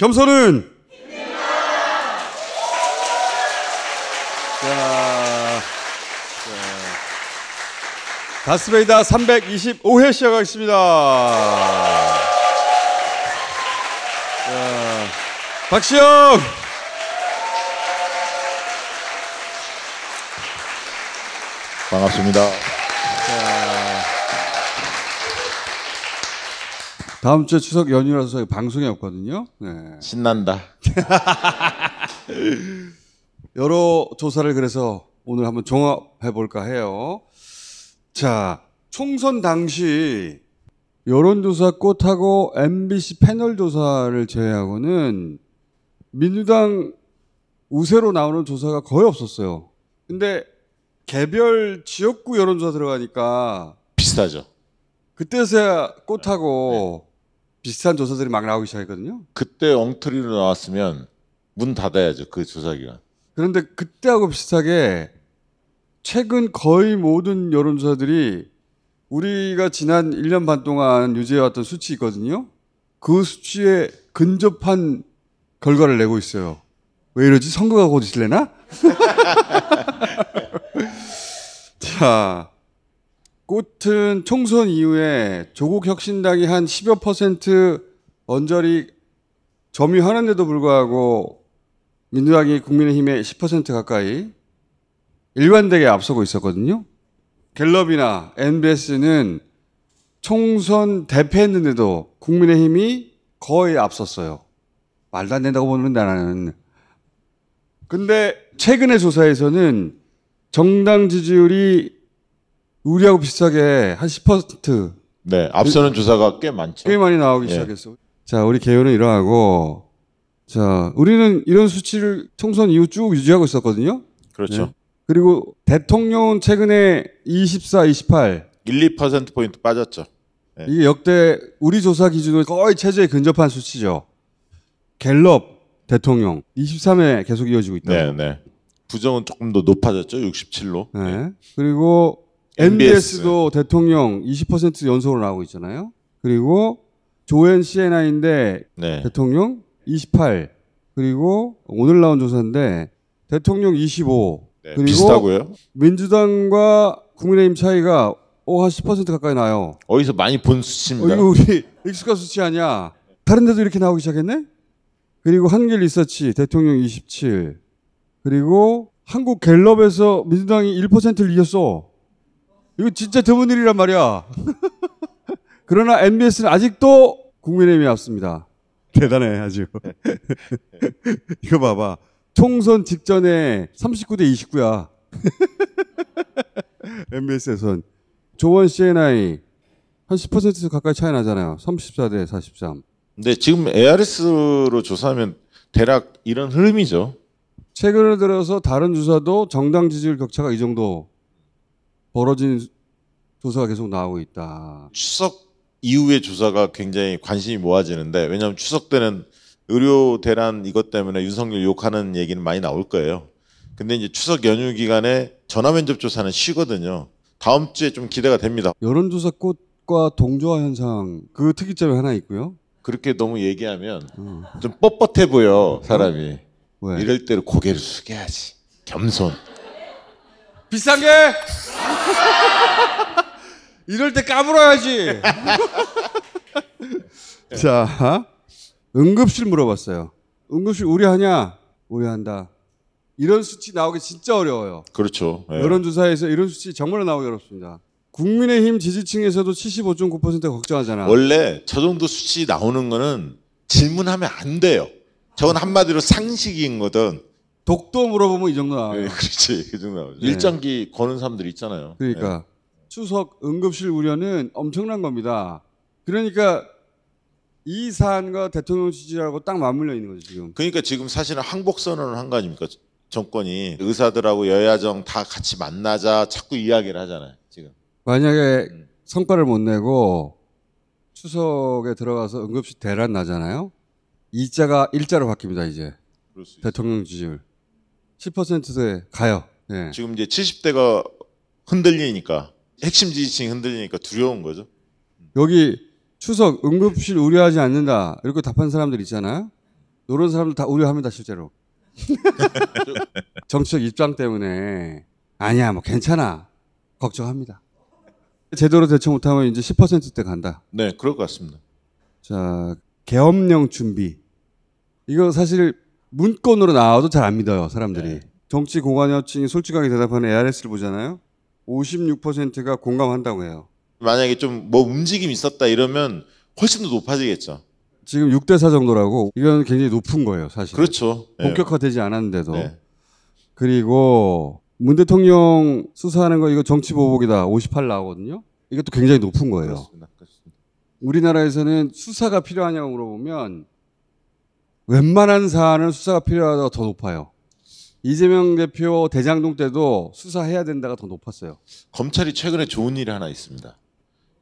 겸손은 자, 다스베이다 325회 시작하겠습니다. 자, 박시영 반갑습니다. 다음 주 추석 연휴라서 방송이 없거든요. 네. 신난다. 여러 조사를 그래서 오늘 한번 종합해 볼까 해요. 자, 총선 당시 여론조사 꽃하고 MBC 패널 조사를 제외하고는 민주당 우세로 나오는 조사가 거의 없었어요. 근데 개별 지역구 여론조사 들어가니까 비슷하죠. 그때서야 꽃하고 비슷한 조사들이 막 나오기 시작했거든요. 그때 엉터리로 나왔으면 문 닫아야죠. 그 조사기간. 그런데 그때하고 비슷하게 최근 거의 모든 여론조사들이 우리가 지난 1년 반 동안 유지해왔던 수치 있거든요. 그 수치에 근접한 결과를 내고 있어요. 왜 이러지? 선거가 곧 있을래나? 자, 꽃은 총선 이후에 조국 혁신당이 한 10여 % 언저리 점유하는데도 불구하고 민주당이 국민의힘의 10% 가까이 일관되게 앞서고 있었거든요. 갤럽이나 MBS는 총선 대패했는데도 국민의힘이 거의 앞섰어요. 말도 안 된다고 보는데 나는. 근데 최근의 조사에서는 정당 지지율이 우리하고 비슷하게 한 10%. 네, 앞서는 조사가 꽤 많죠. 꽤 많이 나오기 시작했어. 자, 우리 개요는 이러하고, 자, 우리는 이런 수치를 총선 이후 쭉 유지하고 있었거든요. 그렇죠. 네. 그리고 대통령은 최근에 24, 28. 1, 2%포인트 빠졌죠. 네. 이게 역대 우리 조사 기준으로 거의 최저에 근접한 수치죠. 갤럽 대통령 23회 계속 이어지고 있다. 네, 네. 부정은 조금 더 높아졌죠. 67로. 네. 그리고 MBS도 대통령 20% 연속으로 나오고 있잖아요. 그리고 조앤 CNI인데 네. 대통령 28. 그리고 오늘 나온 조사인데 대통령 25. 네, 그리고 비슷하고요. 민주당과 국민의힘 차이가 한 10% 가까이 나요. 어디서 많이 본 수치입니다. 이거 우리 익숙한 수치 아니야. 다른 데도 이렇게 나오기 시작했네? 그리고 한길 리서치 대통령 27. 그리고 한국 갤럽에서 민주당이 1%를 이겼어. 이거 진짜 드문 일이란 말이야. 그러나 MBS는 아직도 국민의힘이 앞섭니다. 대단해 아주. 이거 봐봐. 총선 직전에 39대 29야. MBS에선. 조원 CNI 한 10% 가까이 차이 나잖아요. 34대 43. 근데 지금 ARS로 조사하면 대략 이런 흐름이죠. 최근에 들어서 다른 조사도 정당 지지율 격차가 이 정도 벌어진 조사가 계속 나오고 있다. 추석 이후의 조사가 굉장히 관심이 모아지는데, 왜냐하면 추석 때는 의료 대란 이것 때문에 윤석열 욕하는 얘기는 많이 나올 거예요. 근데 이제 추석 연휴 기간에 전화 면접 조사는 쉬거든요. 다음 주에 좀 기대가 됩니다. 여론조사 꽃과 동조화 현상 그 특이점이 하나 있고요. 그렇게 너무 얘기하면 좀 뻣뻣해 보여 사람이. 왜? 이럴 때로 고개를 숙여야지. 겸손. 비싼 게 이럴 때 까불어야지. 자, 응급실 물어봤어요. 응급실 우려하냐? 우려한다. 이런 수치 나오기 진짜 어려워요. 그렇죠. 네. 여론조사에서 이런 수치 정말로 나오기 어렵습니다. 국민의힘 지지층에서도 75.9% 걱정하잖아. 원래 저 정도 수치 나오는 거는 질문하면 안 돼요. 저건 한마디로 상식인 거든. 독도 물어보면 이 정도 나와요. 네, 그렇지. 그 정도 나오죠. 네. 일장기 거는 사람들 있잖아요. 그러니까 네. 추석 응급실 우려는 엄청난 겁니다. 그러니까 이 사안과 대통령 지지하고 딱 맞물려 있는 거죠 지금. 그러니까 지금 사실은 항복 선언을 한 거 아닙니까? 정권이 의사들하고 여야정 다 같이 만나자 자꾸 이야기를 하잖아요. 지금. 만약에 성과를 못 내고 추석에 들어가서 응급실 대란 나잖아요. 이자가 일자로 바뀝니다 이제. 그럴 수 있어요. 대통령 지지율 10%대 가요. 네. 지금 이제 70대가 흔들리니까, 핵심 지지층이 흔들리니까 두려운 거죠. 여기 추석 응급실 우려하지 않는다 이렇게 답한 사람들 있잖아요. 이런 사람들 다 우려합니다 실제로. 정치적 입장 때문에 아니야 뭐 괜찮아 걱정합니다. 제대로 대처 못하면 이제 10%대 간다. 네, 그럴 것 같습니다. 자, 계엄령 준비. 이거 사실 문건으로 나와도 잘 안 믿어요, 사람들이. 네. 정치 공관여층이 솔직하게 대답하는 ARS를 보잖아요. 56%가 공감한다고 해요. 만약에 좀 뭐 움직임이 있었다 이러면 훨씬 더 높아지겠죠. 지금 6대4 정도라고 이건 굉장히 높은 거예요, 사실. 그렇죠. 네. 본격화되지 않았는데도. 네. 그리고 문 대통령 수사하는 거 이거 정치 보복이다. 58 나오거든요. 이것도 굉장히 높은 거예요. 그렇습니다. 그렇습니다. 우리나라에서는 수사가 필요하냐고 물어보면 웬만한 사안은 수사가 필요하다가 더 높아요. 이재명 대표 대장동 때도 수사해야 된다가 더 높았어요. 검찰이 최근에 좋은 일이 하나 있습니다.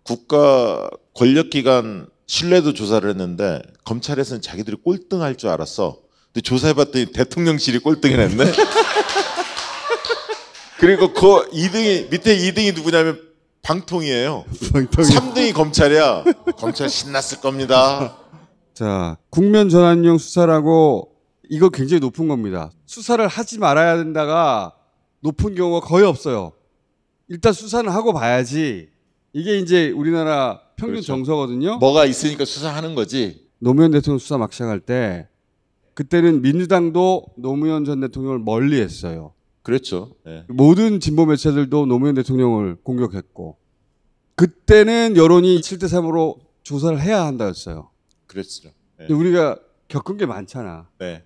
국가 권력기관 신뢰도 조사를 했는데 검찰에서는 자기들이 꼴등할 줄 알았어. 근데 조사해봤더니 대통령실이 꼴등이 냈네. 그리고 그 2등이 밑에 2등이 누구냐면 방통이에요. 3등이 검찰이야. 검찰 신났을 겁니다. 자, 국면 전환용 수사라고 이거 굉장히 높은 겁니다. 수사를 하지 말아야 된다가 높은 경우가 거의 없어요. 일단 수사는 하고 봐야지. 이게 이제 우리나라 평균 그렇죠. 정서거든요. 뭐가 있으니까 수사하는 거지. 노무현 대통령 수사 막 시작할 때 그때는 민주당도 노무현 전 대통령을 멀리했어요. 그렇죠. 네. 모든 진보 매체들도 노무현 대통령을 공격했고 그때는 여론이 7대3으로 조사를 해야 한다였어요. 그랬죠. 네. 근데 우리가 겪은 게 많잖아. 네.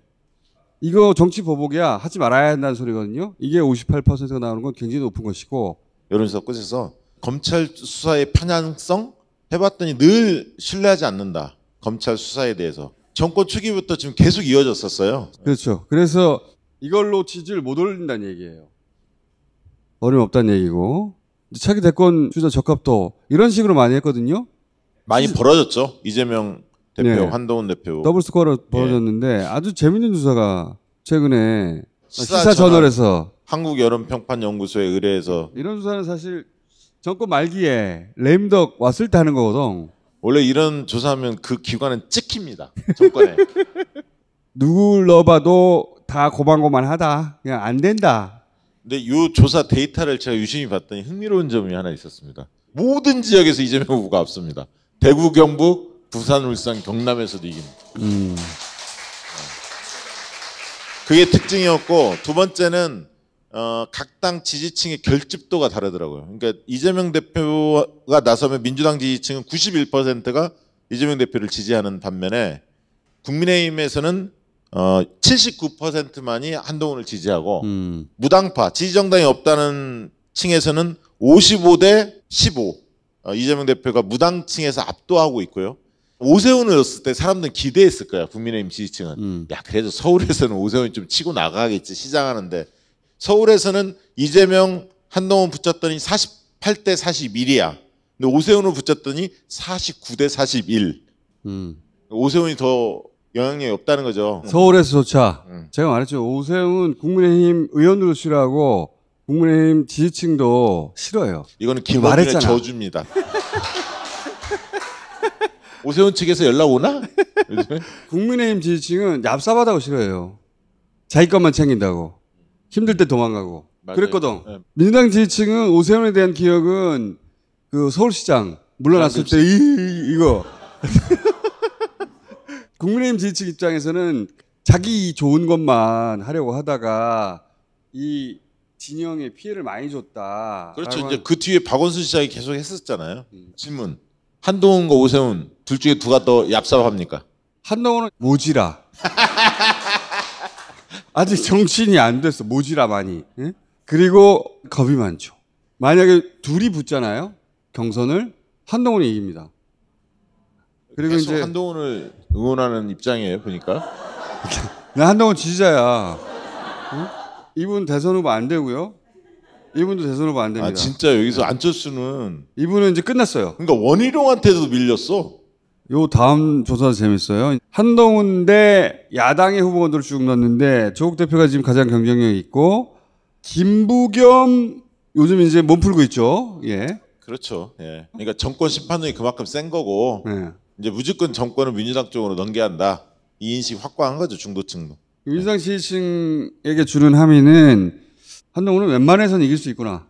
이거 정치 보복이야 하지 말아야 한다는 소리거든요. 이게 58%가 나오는 건 굉장히 높은 것이고 여론조사 끝에서 검찰 수사의 편향성 해봤더니 늘 신뢰하지 않는다. 검찰 수사에 대해서. 정권 초기부터 지금 계속 이어졌었어요. 그렇죠. 그래서 이걸로 지지를 못 올린다는 얘기예요. 어림없다는 얘기고 차기 대권 주자 적합도 이런 식으로 많이 했거든요. 많이 벌어졌죠. 이재명 대표, 네. 한동훈 대표. 더블 스코어로 벌어졌는데 아주 재밌는 주사가 최근에 시사 시사저널에서 한국여론평판연구소에 의뢰해서 이런 수사는 사실 정권 말기에 레임덕 왔을 때 하는 거거든. 원래 이런 조사하면 그 기관은 찍힙니다. 정권에. 누굴 넣어봐도 다 고만고만하다. 그냥 안 된다. 근데 이 조사 데이터를 제가 유심히 봤더니 흥미로운 점이 하나 있었습니다. 모든 지역에서 이재명 후보가 앞섭니다. 대구, 경북, 부산, 울산, 경남에서도 이깁니다. 그게 특징이었고 두 번째는 각 당 지지층의 결집도가 다르더라고요. 그러니까 이재명 대표가 나서면 민주당 지지층은 91%가 이재명 대표를 지지하는 반면에 국민의힘에서는 79%만이 한동훈을 지지하고 무당파 지지정당이 없다는 층에서는 55대 15 이재명 대표가 무당층에서 압도하고 있고요. 오세훈을 넣었을 때 사람들은 기대했을 거야. 국민의힘 지지층은. 야 그래도 서울에서는 오세훈이 좀 치고 나가겠지 시장하는데 서울에서는 이재명 한동훈 붙였더니 48대 41이야. 근데 오세훈을 붙였더니 49대 41. 오세훈이 더 영향력이 없다는 거죠. 서울에서조차 제가 말했죠. 오세훈 국민의힘 의원들도 싫어하고 국민의힘 지지층도 싫어요. 이거는 김어준의 말했잖아. 저주입니다. 오세훈 측에서 연락 오나? 요즘에? 국민의힘 지지층은 얍삽하다고 싫어해요. 자기 것만 챙긴다고. 힘들 때 도망가고. 맞아요. 그랬거든. 네. 민주당 지지층은 오세훈에 대한 기억은 그 서울시장 물러났을 때 이거. 국민의힘 지지층 입장에서는 자기 좋은 것만 하려고 하다가 이 진영에 피해를 많이 줬다. 그렇죠. 이제 그 뒤에 박원순 시장이 계속 했었잖아요. 질문. 한동훈과 오세훈 둘 중에 누가 더 얍삽합니까? 한동훈은 모지라. 아직 정신이 안 됐어. 모지라 많이. 예? 그리고 겁이 많죠. 만약에 둘이 붙잖아요. 경선을 한동훈이 이깁니다. 그리고 계속 이제 한동훈을 응원하는 입장이에요. 보니까. 나 한동훈 지지자야. 응? 이분 대선 후보 안 되고요. 이분도 대선 후보 안 됩니다. 아 진짜 여기서 안철수는 이분은 이제 끝났어요. 그러니까 원희룡한테도 밀렸어. 요 다음 조사도 재밌어요. 한동훈 대 야당의 후보들을 쭉 넣었는데 조국 대표가 지금 가장 경쟁력이 있고 김부겸 요즘 이제 몸 풀고 있죠. 예. 그렇죠. 예. 그러니까 정권 심판론이 그만큼 센 거고 네. 이제 무조건 정권을 민주당 쪽으로 넘겨야 한다. 이 인식 확고한 거죠, 중도층도. 민주당 지지층에게 주는 함의는 한동훈은 웬만해서는 이길 수 있구나.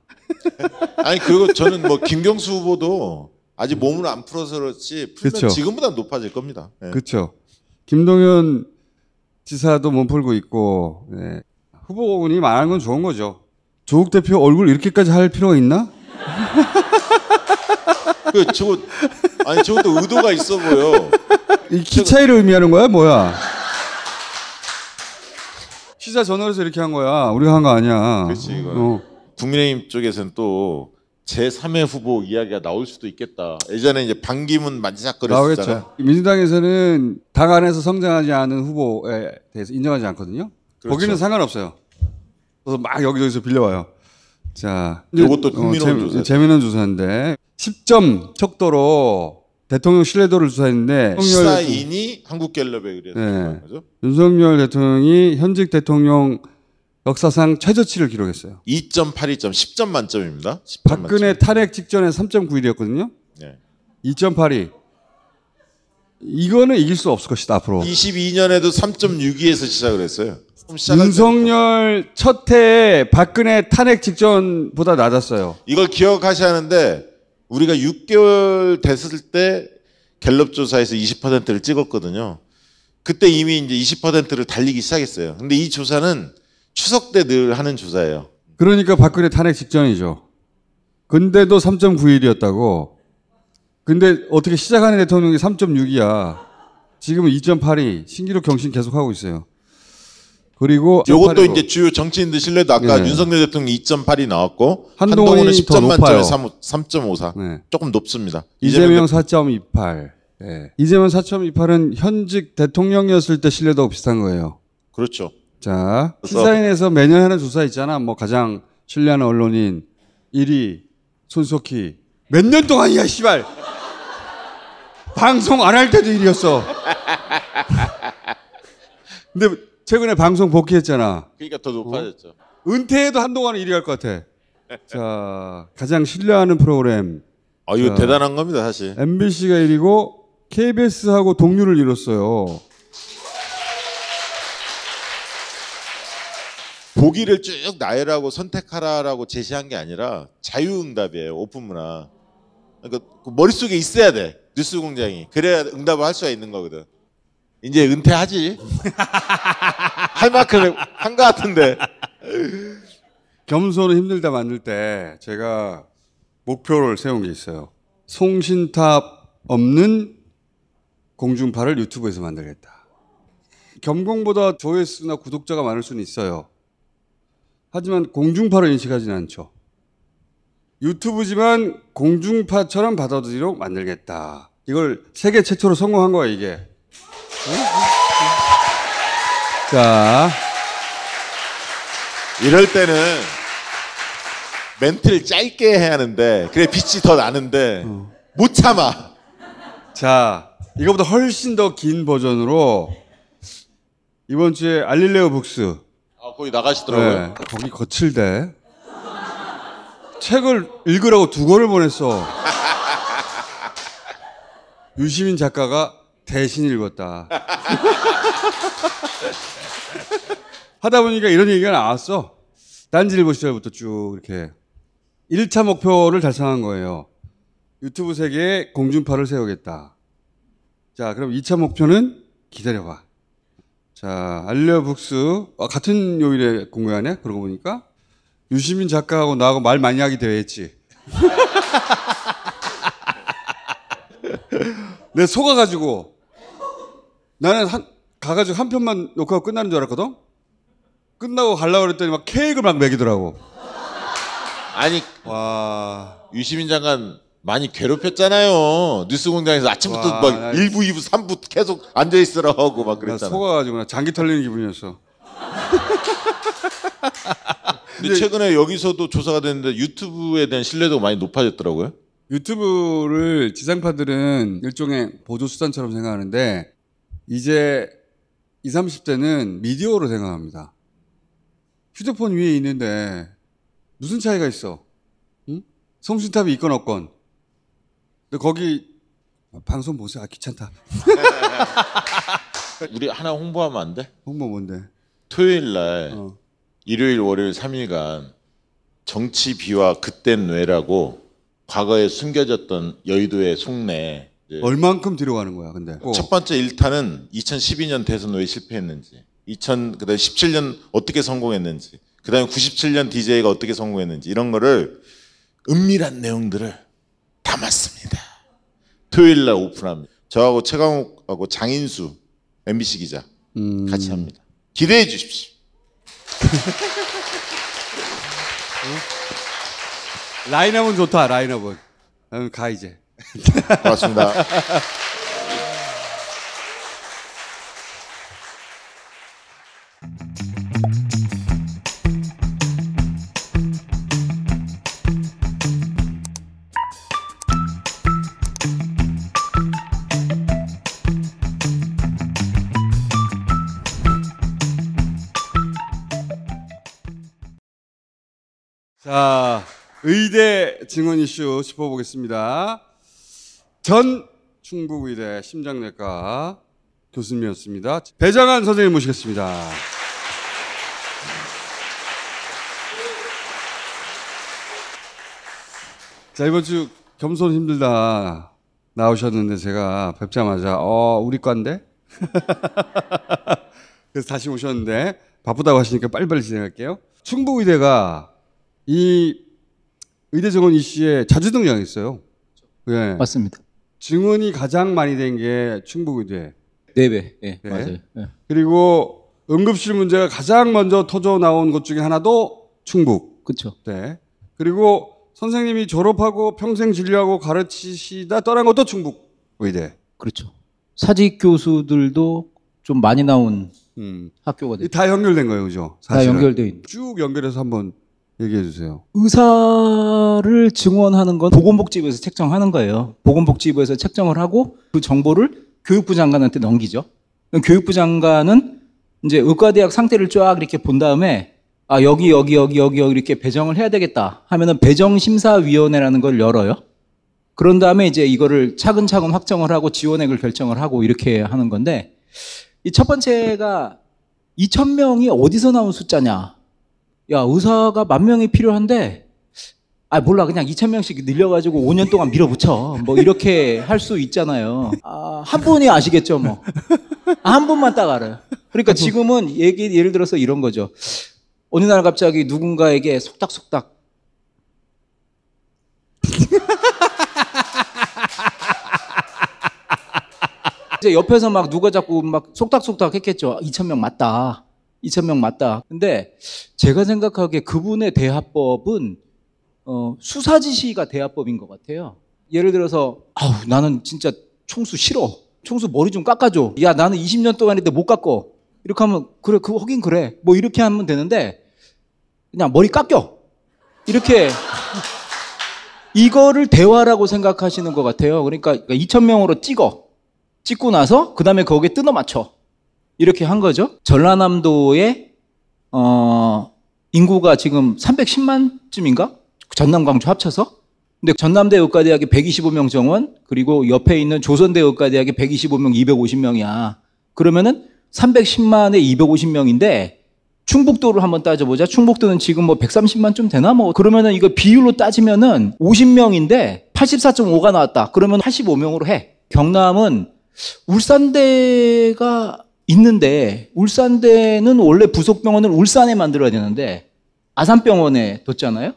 아니 그리고 저는 뭐 김경수 후보도 아직 몸을 안 풀어서 그렇지 풀면 그쵸. 지금보다 높아질 겁니다. 예. 그렇죠. 김동연 지사도 몸 풀고 있고 예. 후보군이 많은 건 좋은 거죠. 조국 대표 얼굴 이렇게까지 할 필요가 있나? 저것도 의도가 있어 보여. 이 키 차이를 의미하는 거야, 뭐야? 시사 전월에서 이렇게 한 거야. 우리가 한 거 아니야. 그렇지 이거. 국민의힘 쪽에서는 또 제3의 후보 이야기가 나올 수도 있겠다. 예전에 이제 반기문 만지작거렸잖아요. 나오겠죠. 민주당에서는 당 안에서 성장하지 않은 후보에 대해서 인정하지 않거든요. 그렇죠. 거기는 상관없어요. 그래서 막 여기저기서 빌려와요. 자, 이것도 흥미로운 조사죠. 재미있는 조사인데 10점 척도로 대통령 신뢰도를 조사했는데 시사인이 한국갤럽에 의뢰해서 네. 거죠. 윤석열 대통령이 현직 대통령 역사상 최저치를 기록했어요. 2.82점, 10점 만점입니다. 10점 박근혜 만점. 탄핵 직전에 3.91이었거든요. 네. 2.82. 이거는 이길 수 없을 것이다 앞으로. 22년에도 3.62에서 시작을 했어요. 윤석열 첫 해에 박근혜 탄핵 직전보다 낮았어요. 이걸 기억하셔야 하는데 우리가 6개월 됐을 때 갤럽 조사에서 20%를 찍었거든요. 그때 이미 이제 20%를 달리기 시작했어요. 근데 이 조사는 추석 때 늘 하는 조사예요. 그러니까 박근혜 탄핵 직전이죠. 근데도 3.91이었다고. 근데 어떻게 시작하는 대통령이 3.6이야. 지금은 2.82. 신기록 경신 계속하고 있어요. 그리고 이것도 이제 주요 정치인들 신뢰도 아까 네. 윤석열 대통령 2.8이 나왔고 한동훈이 한동훈은 10점 더 만점에 높아요. 3.54. 네. 조금 높습니다. 이재명 4.28. 네. 이재명 4.28은 현직 대통령이었을 때 신뢰도가 비슷한 거예요. 그렇죠. 자, 시사인에서 매년 하는 조사 있잖아. 뭐 가장 신뢰하는 언론인 1위 손석희. 몇 년 동안이야, 씨발. 방송 안 할 때도 1위였어. 근데 최근에 방송 복귀했잖아. 그러니까 더 높아졌죠. 은퇴해도 한동안은 1위 할 것 같아. 자, 가장 신뢰하는 프로그램. 아, 이거 자, 대단한 겁니다, 사실. MBC가 1위고 KBS하고 동률을 이뤘어요. 보기를 쭉 나열하고 선택하라라고 제시한 게 아니라 자유응답이에요. 오픈 문화. 그러니까 그 머릿속에 있어야 돼. 뉴스 공장이. 그래야 응답을 할 수가 있는 거거든. 이제 은퇴하지. 할 만큼 한 것 같은데. 겸손은 힘들다 만들 때 제가 목표를 세운 게 있어요. 송신탑 없는 공중파를 유튜브에서 만들겠다. 겸공보다 조회수나 구독자가 많을 수는 있어요. 하지만 공중파를 인식하지는 않죠. 유튜브지만 공중파처럼 받아들이도록 만들겠다. 이걸 세계 최초로 성공한 거야, 이게. 자, 이럴 때는 멘트를 짧게 해야 하는데 그래 빛이 더 나는데 못 참아. 자, 이거보다 훨씬 더 긴 버전으로 이번 주에 알릴레오 북스. 아, 거기 나가시더라고요. 네, 거기 거칠대. 책을 읽으라고 2권을 보냈어. 유시민 작가가 대신 읽었다. 하다 보니까 이런 얘기가 나왔어. 딴지일보 시절부터 쭉 이렇게 1차 목표를 달성한 거예요. 유튜브 세계에 공중파를 세우겠다. 자, 그럼 2차 목표는 기다려봐. 자, 알리오 북스 같은 요일에 공개하네. 그러고 보니까 유시민 작가하고 나하고 말 많이 하기 대회했지. 내가 속아가지고 나는 가가지고 한 편만 녹화하고 끝나는 줄 알았거든. 끝나고 가려고 그랬더니 막 케이크를 막 먹이더라고. 아니 와, 유시민 장관 많이 괴롭혔잖아요. 뉴스 공장에서 아침부터 와, 막 나 1부, 2부, 3부 계속 앉아 있으라고 막 나 그랬잖아. 속아가지고 나 장기 털리는 기분이었어. 근데 최근에 여기서도 조사가 됐는데 유튜브에 대한 신뢰도가 많이 높아졌더라고요. 유튜브를 지상파들은 일종의 보조 수단처럼 생각하는데 이제 20, 30대는 미디어로 생각합니다. 휴대폰 위에 있는데 무슨 차이가 있어? 응? 송신탑이 있건 없건. 근데 거기 방송 보세요. 아, 귀찮다. 우리 하나 홍보하면 안 돼? 홍보 뭔데? 토요일 날 어. 일요일 월요일 3일간 정치 비와 그땐 뇌라고 과거에 숨겨졌던 여의도의 속내 이제 얼만큼 뒤로 가는 거야, 근데? 첫 번째 1탄은 2012년 대선 왜 실패했는지, 그다음에 17년 어떻게 성공했는지, 그다음에 97년 DJ가 어떻게 성공했는지 이런 거를 은밀한 내용들을 담았습니다. 토요일 날 오픈합니다. 저하고 최강욱하고 장인수 MBC 기자 같이 합니다. 기대해 주십시오. 라인업은 좋다, 라인업은. 가 이제. 고맙습니다. 자, 의대 증원 이슈 짚어보겠습니다. 전 충북의대 심장내과 교수님이었습니다. 배장한 선생님 모시겠습니다. 자, 이번 주 겸손 힘들다 나오셨는데 제가 뵙자마자 우리 과인데? 그래서 다시 오셨는데 바쁘다고 하시니까 빨리빨리 진행할게요. 충북의대가 이 의대 증원 이슈에 자주 등장했어요. 네. 맞습니다. 증원이 가장 많이 된 게 충북의대. 4배. 예, 네. 맞아요. 예. 그리고 응급실 문제가 가장 먼저 터져 나온 것 중에 하나도 충북. 그렇죠. 네. 그리고 선생님이 졸업하고 평생 진료하고 가르치시다 떠난 것도 충북의대. 그렇죠. 사직 교수들도 좀 많이 나온 학교가 됐죠. 다 연결된 거예요, 그죠? 다 사실은. 연결돼 있는. 쭉 연결해서 한번 얘기해 주세요. 의사를 증원하는 건 보건복지부에서 책정하는 거예요. 보건복지부에서 책정을 하고 그 정보를 교육부 장관한테 넘기죠. 그럼 교육부 장관은 이제 의과대학 상태를 쫙 이렇게 본 다음에 여기 이렇게 배정을 해야 되겠다 하면은 배정심사위원회라는 걸 열어요. 그런 다음에 이제 이거를 차근차근 확정을 하고 지원액을 결정을 하고 이렇게 하는 건데, 이 첫 번째가 2,000명이 어디서 나온 숫자냐. 야, 의사가 10,000명이 필요한데, 몰라. 그냥 2,000명씩 늘려가지고 5년 동안 밀어붙여. 뭐, 이렇게 할 수 있잖아요. 한 분이 아시겠죠, 뭐. 한 분만 딱 알아요. 그러니까 지금은 예를 들어서 이런 거죠. 어느 날 갑자기 누군가에게 속닥속닥. 이제 옆에서 막 누가 자꾸 막 속닥속닥 했겠죠. 2,000명 맞다. 2,000명 맞다. 근데 제가 생각하기에 그분의 대화법은 수사지시가 대화법인 것 같아요. 예를 들어서 나는 진짜 총수 싫어. 총수 머리 좀 깎아줘. 야, 나는 20년 동안 했는데 못 깎어. 이렇게 하면 그래, 그거 하긴 그래. 뭐 이렇게 하면 되는데 그냥 머리 깎여. 이렇게 이거를 대화라고 생각하시는 것 같아요. 그러니까 2,000명으로 찍고 나서 그 다음에 거기에 뜯어 맞춰. 이렇게 한 거죠. 전라남도의 인구가 지금 310만쯤인가? 전남 광주 합쳐서. 근데 전남대 의과대학이 125명 정원, 그리고 옆에 있는 조선대 의과대학이 125명, 250명이야. 그러면은 310만에 250명인데 충북도를 한번 따져보자. 충북도는 지금 뭐 130만 좀 되나? 뭐 그러면은 이거 비율로 따지면은 50명인데 84.5가 나왔다. 그러면 85명으로 해. 경남은 울산대가 있는데 울산대는 원래 부속병원을 울산에 만들어야 되는데 아산병원에 뒀잖아요.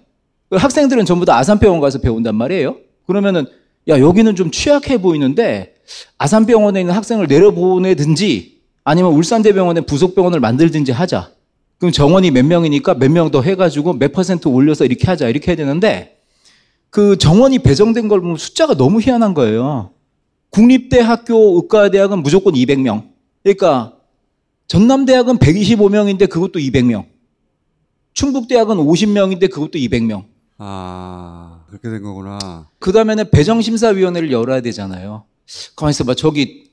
학생들은 전부 다 아산병원 가서 배운단 말이에요. 그러면은 야, 여기는 좀 취약해 보이는데 아산병원에 있는 학생을 내려보내든지 아니면 울산대병원에 부속병원을 만들든지 하자. 그럼 정원이 몇 명이니까 몇 명 더 해가지고 몇 % 올려서 이렇게 하자. 이렇게 해야 되는데 그 정원이 배정된 걸 보면 숫자가 너무 희한한 거예요. 국립대학교 의과대학은 무조건 200명. 그러니까 전남대학은 125명인데 그것도 200명. 충북대학은 50명인데 그것도 200명. 그렇게 된 거구나. 그 다음에는 배정심사위원회를 열어야 되잖아요. 가만히 있어봐. 저기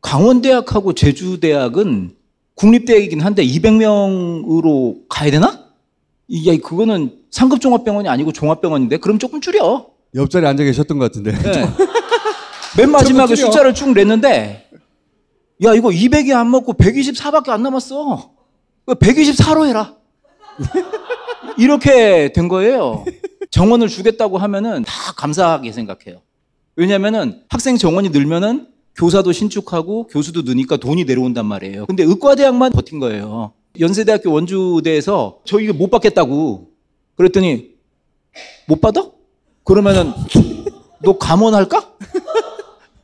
강원대학하고 제주대학은 국립대학이긴 한데 200명으로 가야 되나? 그거는 상급종합병원이 아니고 종합병원인데 그럼 조금 줄여. 옆자리에 앉아 계셨던 것 같은데. 네. 맨 마지막에 숫자를 쭉 냈는데 야, 이거 200이 안 먹고 124밖에 안 남았어. 124로 해라. 이렇게 된 거예요. 정원을 주겠다고 하면은 다 감사하게 생각해요. 왜냐면은 학생 정원이 늘면은 교사도 신축하고 교수도 느니까 돈이 내려온단 말이에요. 근데 의과대학만 버틴 거예요. 연세대학교 원주대에서 저 이거 못 받겠다고 그랬더니 못 받아? 그러면은 너 감원할까?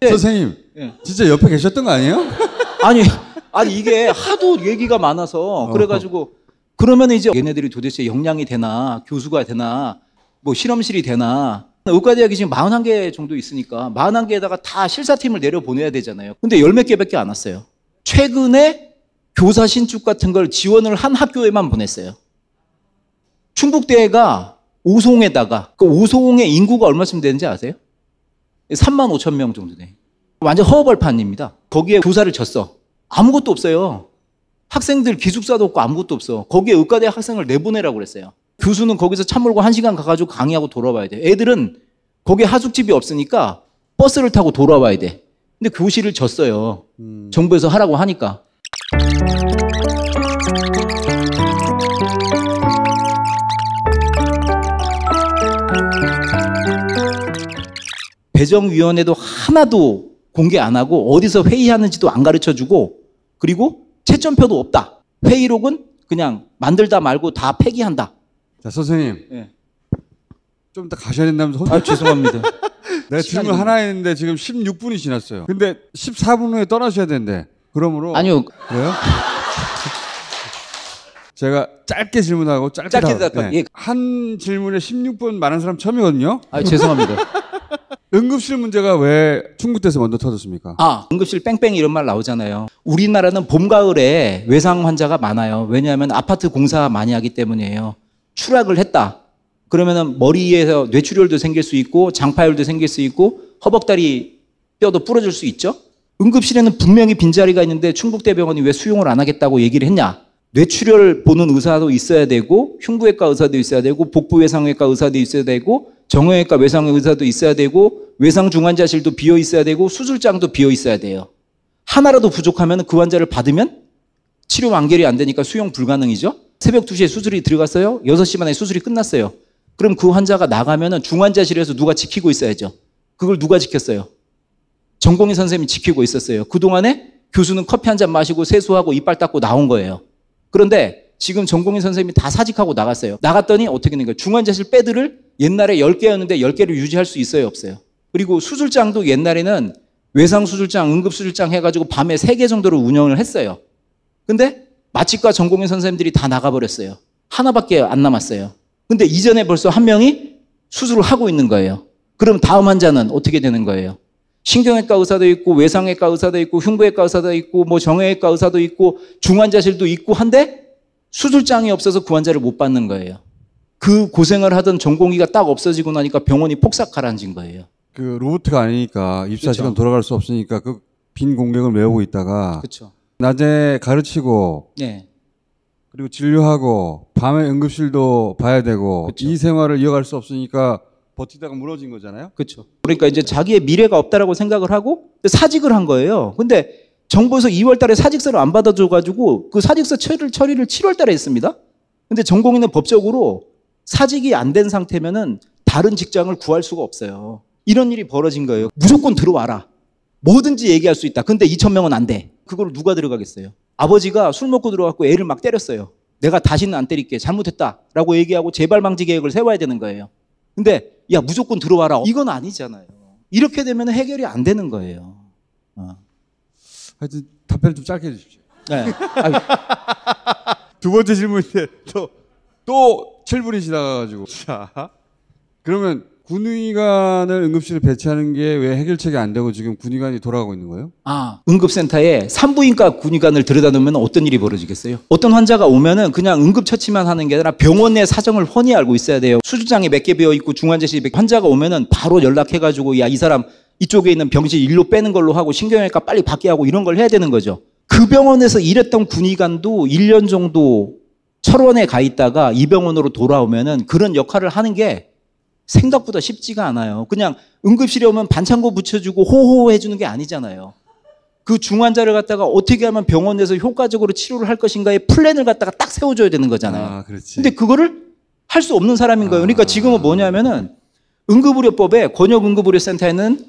선생님, 예. 진짜 옆에 계셨던 거 아니에요? 아니 이게 하도 얘기가 많아서 그래가지고 그러면 이제 얘네들이 도대체 역량이 되나 교수가 되나 뭐 실험실이 되나 의과대학이 지금 41개 정도 있으니까 41개에다가 다 실사팀을 내려보내야 되잖아요. 근데 10몇 개밖에 안 왔어요. 최근에 교사 신축 같은 걸 지원을 한 학교에만 보냈어요. 충북대가 오송에다가 그 오송의 인구가 얼마쯤 되는지 아세요? 3만 5천 명 정도 돼. 완전 허허벌판입니다. 거기에 교사를 줬어. 아무것도 없어요. 학생들 기숙사도 없고 아무것도 없어. 거기에 의과대학 학생을 내보내라고 그랬어요. 교수는 거기서 차 몰고 1시간 가가지고 강의하고 돌아와야 돼. 애들은 거기에 하숙집이 없으니까 버스를 타고 돌아와야 돼. 근데 교실을 줬어요. 정부에서 하라고 하니까. 배정위원회도 하나도 공개 안 하고 어디서 회의하는지도 안 가르쳐주고 그리고 채점표도 없다. 회의록은 그냥 만들다 말고 다 폐기한다. 자, 선생님. 예. 좀 이따 가셔야 된다면서. 아, 죄송합니다. 내가 질문 하나 했는데 지금 16분이 지났어요. 근데 14분 후에 떠나셔야 된대. 그러므로. 아니요. 그래요? 제가 짧게 질문하고 짧게 짧게 예. 한 질문에 16분 많은 사람 처음이거든요. 아, 죄송합니다. 응급실 문제가 왜 충북대에서 먼저 터졌습니까? 아, 응급실 뺑뺑 이런 말 나오잖아요. 우리나라는 봄, 가을에 외상 환자가 많아요. 왜냐하면 아파트 공사 많이 하기 때문이에요. 추락을 했다. 그러면은 머리에서 뇌출혈도 생길 수 있고 장파혈도 생길 수 있고 허벅다리 뼈도 부러질 수 있죠. 응급실에는 분명히 빈자리가 있는데 충북대병원이 왜 수용을 안 하겠다고 얘기를 했냐. 뇌출혈 보는 의사도 있어야 되고 흉부외과 의사도 있어야 되고 복부외상외과 의사도 있어야 되고 정형외과 외상 의사도 있어야 되고 외상 중환자실도 비어 있어야 되고 수술장도 비어 있어야 돼요. 하나라도 부족하면 그 환자를 받으면 치료 완결이 안 되니까 수용 불가능이죠. 새벽 2시에 수술이 들어갔어요. 6시 만에 수술이 끝났어요. 그럼 그 환자가 나가면은 중환자실에서 누가 지키고 있어야죠. 그걸 누가 지켰어요? 전공의 선생님이 지키고 있었어요. 그동안에 교수는 커피 한 잔 마시고 세수하고 이빨 닦고 나온 거예요. 그런데 지금 전공의 선생님이 다 사직하고 나갔어요. 나갔더니 어떻게 된 거예요? 중환자실 배드를 옛날에 10개였는데 10개를 유지할 수 있어요, 없어요? 그리고 수술장도 옛날에는 외상수술장, 응급수술장 해가지고 밤에 3개 정도로 운영을 했어요. 근데 마취과 전공의 선생님들이 다 나가버렸어요. 하나밖에 안 남았어요. 근데 이전에 벌써 한 명이 수술을 하고 있는 거예요. 그럼 다음 환자는 어떻게 되는 거예요? 신경외과 의사도 있고 외상외과 의사도 있고 흉부외과 의사도 있고 뭐 정형외과 의사도 있고 중환자실도 있고 한데 수술장이 없어서 그 환자를 못 받는 거예요. 그 고생을 하던 전공의가 딱 없어지고 나니까 병원이 폭삭 가라앉은 거예요. 그 로봇가 아니니까 24시간 그렇죠. 돌아갈 수 없으니까 그 빈 공백을 메우고 있다가 그렇죠. 낮에 가르치고 네. 그리고 진료하고 밤에 응급실도 봐야 되고 그쵸. 이 생활을 이어갈 수 없으니까 버티다가 무너진 거잖아요. 그렇죠. 그러니까 이제 자기의 미래가 없다라고 생각을 하고 사직을 한 거예요. 근데 정부에서 2월 달에 사직서를 안 받아줘 가지고 그 사직서 처리를 7월 달에 했습니다. 근데 전공의는 법적으로 사직이 안 된 상태면은 다른 직장을 구할 수가 없어요. 이런 일이 벌어진 거예요. 무조건 들어와라. 뭐든지 얘기할 수 있다. 근데 2,000명은 안 돼. 그걸 누가 들어가겠어요? 아버지가 술 먹고 들어갔고 애를 막 때렸어요. 내가 다시는 안 때릴게. 잘못했다라고 얘기하고 재발방지 계획을 세워야 되는 거예요. 근데 야 무조건 들어와라. 이건 아니잖아요. 이렇게 되면 해결이 안 되는 거예요. 하여튼 답변을 좀 짧게 해주십시오. 네. 두 번째 질문인데 또 7분이 지나가가지고 자 그러면 군의관을 응급실에 배치하는 게 왜 해결책이 안 되고 지금 군의관이 돌아가고 있는 거예요? 응급센터에 산부인과 군의관을 들여다 놓으면 어떤 일이 벌어지겠어요? 어떤 환자가 오면은 그냥 응급처치만 하는 게 아니라 병원 내 사정을 훤히 알고 있어야 돼요. 수술장이 몇 개 비어 있고 중환자실이 환자가 오면은 바로 연락해가지고 야 이 사람 이쪽에 있는 병실 일로 빼는 걸로 하고 신경외과 빨리 받게 하고 이런 걸 해야 되는 거죠. 그 병원에서 일했던 군의관도 1년 정도 철원에 가 있다가 이 병원으로 돌아오면은 그런 역할을 하는 게 생각보다 쉽지가 않아요. 그냥 응급실에 오면 반창고 붙여주고 호호해 주는 게 아니잖아요. 그 중환자를 갖다가 어떻게 하면 병원에서 효과적으로 치료를 할 것인가의 플랜을 갖다가 딱 세워줘야 되는 거잖아요. 아, 그렇지. 근데 그거를 할 수 없는 사람인 거예요. 그러니까 지금은 뭐냐면은 응급의료법에 권역응급의료센터에는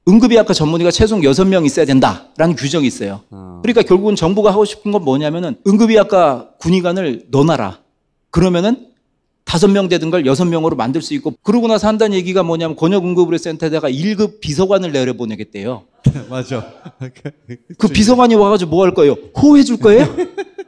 응급의학과 전문의가 최소 6명 있어야 된다라는 규정이 있어요. 그러니까 결국은 정부가 하고 싶은 건 뭐냐면은 응급의학과 군의관을 넣어놔라. 그러면은 5명 되던 걸 6명으로 만들 수 있고, 그러고 나서 한다는 얘기가 뭐냐면 권역응급의료센터에다가 1급 비서관을 내려보내겠대요. 맞아. 그 비서관이 와가지고 뭐 할 거예요? 호호해 줄 거예요?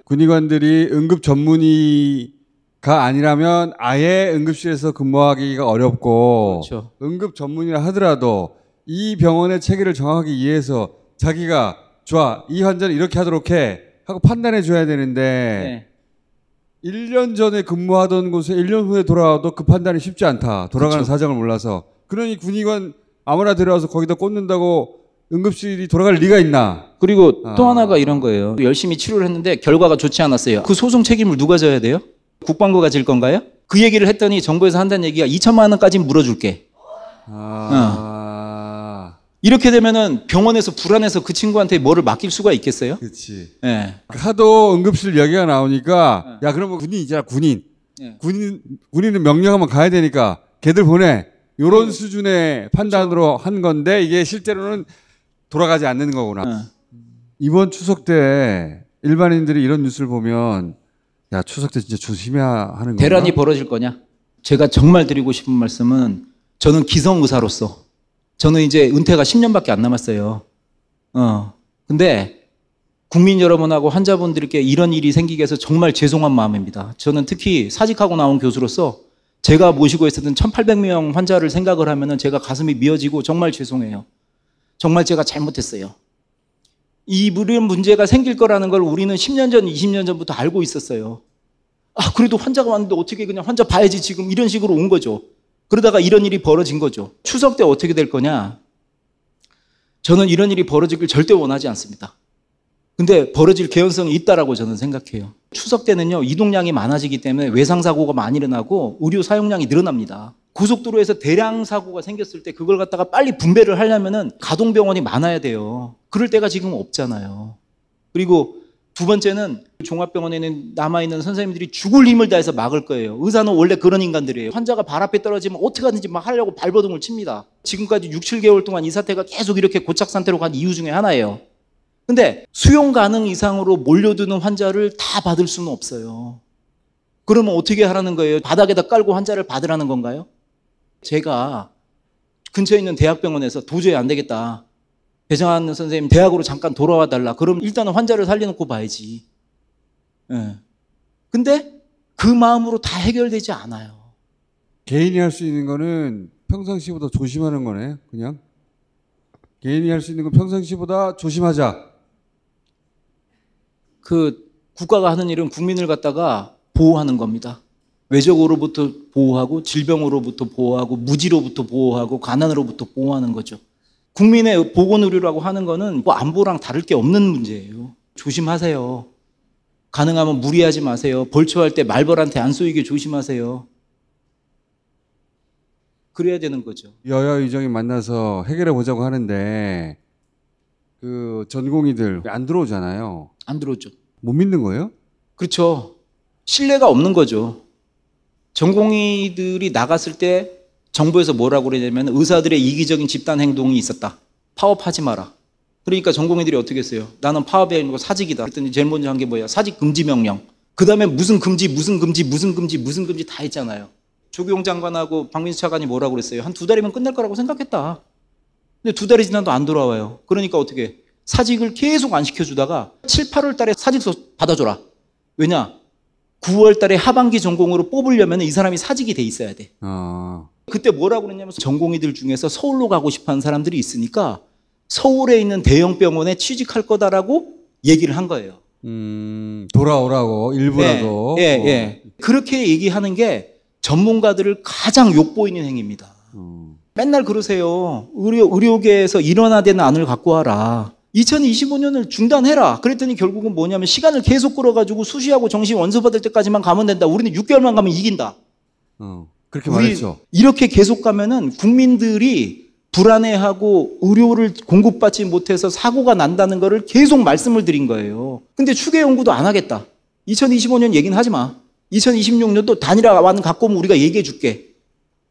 군의관들이 응급 전문의가 아니라면 아예 응급실에서 근무하기가 어렵고, 그렇죠. 응급 전문의라 하더라도 이 병원의 체계를 정확하게 이해해서 자기가 좋아, 이 환자는 이렇게 하도록 해 하고 판단해 줘야 되는데, 네. 1년 전에 근무하던 곳에 1년 후에 돌아와도 그 판단이 쉽지 않다. 돌아가는 그쵸. 사정을 몰라서. 그러니 군의관 아무나 데려와서 거기다 꽂는다고 응급실이 돌아갈 리가 있나? 그리고 또 하나가 이런 거예요. 열심히 치료를 했는데 결과가 좋지 않았어요. 그 소송 책임을 누가 져야 돼요? 국방부가 질 건가요? 그 얘기를 했더니 정부에서 한다는 얘기가 2천만 원까지는 물어줄게. 이렇게 되면은 병원에서 불안해서 그 친구한테 뭐를 맡길 수가 있겠어요? 그렇지. 예. 하도 응급실 이야기가 나오니까 야 그러면 군인이잖아 군인. 네. 군인은 명령하면 가야 되니까 걔들 보내. 요런 수준의 판단으로 한 건데 이게 실제로는 돌아가지 않는 거구나. 이번 추석 때 일반인들이 이런 뉴스를 보면 야 추석 때 진짜 조심해야 하는 건가? 대란이 벌어질 거냐? 제가 정말 드리고 싶은 말씀은 저는 기성의사로서 저는 이제 은퇴가 10년밖에 안 남았어요. 근데 국민 여러분하고 환자분들께 이런 일이 생기게 해서 정말 죄송한 마음입니다. 저는 특히 사직하고 나온 교수로서 제가 모시고 있었던 1,800명 환자를 생각을 하면은 제가 가슴이 미어지고 정말 죄송해요. 정말 제가 잘못했어요. 이런 문제가 생길 거라는 걸 우리는 10년 전, 20년 전부터 알고 있었어요. 아, 그래도 환자가 왔는데 어떻게 그냥 환자 봐야지 지금 이런 식으로 온 거죠. 그러다가 이런 일이 벌어진 거죠. 추석 때 어떻게 될 거냐? 저는 이런 일이 벌어지길 절대 원하지 않습니다. 근데 벌어질 개연성이 있다라고 저는 생각해요. 추석 때는요, 이동량이 많아지기 때문에 외상사고가 많이 일어나고 의료 사용량이 늘어납니다. 고속도로에서 대량 사고가 생겼을 때 그걸 갖다가 빨리 분배를 하려면은 가동병원이 많아야 돼요. 그럴 때가 지금 없잖아요. 그리고 두 번째는 종합병원에는 남아있는 선생님들이 죽을 힘을 다해서 막을 거예요. 의사는 원래 그런 인간들이에요. 환자가 발 앞에 떨어지면 어떻게 하든지 막 하려고 발버둥을 칩니다. 지금까지 6, 7개월 동안 이 사태가 계속 이렇게 고착 상태로 간 이유 중에 하나예요. 근데 수용 가능 이상으로 몰려드는 환자를 다 받을 수는 없어요. 그러면 어떻게 하라는 거예요? 바닥에다 깔고 환자를 받으라는 건가요? 제가 근처에 있는 대학병원에서 도저히 안 되겠다. 배정환 선생님 대학으로 잠깐 돌아와 달라. 그럼 일단은 환자를 살려놓고 봐야지. 예. 근데 그 마음으로 다 해결되지 않아요. 개인이 할 수 있는 거는 평상시보다 조심하는 거네. 그냥 개인이 할 수 있는 건 평상시보다 조심하자. 그 국가가 하는 일은 국민을 갖다가 보호하는 겁니다. 외적으로부터 보호하고 질병으로부터 보호하고 무지로부터 보호하고 가난으로부터 보호하는 거죠. 국민의 보건의료라고 하는 거는 뭐 안보랑 다를 게 없는 문제예요. 조심하세요. 가능하면 무리하지 마세요. 벌초할 때 말벌한테 안 쏘이게 조심하세요. 그래야 되는 거죠. 여야 의정이 만나서 해결해 보자고 하는데 그 전공의들 안 들어오잖아요. 안 들어오죠. 못 믿는 거예요? 그렇죠. 신뢰가 없는 거죠. 전공의들이 나갔을 때 정부에서 뭐라고 그러냐면 의사들의 이기적인 집단 행동이 있었다. 파업하지 마라. 그러니까 전공의들이 어떻게 했어요? 나는 파업이 아니고 사직이다. 그랬더니 제일 먼저 한 게 뭐야? 사직 금지 명령. 그 다음에 무슨 금지 다 했잖아요. 조경 장관하고 박민수 차관이 뭐라고 그랬어요? 한 2달이면 끝날 거라고 생각했다. 근데 2달이 지나도 안 돌아와요. 그러니까 어떻게? 사직을 계속 안 시켜주다가 7, 8월 달에 사직서 받아줘라. 왜냐? 9월 달에 하반기 전공으로 뽑으려면 이 사람이 사직이 돼 있어야 돼. 그때 뭐라고 그랬냐면 전공의들 중에서 서울로 가고 싶어하는 사람들이 있으니까 서울에 있는 대형 병원에 취직할 거다라고 얘기를 한 거예요. 돌아오라고 일부라도. 예. 그렇게 얘기하는 게 전문가들을 가장 욕보이는 행위입니다. 맨날 그러세요. 의료계에서 일원화된 안을 갖고 와라. 2025년을 중단해라. 그랬더니 결국은 뭐냐면 시간을 계속 끌어가지고 수시하고 정시 원서 받을 때까지만 가면 된다. 우리는 6개월만 가면 이긴다. 그렇게 말했죠. 이렇게 계속 가면은 국민들이 불안해하고 의료를 공급받지 못해서 사고가 난다는 거를 계속 말씀을 드린 거예요. 근데 추계 연구도 안 하겠다. 2025년 얘기는 하지 마. 2026년도 단일화안 갖고 오면 우리가 얘기해 줄게.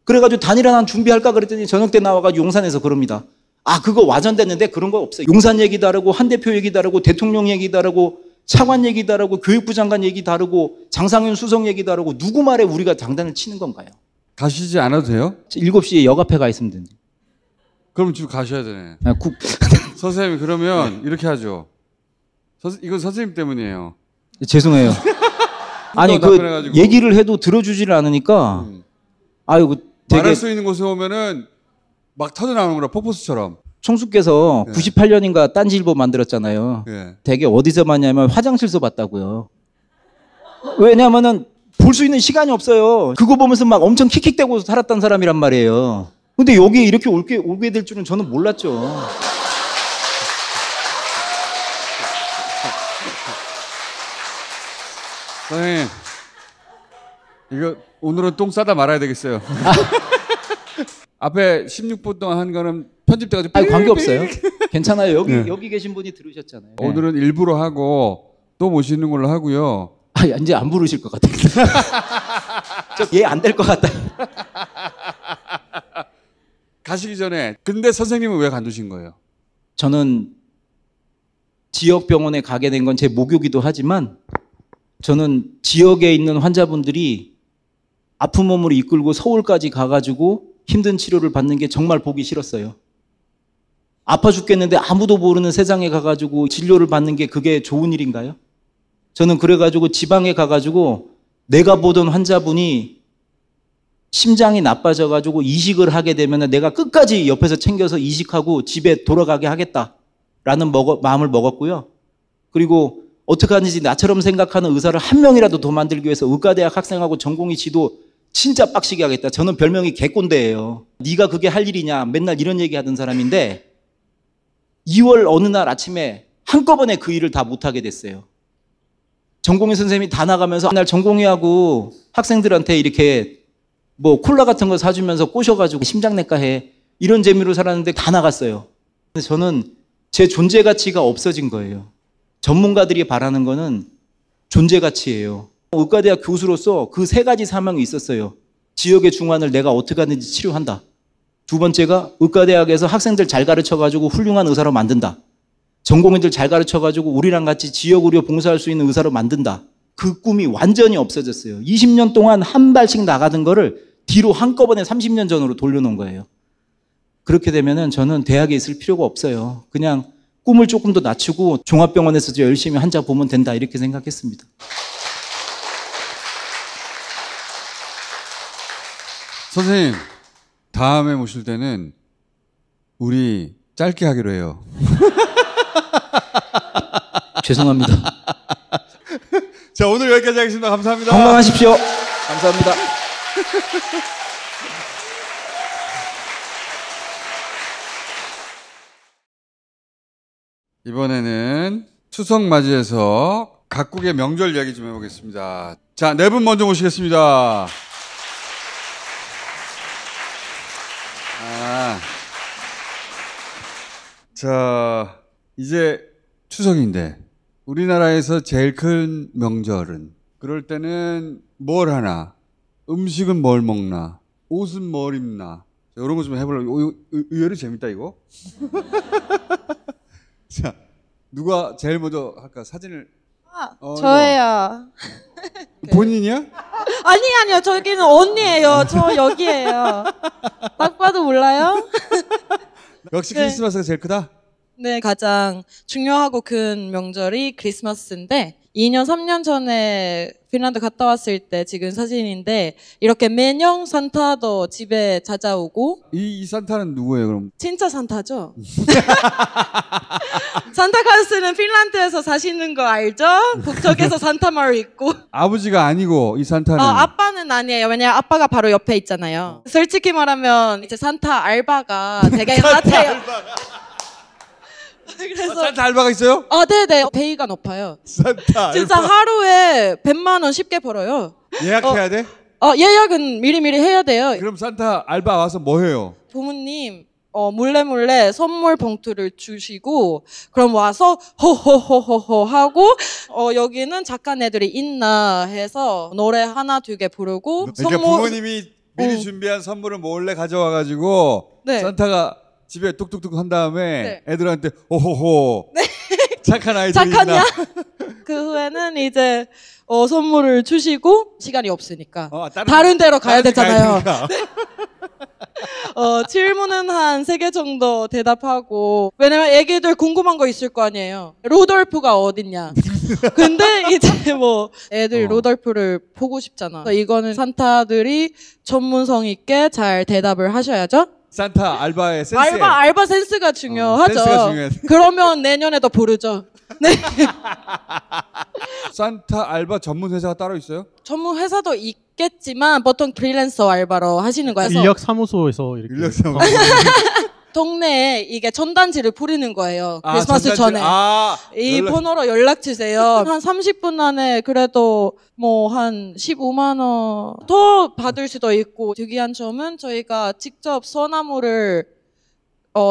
그래가지고 단일화난 준비할까 그랬더니 저녁 때 나와가지고 용산에서 그럽니다. 아, 그거 와전됐는데 그런 거 없어요. 용산 얘기 다르고 한 대표 얘기 다르고 대통령 얘기 다르고 차관 얘기 다르고 교육부 장관 얘기 다르고 장상윤 수석 얘기 다르고 누구 말에 우리가 장단을 치는 건가요? 가시지 않아도 돼요? 7시에 역 앞에 가 있으면 되는데. 그럼 지금 가셔야 되네. 아, 선생님 그러면 이렇게 하죠. 이건 선생님 때문이에요. 죄송해요. 아니 그 답변해가지고. 얘기를 해도 들어주지를 않으니까 아유 그 되게 말할 수 있는 곳에 오면은 막 터져나오는 거라 폭포수처럼. 총수께서 네. 98년인가 딴지일보 만들었잖아요. 예. 되게 어디서 봤냐면 화장실에서 봤다고요. 왜냐면은 볼 수 있는 시간이 없어요. 그거 보면서 막 엄청 킥킥대고 살았던 사람이란 말이에요. 근데 여기 이렇게 오게 될 줄은 저는 몰랐죠. 선생님 이거 오늘은 똥 싸다 말아야 되겠어요. 앞에 16분 동안 한 거는 편집돼가지고 아니 관계없어요. 괜찮아요. 네. 여기 계신 분이 들으셨잖아요. 오늘은 일부러 하고 또 모시는 걸로 하고요. 아, 이제 안 부르실 것 같아요. 얘 안 될 것 같다. 가시기 전에 근데 선생님은 왜 간두신 거예요? 저는 지역 병원에 가게 된 건 제 목욕이기도 하지만 저는 지역에 있는 환자분들이 아픈 몸으로 이끌고 서울까지 가가지고 힘든 치료를 받는 게 정말 보기 싫었어요. 아파 죽겠는데 아무도 모르는 세상에 가가지고 진료를 받는 게 그게 좋은 일인가요? 저는 그래가지고 지방에 가가지고 내가 보던 환자분이 심장이 나빠져가지고 이식을 하게 되면 내가 끝까지 옆에서 챙겨서 이식하고 집에 돌아가게 하겠다라는 마음을 먹었고요. 그리고 어떻게 하는지 나처럼 생각하는 의사를 한 명이라도 더 만들기 위해서 의과대학 학생하고 전공의 지도 진짜 빡시게 하겠다. 저는 별명이 개꼰대예요. 네가 그게 할 일이냐 맨날 이런 얘기 하던 사람인데 2월 어느 날 아침에 한꺼번에 그 일을 다 못하게 됐어요. 전공의 선생님이 다 나가면서 날 전공의하고 학생들한테 이렇게 뭐 콜라 같은 거 사주면서 꼬셔가지고 심장내과 해 이런 재미로 살았는데 다 나갔어요. 근데 저는 제 존재 가치가 없어진 거예요. 전문가들이 바라는 거는 존재 가치예요. 의과대학 교수로서 그 3가지 사명이 있었어요. 지역의 중환을 내가 어떻게 하든지 치료한다. 두 번째가 의과대학에서 학생들 잘 가르쳐가지고 훌륭한 의사로 만든다. 전공의들 잘 가르쳐가지고 우리랑 같이 지역 의료 봉사할 수 있는 의사로 만든다. 그 꿈이 완전히 없어졌어요. 20년 동안 한 발씩 나가던 거를 뒤로 한꺼번에 30년 전으로 돌려놓은 거예요. 그렇게 되면은 저는 대학에 있을 필요가 없어요. 그냥 꿈을 조금 더 낮추고 종합병원에서 열심히 환자 보면 된다 이렇게 생각했습니다. 선생님 다음에 모실 때는 우리 짧게 하기로 해요. 죄송합니다. 자 오늘 여기까지 하겠습니다. 감사합니다. 건강하십시오. 감사합니다. 이번에는 추석 맞이해서 각국의 명절 이야기 좀 해보겠습니다. 자, 4분 먼저 모시겠습니다. 자, 이제 추석인데 우리나라에서 제일 큰 명절은 그럴 때는 뭘 하나, 음식은 뭘 먹나, 옷은 뭘 입나, 이런 거 좀 해보려고. 의외로 재밌다 이거. 자, 누가 제일 먼저 할까? 사진을. 저예요. 본인이야? 아니요. 저기는 언니예요. 저 여기예요. 딱 봐도 몰라요? 역시 네. 크리스마스가 제일 크다? 네, 가장 중요하고 큰 명절이 크리스마스인데 2년, 3년 전에 핀란드 갔다 왔을 때 찍은 사진인데 이렇게 매년 산타도 집에 찾아오고 이 산타는 누구예요, 그럼? 진짜 산타죠? 산타클로스는 핀란드에서 사시는 거 알죠? 북쪽에서 산타마을 있고 아버지가 아니고 이 산타는. 아빠는 아니에요. 왜냐면 아빠가 바로 옆에 있잖아요. 솔직히 말하면 이제 산타 알바가 되게 핫해요. 그래서 산타 알바가 있어요? 네네. 페이가 높아요. 산타 알바. 진짜 하루에 100만 원 쉽게 벌어요. 예약해야 돼? 예약은 미리미리 해야 돼요. 그럼 산타 알바 와서 뭐 해요? 부모님 몰래 선물 봉투를 주시고, 그럼 와서 호호호호호 하고, 여기는 작가는 애들이 있나 해서 노래 하나 두 개 부르고, 그러니까 부모님이 미리 준비한 선물을 몰래 가져와가지고 네. 산타가 집에 뚝뚝뚝 한 다음에 네. 애들한테 오호호 착한 아이들이 착하냐? 있나? 그 후에는 이제 선물을 주시고 시간이 없으니까 다른 다른 데로 가야 집 되잖아요. 되니까. 질문은 한 3개 정도 대답하고, 왜냐면 애기들 궁금한 거 있을 거 아니에요. 루돌프가 어딨냐. 근데 이제 뭐 애들 루돌프를 보고 싶잖아. 그래서 이거는 산타들이 전문성 있게 잘 대답을 하셔야죠. 산타 알바의 센스. 알바 센스가 중요하죠. 센스가 중요해. 그러면 내년에도 부르죠. 네. 산타 알바 전문 회사가 따로 있어요? 전문 회사도 있겠지만 보통 프리랜서 알바로 하시는 거여서 인력 사무소에서 이렇게 인력사. 동네에 이게 전단지를 뿌리는 거예요. 크리스마스 전에. 이 번호로 연락 주세요. 한 30분 안에 그래도 뭐 한 15만 원 더 받을 수도 있고, 특이한 점은 저희가 직접 소나무를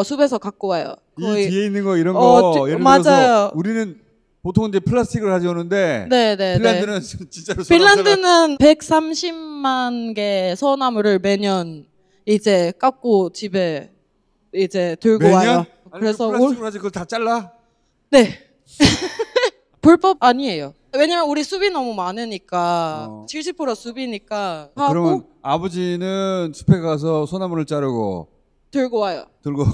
숲에서 갖고 와요. 이 뒤에 있는 거 이런 거 예를 맞아요. 들어서 우리는 보통 이제 플라스틱을 가져오는데 네네. 핀란드는 진짜로 핀란드는 130만 개 소나무를 매년 이제 깎고 집에 이제 들고 매년? 와요. 아니, 그래서 플라스틱으로 하지 그걸 다 잘라? 네. 불법 아니에요. 왜냐면 우리 숲이 너무 많으니까 70% 숲이니까 하고 그러면 아버지는 숲에 가서 소나무를 자르고 들고 와요. 들고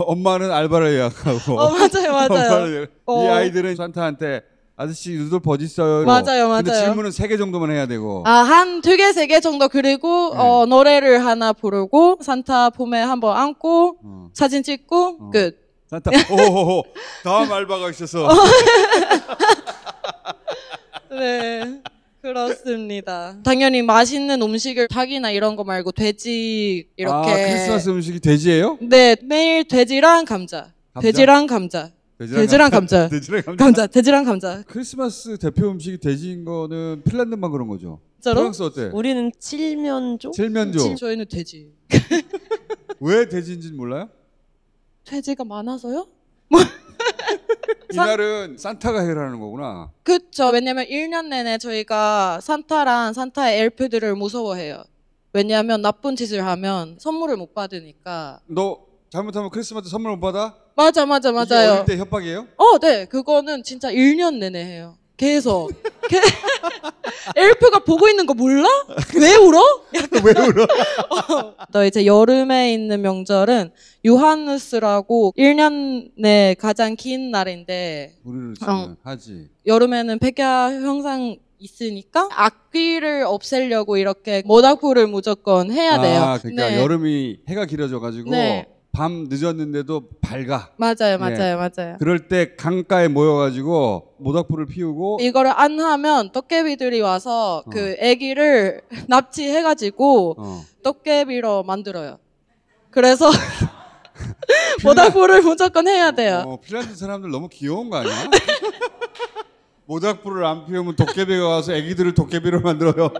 엄마는 알바를 예약하고 맞아요. 엄마를 이 아이들은 산타한테 아저씨 루돌프 어디 있어요? 이러고. 맞아요. 근데 질문은 3개 정도만 해야 되고. 한 2개, 3개 정도 그리고 노래를 하나 부르고 산타 품에 한번 안고 사진 찍고 끝. 산타 오호호 다음 알바가 있어서. 네. 그렇습니다. 당연히 맛있는 음식을 닭이나 이런 거 말고 돼지 이렇게. 크리스마스 음식이 돼지예요? 네, 매일 돼지랑 감자. 돼지랑 감자. 돼지랑 감자. 돼지랑 감자. 돼지랑 감자. 크리스마스 대표 음식이 돼지인 거는 핀란드만 그런 거죠. 진짜로? 프랑스 어때? 우리는 칠면조? 칠면조. 저희는 돼지. 왜 돼지인지는 몰라요? 돼지가 많아서요? 이날은 산타가 해결하는 거구나. 그쵸. 왜냐면 1년 내내 저희가 산타랑 산타의 엘프들을 무서워해요. 왜냐하면 나쁜 짓을 하면 선물을 못 받으니까. 너 잘못하면 크리스마스 선물 못 받아? 맞아요. 이게 어릴 때 협박이에요? 네. 그거는 진짜 1년 내내 해요. 계속. 엘프가 보고 있는 거 몰라? 왜 울어? 왜 울어? 또 이제 여름에 있는 명절은 유하누스라고 1년 내 가장 긴 날인데, 우리는 지금 하지. 여름에는 백야 형상 있으니까 악귀를 없애려고 이렇게 모닥불을 무조건 해야 돼요. 그러니까 네. 여름이 해가 길어져가지고 네. 밤 늦었는데도 밝아. 맞아요. 그럴 때 강가에 모여가지고 모닥불을 피우고 이거를 안 하면 도깨비들이 와서 그 애기를 납치해가지고 도깨비로 만들어요. 그래서 모닥불을 무조건 해야 돼요. 핀란드 사람들 너무 귀여운 거 아니야? 모닥불을 안 피우면 도깨비가 와서 애기들을 도깨비로 만들어요.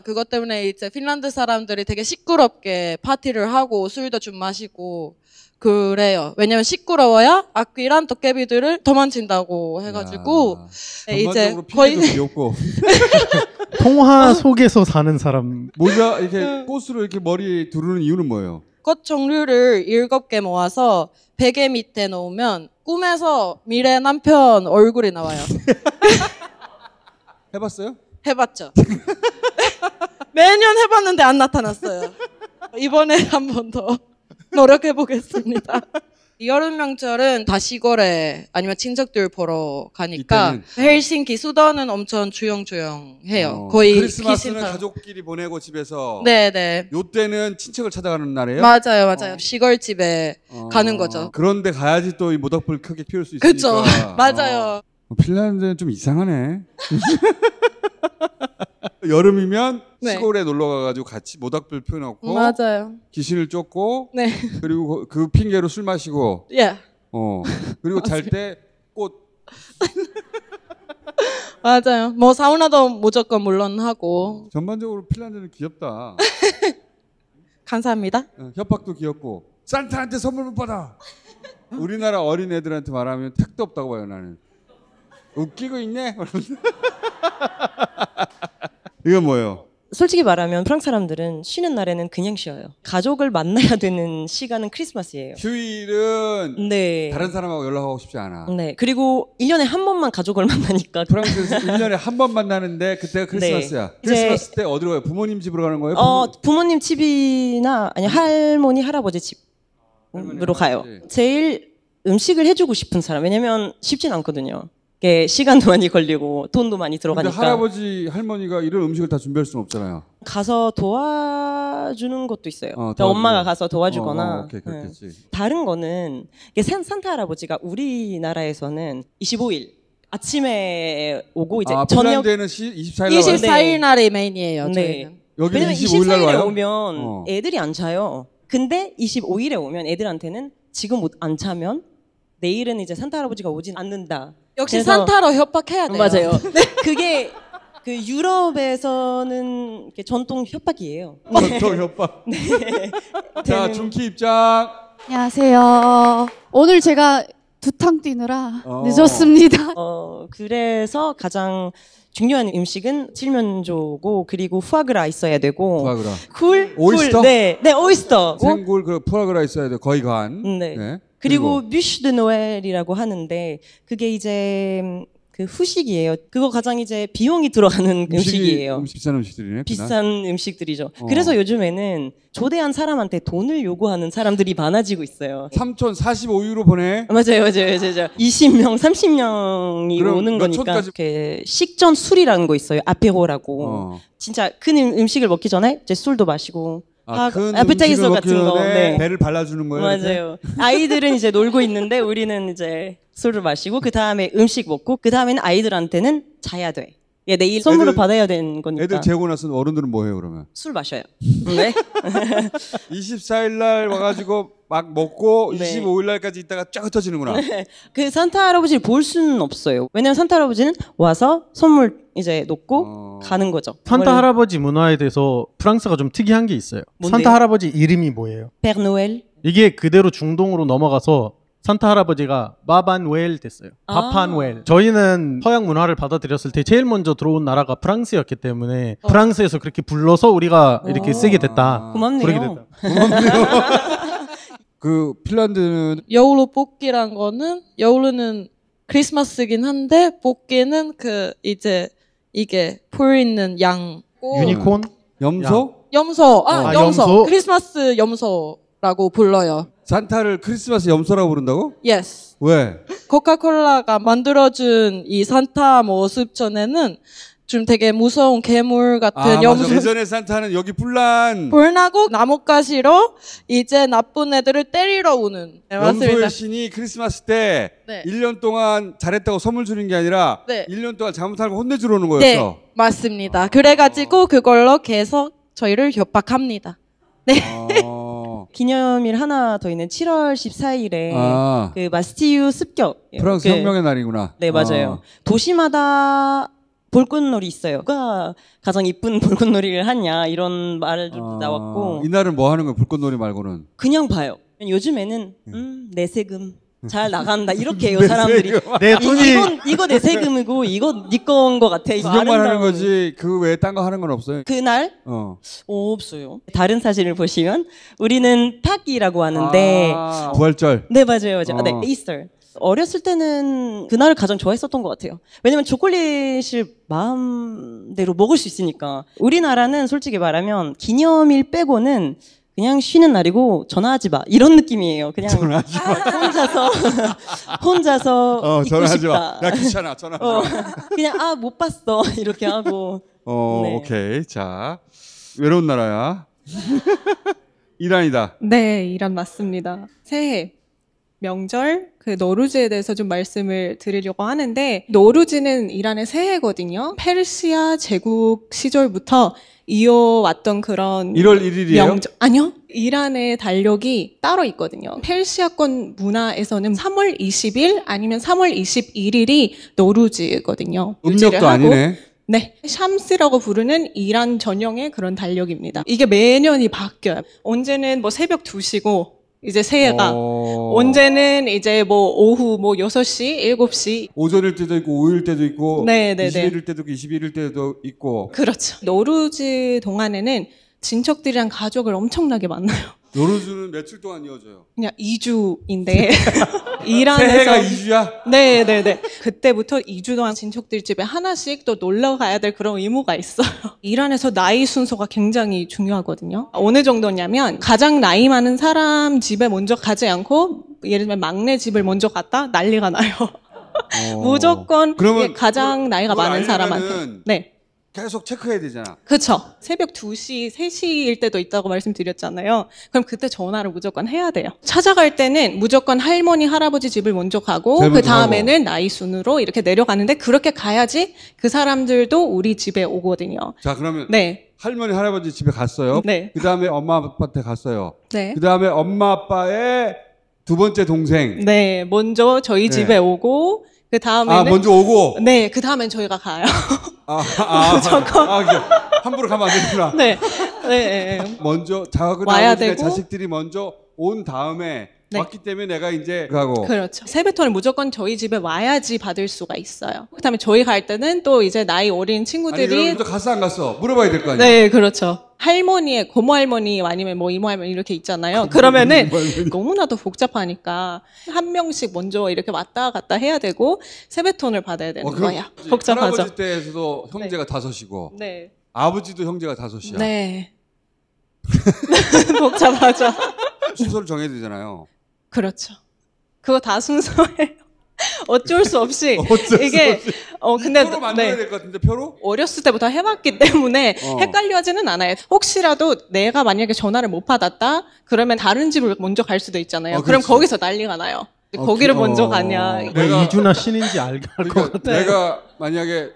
그것 때문에 이제 핀란드 사람들이 되게 시끄럽게 파티를 하고 술도 좀 마시고 그래요. 왜냐면 시끄러워야 악귀랑 도깨비들을 도망친다고 해가지고 이제 거의 귀엽고 통화 속에서 사는 사람. 모자 이렇게 꽃으로 이렇게 머리 두르는 이유는 뭐예요? 꽃 종류를 7개 모아서 베개 밑에 놓으면 꿈에서 미래 남편 얼굴이 나와요. 해봤어요? 해봤죠. 매년 해봤는데 안 나타났어요. 이번에 한 번 더 노력해 보겠습니다. 여름 명절은 다 시골에 아니면 친척들 보러 가니까 이때는? 헬싱키 수도는 엄청 조용조용해요. 거의 크리스마스는 귀신처럼. 가족끼리 보내고 집에서. 네네. 요때는 친척을 찾아가는 날이에요? 맞아요. 시골집에 가는 거죠. 그런데 가야지 또 이 모닥불 크게 피울 수 있으니까. 그쵸. 맞아요. 핀란드는 좀 이상하네. 여름이면 네. 시골에 놀러 가가지고 같이 모닥불 피워놓고 맞아요. 귀신을 쫓고 네. 그리고 그 핑계로 술 마시고 예. 그리고 잘 때 꽃 맞아요. 뭐 사우나도 무조건 물론 하고. 전반적으로 핀란드는 귀엽다. 감사합니다. 협박도 귀엽고 산타한테 선물 못 받아. 우리나라 어린 애들한테 말하면 택도 없다고 봐요 나는. 웃기고 있네. 이건 뭐예요? 솔직히 말하면 프랑스 사람들은 쉬는 날에는 그냥 쉬어요. 가족을 만나야 되는 시간은 크리스마스예요. 휴일은 네. 다른 사람하고 연락하고 싶지 않아. 네. 그리고 1년에 한 번만 가족을 만나니까. 프랑스에서 1년에 한 번 만나는데 그때가 크리스마스야. 네. 이제- 크리스마스 때 어디로 가요? 부모님 집으로 가는 거예요? 부모님 집이나 아니 할머니 할아버지 집으로 가요. 할아버지. 제일 음식을 해주고 싶은 사람. 왜냐면 쉽진 않거든요. 이게 시간도 많이 걸리고 돈도 많이 근데 들어가니까. 할아버지 할머니가 이런 음식을 다 준비할 수는 없잖아요. 가서 도와주는 것도 있어요. 그러니까 도와주고. 엄마가 가서 도와주거나. 오케이, 네. 그렇겠지. 다른 거는 이게 산타 할아버지가 우리나라에서는 25일 아침에 오고 이제 저녁 핀란드에는 24일 날 와요? 24일 날이 메인이에요. 네. 저희는. 여기는 왜냐면 25일 날 24일에 와요? 오면 애들이 안 자요. 근데 25일에 오면 애들한테는 지금 안 자면 내일은 이제 산타 할아버지가 오진 않는다. 역시 그래서- 산타로 협박해야 돼요. 맞아요. 그게 그 유럽에서는 이렇게 전통 협박이에요. 전통 협박. 자, 중키 입장. 안녕하세요. 오늘 제가 두탕 뛰느라 어. 늦었습니다. 그래서 가장 중요한 음식은 칠면조고 그리고 푸아그라 있어야 되고 푸아그라. 굴, 오이스터? 네, 오이스터. 생굴 그 푸아그라 있어야 돼. 거의 간. 네. 그리고 뷔슈 드 노엘이라고 하는데 그게 이제 그 후식이에요. 그거 가장 이제 비용이 들어가는 음식이에요. 비싼 음식들이네. 그날. 비싼 음식들이죠. 그래서 요즘에는 조대한 사람한테 돈을 요구하는 사람들이 많아지고 있어요. 삼촌 45유로 보내. 맞아요. 20명, 30명이 그럼 오는 몇 거니까. 촌까지? 이렇게 식전 술이라는 거 있어요. 아페호라고. 진짜 큰 음식을 먹기 전에 이제 술도 마시고. 큰 아페타이저 음식을 같은 먹기 거. 전에 네. 배를 발라주는 거예요. 이렇게? 맞아요. 아이들은 이제 놀고 있는데 우리는 이제 술을 마시고 그 다음에 음식 먹고 그 다음에는 아이들한테는 자야 돼. 예, 내일 선물을 받아야 되는 거니까. 애들 재고 나서 어른들은 뭐 해요 그러면? 술 마셔요. 네. 24일 날 와가지고 막 먹고 네. 25일 날까지 있다가 쫙 흩어지는구나. 그 산타 할아버지를 볼 수는 없어요. 왜냐면 산타 할아버지는 와서 선물 이제 놓고 가는 거죠. 산타 할아버지 문화에 대해서 프랑스가 좀 특이한 게 있어요. 뭔데요? 산타 할아버지 이름이 뭐예요? 베르노엘. 이게 그대로 중동으로 넘어가서 산타 할아버지가 바반웰 됐어요. 바판웰. 저희는 서양 문화를 받아들였을 때 제일 먼저 들어온 나라가 프랑스였기 때문에 프랑스에서 그렇게 불러서 우리가 이렇게 쓰게 됐다. 고맙네요. 부르게 됐다. 그 핀란드는 여울로 뽑기란 거는 여울로는 크리스마스긴 한데 뽑기는 그 이제 이게 풀 있는 양. 유니콘? 염소? 염소. 염소. 염소? 크리스마스 염소라고 불러요. 산타를 크리스마스 염소라고 부른다고? Yes. 왜? 코카콜라가 만들어준 이 산타 모습 전에는 좀 되게 무서운 괴물 같은 염소. 맞아. 예전에 산타는 여기 뿔난 불나고 나뭇가시로 이제 나쁜 애들을 때리러 오는. 네, 맞습니다. 염소의 신이 크리스마스 때 네. 1년 동안 잘했다고 선물 주는 게 아니라 네. 1년 동안 잘못하고 혼내주러 오는 네, 거였어. 맞습니다. 그래가지고 그걸로 계속 저희를 협박합니다. 기념일 하나 더 있는 7월 14일에 아. 그 마스티유 습격. 프랑스 그- 혁명의 날이구나. 네, 맞아요. 도시마다 볼꽃놀이 있어요. 누가 가장 이쁜 볼꽃놀이를 하냐 이런 말도 나왔고 이날은 뭐 하는 거야? 불꽃놀이 말고는. 그냥 봐요. 요즘에는 내 세금 잘 나간다 이렇게 해요 사람들이. 내 돈이 이거 내 세금이고 이거 네 거인 것 같아. 이거 구경만 하는 아름다운. 거지 그 외에 딴 거 하는 건 없어요. 그날 없어요. 다른 사진을 보시면 우리는 타기라고 하는데 부활절. 네 맞아요. 네 이스터. 어렸을 때는 그날을 가장 좋아했었던 것 같아요. 왜냐면 초콜릿을 마음대로 먹을 수 있으니까. 우리나라는 솔직히 말하면 기념일 빼고는 그냥 쉬는 날이고 전화하지 마 이런 느낌이에요. 그냥 혼자서 있고 전화하지 싶다. 마. 야 귀찮아. 전화하지 마. 그냥 못 봤어 이렇게 하고. 네. 오케이. 자, 외로운 나라야. 이란이다. 네, 이란 맞습니다. 새해, 명절, 그 노루즈에 대해서 좀 말씀을 드리려고 하는데 노루즈는 이란의 새해거든요. 페르시아 제국 시절부터 이어왔던 그런 1월 1일이에요? 아니요. 이란의 달력이 따로 있거든요. 페르시아권 문화에서는 3월 20일 아니면 3월 21일이 노루즈거든요. 유지를 음력도 하고. 아니네. 네. 샴스라고 부르는 이란 전용의 그런 달력입니다. 이게 매년이 바뀌어요. 언제는 뭐 새벽 2시고 이제 새해가. 언제는 이제 뭐 오후 뭐 6시, 7시. 오전일 때도 있고, 오후일 때도 있고, 네네네. 20일일 때도 있고, 21일 때도 있고. 그렇죠. 노루즈 동안에는 친척들이랑 가족을 엄청나게 만나요. 노루즈는 며칠 동안 이어져요? 그냥 2주인데 이란에서 새해가 2주야? 네네네. 그때부터 2주 동안 친척들 집에 하나씩 또 놀러 가야 될 그런 의무가 있어요. 이란에서 나이 순서가 굉장히 중요하거든요. 어느 정도냐면 가장 나이 많은 사람 집에 먼저 가지 않고 예를 들면 막내 집을 먼저 갔다 난리가 나요. 무조건 그러면 가장 나이가 그걸 많은 사람한테. 알려면은 네. 계속 체크해야 되잖아. 그렇죠. 새벽 2시, 3시일 때도 있다고 말씀드렸잖아요. 그럼 그때 전화를 무조건 해야 돼요. 찾아갈 때는 무조건 할머니, 할아버지 집을 먼저 가고 제일 그 먼저 다음에는 나이 순으로 이렇게 내려가는데 그렇게 가야지 그 사람들도 우리 집에 오거든요. 자, 그러면 네. 할머니, 할아버지 집에 갔어요. 네. 그 다음에 엄마, 아빠한테 갔어요. 네. 그 다음에 엄마, 아빠의 두 번째 동생. 네. 먼저 저희 네. 집에 오고 그 다음에는 먼저 오고. 네. 그 다음엔 저희가 가요. 함부로 가면 안 되구나. 네. 네. 먼저 작은 와야 아버지네 되고. 자식들이 먼저 온 다음에 네. 왔기 때문에 내가 이제 가고. 그렇죠. 세배톤을 무조건 저희 집에 와야지 받을 수가 있어요. 그다음에 저희 갈 때는 또 이제 나이 어린 아니, 친구들이 그럼 먼저 갔어 안 갔어? 물어봐야 될 거 아니야? 네, 그렇죠. 할머니의 고모 할머니 아니면 뭐 이모 할머니 이렇게 있잖아요. 그러면은 너무나도 복잡하니까 한 명씩 먼저 이렇게 왔다 갔다 해야 되고 세배톤을 받아야 되는 그럼 거야. 복잡하죠. 할아버지 때에서도 형제가 다섯이고 네. 아버지도 형제가 다섯이야. 네. 복잡하죠. 순서를 정해야 되잖아요. 그렇죠. 그거 다 순서예요. 어쩔 수 없이 어쩔 수 이게 없이. 근데 표로 만들어야 네. 될 것 같은데 표로? 어렸을 때부터 해봤기 때문에 헷갈려하지는 않아요. 혹시라도 내가 만약에 전화를 못 받았다 그러면 다른 집을 먼저 갈 수도 있잖아요. 그럼 그렇지. 거기서 난리가 나요. 거기를 먼저 가냐. 내가- 왜 이주나 신인지 알 것 그러니까 같아. 내가 만약에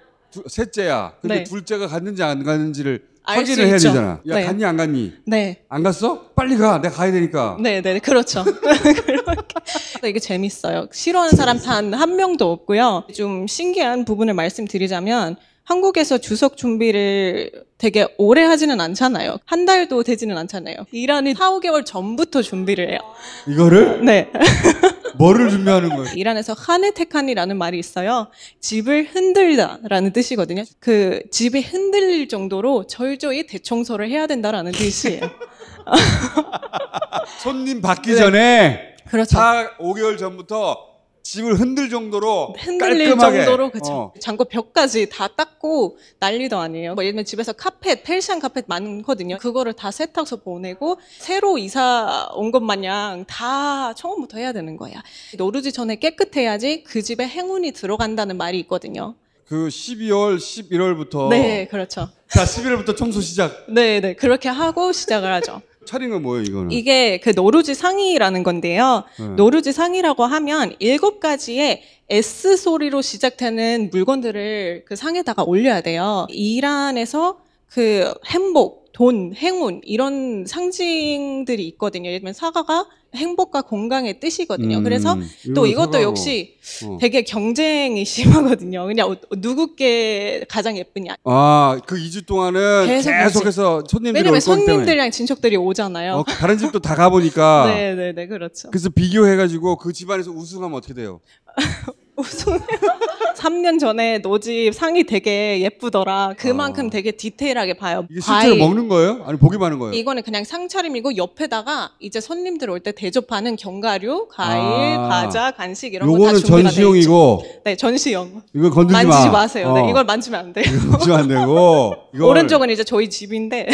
셋째야. 근데 네. 둘째가 갔는지 안 갔는지를 알 수 확인을 해야 있죠. 되잖아. 야, 네. 갔니 안 갔니? 네. 안 갔어? 빨리 가. 내가 가야 되니까. 네, 그렇죠. 그렇게. 이게 재밌어요. 싫어하는 사람 단 한 명도 없고요. 좀 신기한 부분을 말씀드리자면 한국에서 추석 준비를 되게 오래 하지는 않잖아요. 한 달도 되지는 않잖아요. 이란이 4, 5개월 전부터 준비를 해요. 이거를 네. 뭐를 준비하는 거예요? 이란에서 하네테칸이라는 말이 있어요. 집을 흔들다라는 뜻이거든요. 그 집이 흔들릴 정도로 철저히 대청소를 해야 된다라는 뜻이에요. 손님 받기 전에 그렇죠. 5개월 전부터 집을 흔들 정도로 흔들릴 깔끔하게. 정도로 그렇죠. 장고 벽까지 다 닦고 난리도 아니에요. 뭐 예를 들면 집에서 카펫, 펠시안 카펫 많거든요. 그거를 다 세탁소 보내고 새로 이사 온 것 마냥 다 처음부터 해야 되는 거야. 노르지 전에 깨끗해야지 그 집에 행운이 들어간다는 말이 있거든요. 그 12월, 11월부터. 네, 그렇죠. 자, 11월부터 청소 시작. 네, 그렇게 하고 시작을 하죠. 차린 건 뭐예요, 이거는? 이게 그 노루지 상이라는 건데요. 노루지 상이라고 하면 7가지의 S 소리로 시작되는 물건들을 그 상에다가 올려야 돼요. 이란에서 그 행복, 돈, 행운 이런 상징들이 있거든요. 예를 들면 사과가 행복과 건강의 뜻이거든요. 그래서 또 이것도 사과고. 역시 되게 경쟁이 심하거든요. 그냥 누구께 가장 예쁘냐. 그 2주 동안은 계속해서 손님들이 왜냐면 올 거기 때문에. 손님들이랑 친척들이 오잖아요. 다른 집도 다 가보니까. 네, 그렇죠. 그래서 비교해가지고 그 집안에서 우승하면 어떻게 돼요? 우승 3년 전에 너 집 상이 되게 예쁘더라. 그만큼 되게 디테일하게 봐요. 이게 실제로 먹는 거예요? 아니 보기만 하는 거예요? 이거는 그냥 상차림이고 옆에다가 이제 손님들 올 때 대접하는 견과류, 과일, 과자, 간식 이런 거 다 요거는 준비가 돼 있죠. 전시용이고 네, 전시용. 이거 건드리지 만지지 마. 마세요. 네, 이걸 만지면 안 돼요. 만지면 안 되고 이걸- 오른쪽은 이제 저희 집인데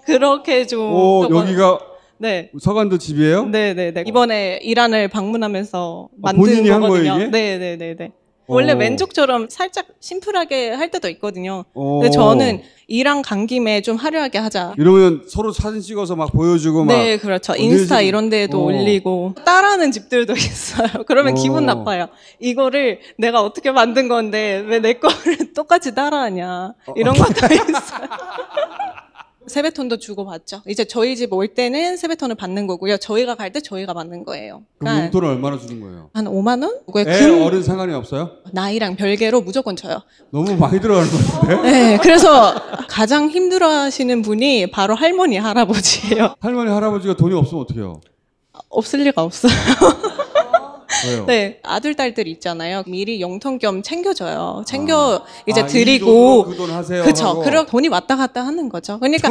그렇게 좀 또 여기가 네. 서간도 집이에요? 네. 이번에 이란을 방문하면서 만든 본인이 한 거거든요. 거예요, 이게? 네. 원래 왼쪽처럼 살짝 심플하게 할 때도 있거든요. 오. 근데 저는 이란 간 김에 좀 화려하게 하자. 이러면 서로 사진 찍어서 막 보여주고 막 네, 그렇죠. 어디 인스타 집- 이런 데에도 어. 올리고 따라하는 집들도 있어요. 그러면 어. 기분 나빠요. 이거를 내가 어떻게 만든 건데 왜 내 거를 똑같이 따라하냐. 이런 것도 있어요. 세배톤도 주고받죠. 이제 저희 집 올 때는 세배톤을 받는 거고요. 저희가 갈 때 저희가 받는 거예요. 그럼 용돈을 얼마나 주는 거예요? 한 5만 원? 애 어른 상관이 없어요? 나이랑 별개로 무조건 줘요. 너무 많이 들어가는 건데? 네, 그래서 가장 힘들어하시는 분이 바로 할머니, 할아버지예요. 할머니 할아버지가 돈이 없으면 어떡해요? 없을 리가 없어요. 왜요? 네, 아들, 딸들 있잖아요. 미리 용돈 겸 챙겨줘요. 이제 이 드리고. 그 돈 하세요. 그쵸. 하고. 그럼 돈이 왔다 갔다 하는 거죠. 그러니까.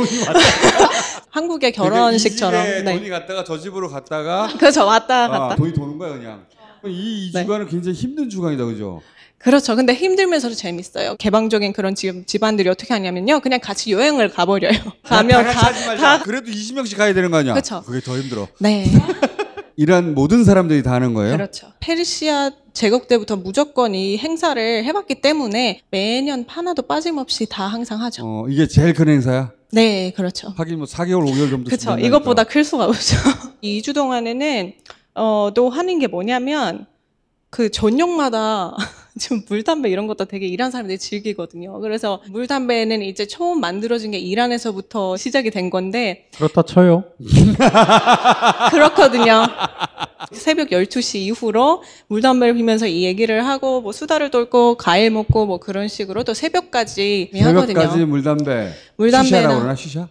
한국의 결혼식처럼. 이 집에 네. 돈이 갔다가 저 집으로 갔다가 그렇죠. 왔다 갔다. 돈이 도는 거야 그냥. 이 네. 주간은 굉장히 힘든 주간이다, 그죠? 그렇죠. 근데 힘들면서도 재밌어요. 개방적인 그런 집안들이 어떻게 하냐면요. 그냥 같이 여행을 가버려요. 가면 다 같이 하지 말자. 그래도 20명씩 가야 되는 거 아니야? 그쵸. 그게 더 힘들어. 네. 이란 모든 사람들이 다 하는 거예요? 그렇죠. 페르시아 제국 때부터 무조건 이 행사를 해봤기 때문에 매년 하나도 빠짐없이 다 항상 하죠. 이게 제일 큰 행사야? 네, 그렇죠. 하긴 뭐 4개월, 5개월 정도 그렇죠. 준비한다니까. 이것보다 클 수가 없죠. 2주 동안에는 또 하는 게 뭐냐면 그 전용마다 지금 물담배 이런 것도 되게 이란 사람들이 즐기거든요. 그래서 물담배는 이제 처음 만들어진 게 이란에서부터 시작이 된 건데 그렇다 쳐요. 그렇거든요. 새벽 12시 이후로 물담배를 피면서 이 얘기를 하고 뭐 수다를 떨고 과일 먹고 뭐 그런 식으로 또 새벽까지 하거든요. 새벽까지 물담배. 물담배나- 시샤라고 그러나 시샤?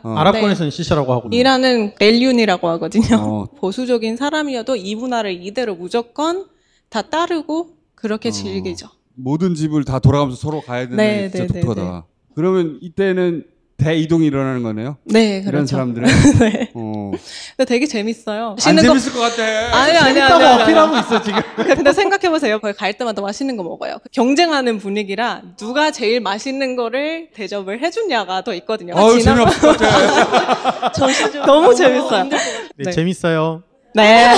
아랍권에서는 시샤라고 하고. 이란은 렐륜이라고 하거든요. 보수적인 사람이어도 이 문화를 이대로 무조건 다 따르고 그렇게 즐기죠. 모든 집을 다 돌아가면서 서로 가야 되는 네, 게 진짜 네, 네, 독특하다. 그러면 이때는 대이동이 일어나는 거네요? 네, 이런 그렇죠. 사람들은? 네. 근데 되게 재밌어요. 안 재밌을 것 같아. 재밌다고 어필하고 있어 지금. 근데 생각해보세요. 거기 갈 때마다 맛있는 거 먹어요. 경쟁하는 분위기라 누가 제일 맛있는 거를 대접을 해주냐가 더 있거든요. 아유, 재미없을 것 같아. 너무 재밌어요. 네, 네. 재밌어요. 네,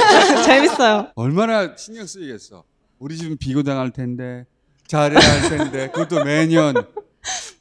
재밌어요. 얼마나 신경 쓰이겠어. 우리 집은 비교당할 텐데, 잘해야 할 텐데, 그것도 매년.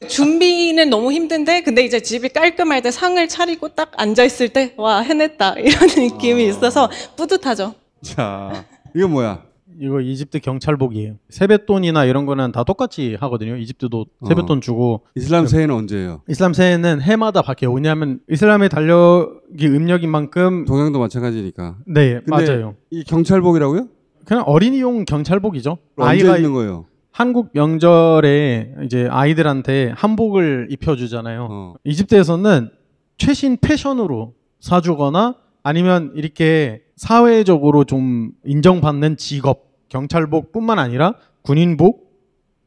준비는 너무 힘든데, 근데 이제 집이 깔끔할 때 상을 차리고 딱 앉아있을 때, 와, 해냈다. 이런 느낌이 있어서 뿌듯하죠. 자, 이거 뭐야? 이거 이집트 경찰복이에요. 세뱃돈이나 이런 거는 다 똑같이 하거든요. 이집트도 세뱃돈 주고. 이슬람 새해는 언제예요? 이슬람 새해는 해마다 바뀌어요. 왜냐하면 이슬람의 달력이 음력인 만큼. 동양도 마찬가지니까. 네, 근데 맞아요. 이 경찰복이라고요? 그냥 어린이용 경찰복이죠. 언제 입는 거예요? 한국 명절에 이제 아이들한테 한복을 입혀주잖아요. 이집트에서는 최신 패션으로 사주거나 아니면 이렇게 사회적으로 좀 인정받는 직업, 경찰복뿐만 아니라 군인복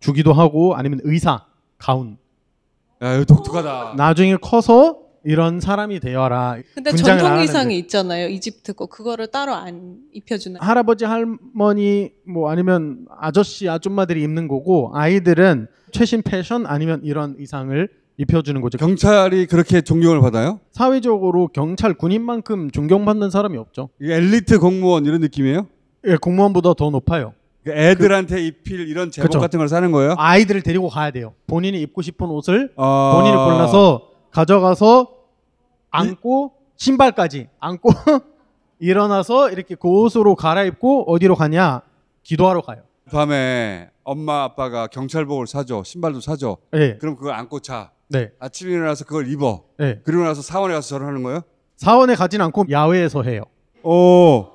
주기도 하고 아니면 의사, 가운. 야, 이거 독특하다. 나중에 커서 이런 사람이 되어라. 근데 군장을 전통 안 의상이 하는데. 있잖아요. 이집트 거. 그거를 따로 안 입혀주나요? 할아버지, 할머니 뭐 아니면 아저씨, 아줌마들이 입는 거고 아이들은 최신 패션 아니면 이런 의상을 입혀주는 거죠. 경찰이 그렇게 존경을 받아요? 사회적으로 경찰, 군인만큼 존경받는 사람이 없죠. 이게 엘리트 공무원 이런 느낌이에요? 예, 공무원보다 더 높아요. 애들한테 입힐 이런 제복 그쵸. 같은 걸 사는 거예요? 아이들을 데리고 가야 돼요. 본인이 입고 싶은 옷을 아. 본인이 골라서 가져가서 안고 신발까지 안고 일어나서 이렇게 그 옷으로 갈아입고 어디로 가냐? 기도하러 가요. 밤에 엄마 아빠가 경찰복을 사줘, 신발도 사줘. 네. 그럼 그걸 안고 자. 네. 아침에 일어나서 그걸 입어. 네. 그리고 나서 사원에 가서 절하는 거예요? 사원에 가진 않고 야외에서 해요. 오.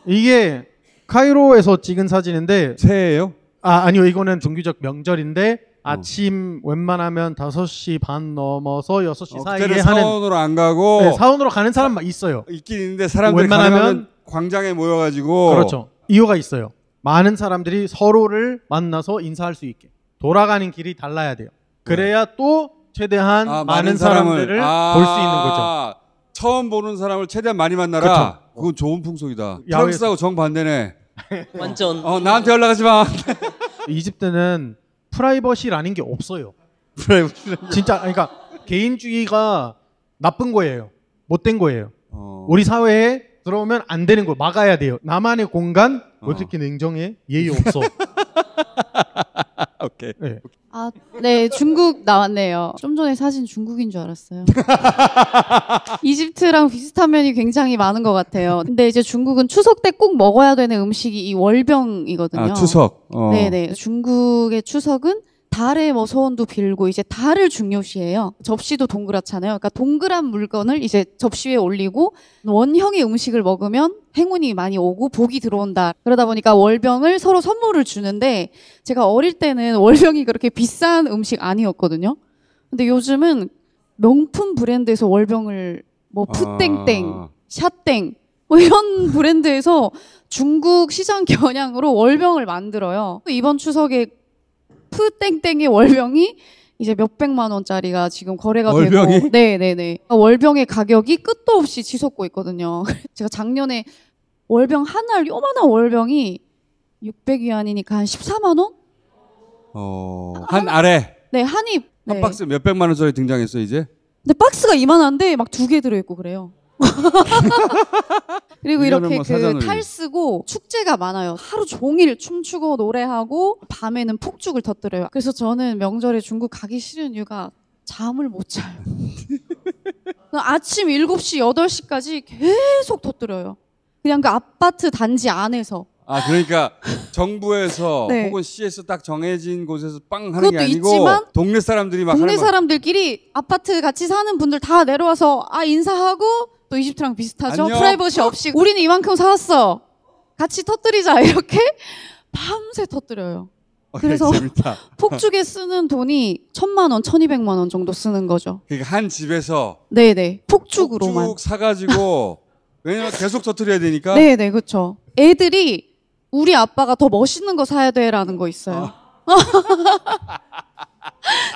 이게 카이로에서 찍은 사진인데 새해예요? 아니요. 이거는 종교적 명절인데 아침 웬만하면 5시 반 넘어서 6시 사이에 그때는 하는 사원으로 안 가고 네, 사원으로 가는 사람 있어요. 있긴 있는데 사람들이 웬만하면 가능하면 광장에 모여가지고 그렇죠. 이유가 있어요. 많은 사람들이 서로를 만나서 인사할 수 있게 돌아가는 길이 달라야 돼요. 그래야 또 최대한 많은 사람들을 볼 수 있는 거죠. 처음 보는 사람을 최대한 많이 만나라. 그쵸. 그건 좋은 풍속이다. 야외에서. 프랑스하고 정반대네. 완전. 나한테 연락하지 마. 이집트는 프라이버시라는 게 없어요. 진짜 그러니까 개인주의가 나쁜 거예요. 못된 거예요. 우리 사회에 들어오면 안 되는 거 막아야 돼요. 나만의 공간 왜 그렇게 냉정해? 예의 없어. 오케이. 네. 아, 네, 중국 나왔네요. 좀 전에 사진 중국인 줄 알았어요. 이집트랑 비슷한 면이 굉장히 많은 것 같아요. 근데 이제 중국은 추석 때 꼭 먹어야 되는 음식이 이 월병이거든요. 추석. 네네. 중국의 추석은 달에 뭐 소원도 빌고 이제 달을 중요시해요. 접시도 동그랗잖아요. 그러니까 동그란 물건을 이제 접시 위에 올리고 원형의 음식을 먹으면 행운이 많이 오고 복이 들어온다. 그러다 보니까 월병을 서로 선물을 주는데 제가 어릴 때는 월병이 그렇게 비싼 음식 아니었거든요. 근데 요즘은 명품 브랜드에서 월병을 뭐 푸땡땡 샷땡 뭐 이런 브랜드에서 중국 시장 겨냥으로 월병을 만들어요. 이번 추석에 푸땡땡의 월병이 이제 몇백만 원짜리가 지금 거래가 월병이? 되고, 네네네. 월병의 가격이 끝도 없이 치솟고 있거든요. 제가 작년에 월병 하나 요만한 월병이 600위안이니까 한 14만 원? 한 알에 네, 한 입. 한 네. 박스 몇백만 원짜리 등장했어 이제. 근데 박스가 이만한데 막 2개 들어있고 그래요. 그리고 이거는 이렇게 뭐 사전을. 그 탈쓰고 축제가 많아요. 하루 종일 춤추고 노래하고 밤에는 폭죽을 터뜨려요. 그래서 저는 명절에 중국 가기 싫은 이유가 잠을 못 자요. 아침 7시, 8시까지 계속 터뜨려요. 그냥 그 아파트 단지 안에서. 아 그러니까 정부에서 네. 혹은 시에서 딱 정해진 곳에서 빵 하는 그것도 게 아니고 있지만 동네 사람들이 막 동네 하는 거. 사람들끼리 아파트 같이 사는 분들 다 내려와서 인사하고 또 이집트랑 비슷하죠. 안녕. 프라이버시 없이 우리는 이만큼 사왔어. 같이 터뜨리자 이렇게 밤새 터뜨려요. 그래서 재밌다. 폭죽에 쓰는 돈이 1,000만 원, 1,200만 원 정도 쓰는 거죠. 그러니까 한 집에서 네네. 폭죽으로만. 쭉 사가지고 왜냐면 계속 터뜨려야 되니까. 네네, 그렇죠. 애들이 우리 아빠가 더 멋있는 거 사야 돼라는 거 있어요.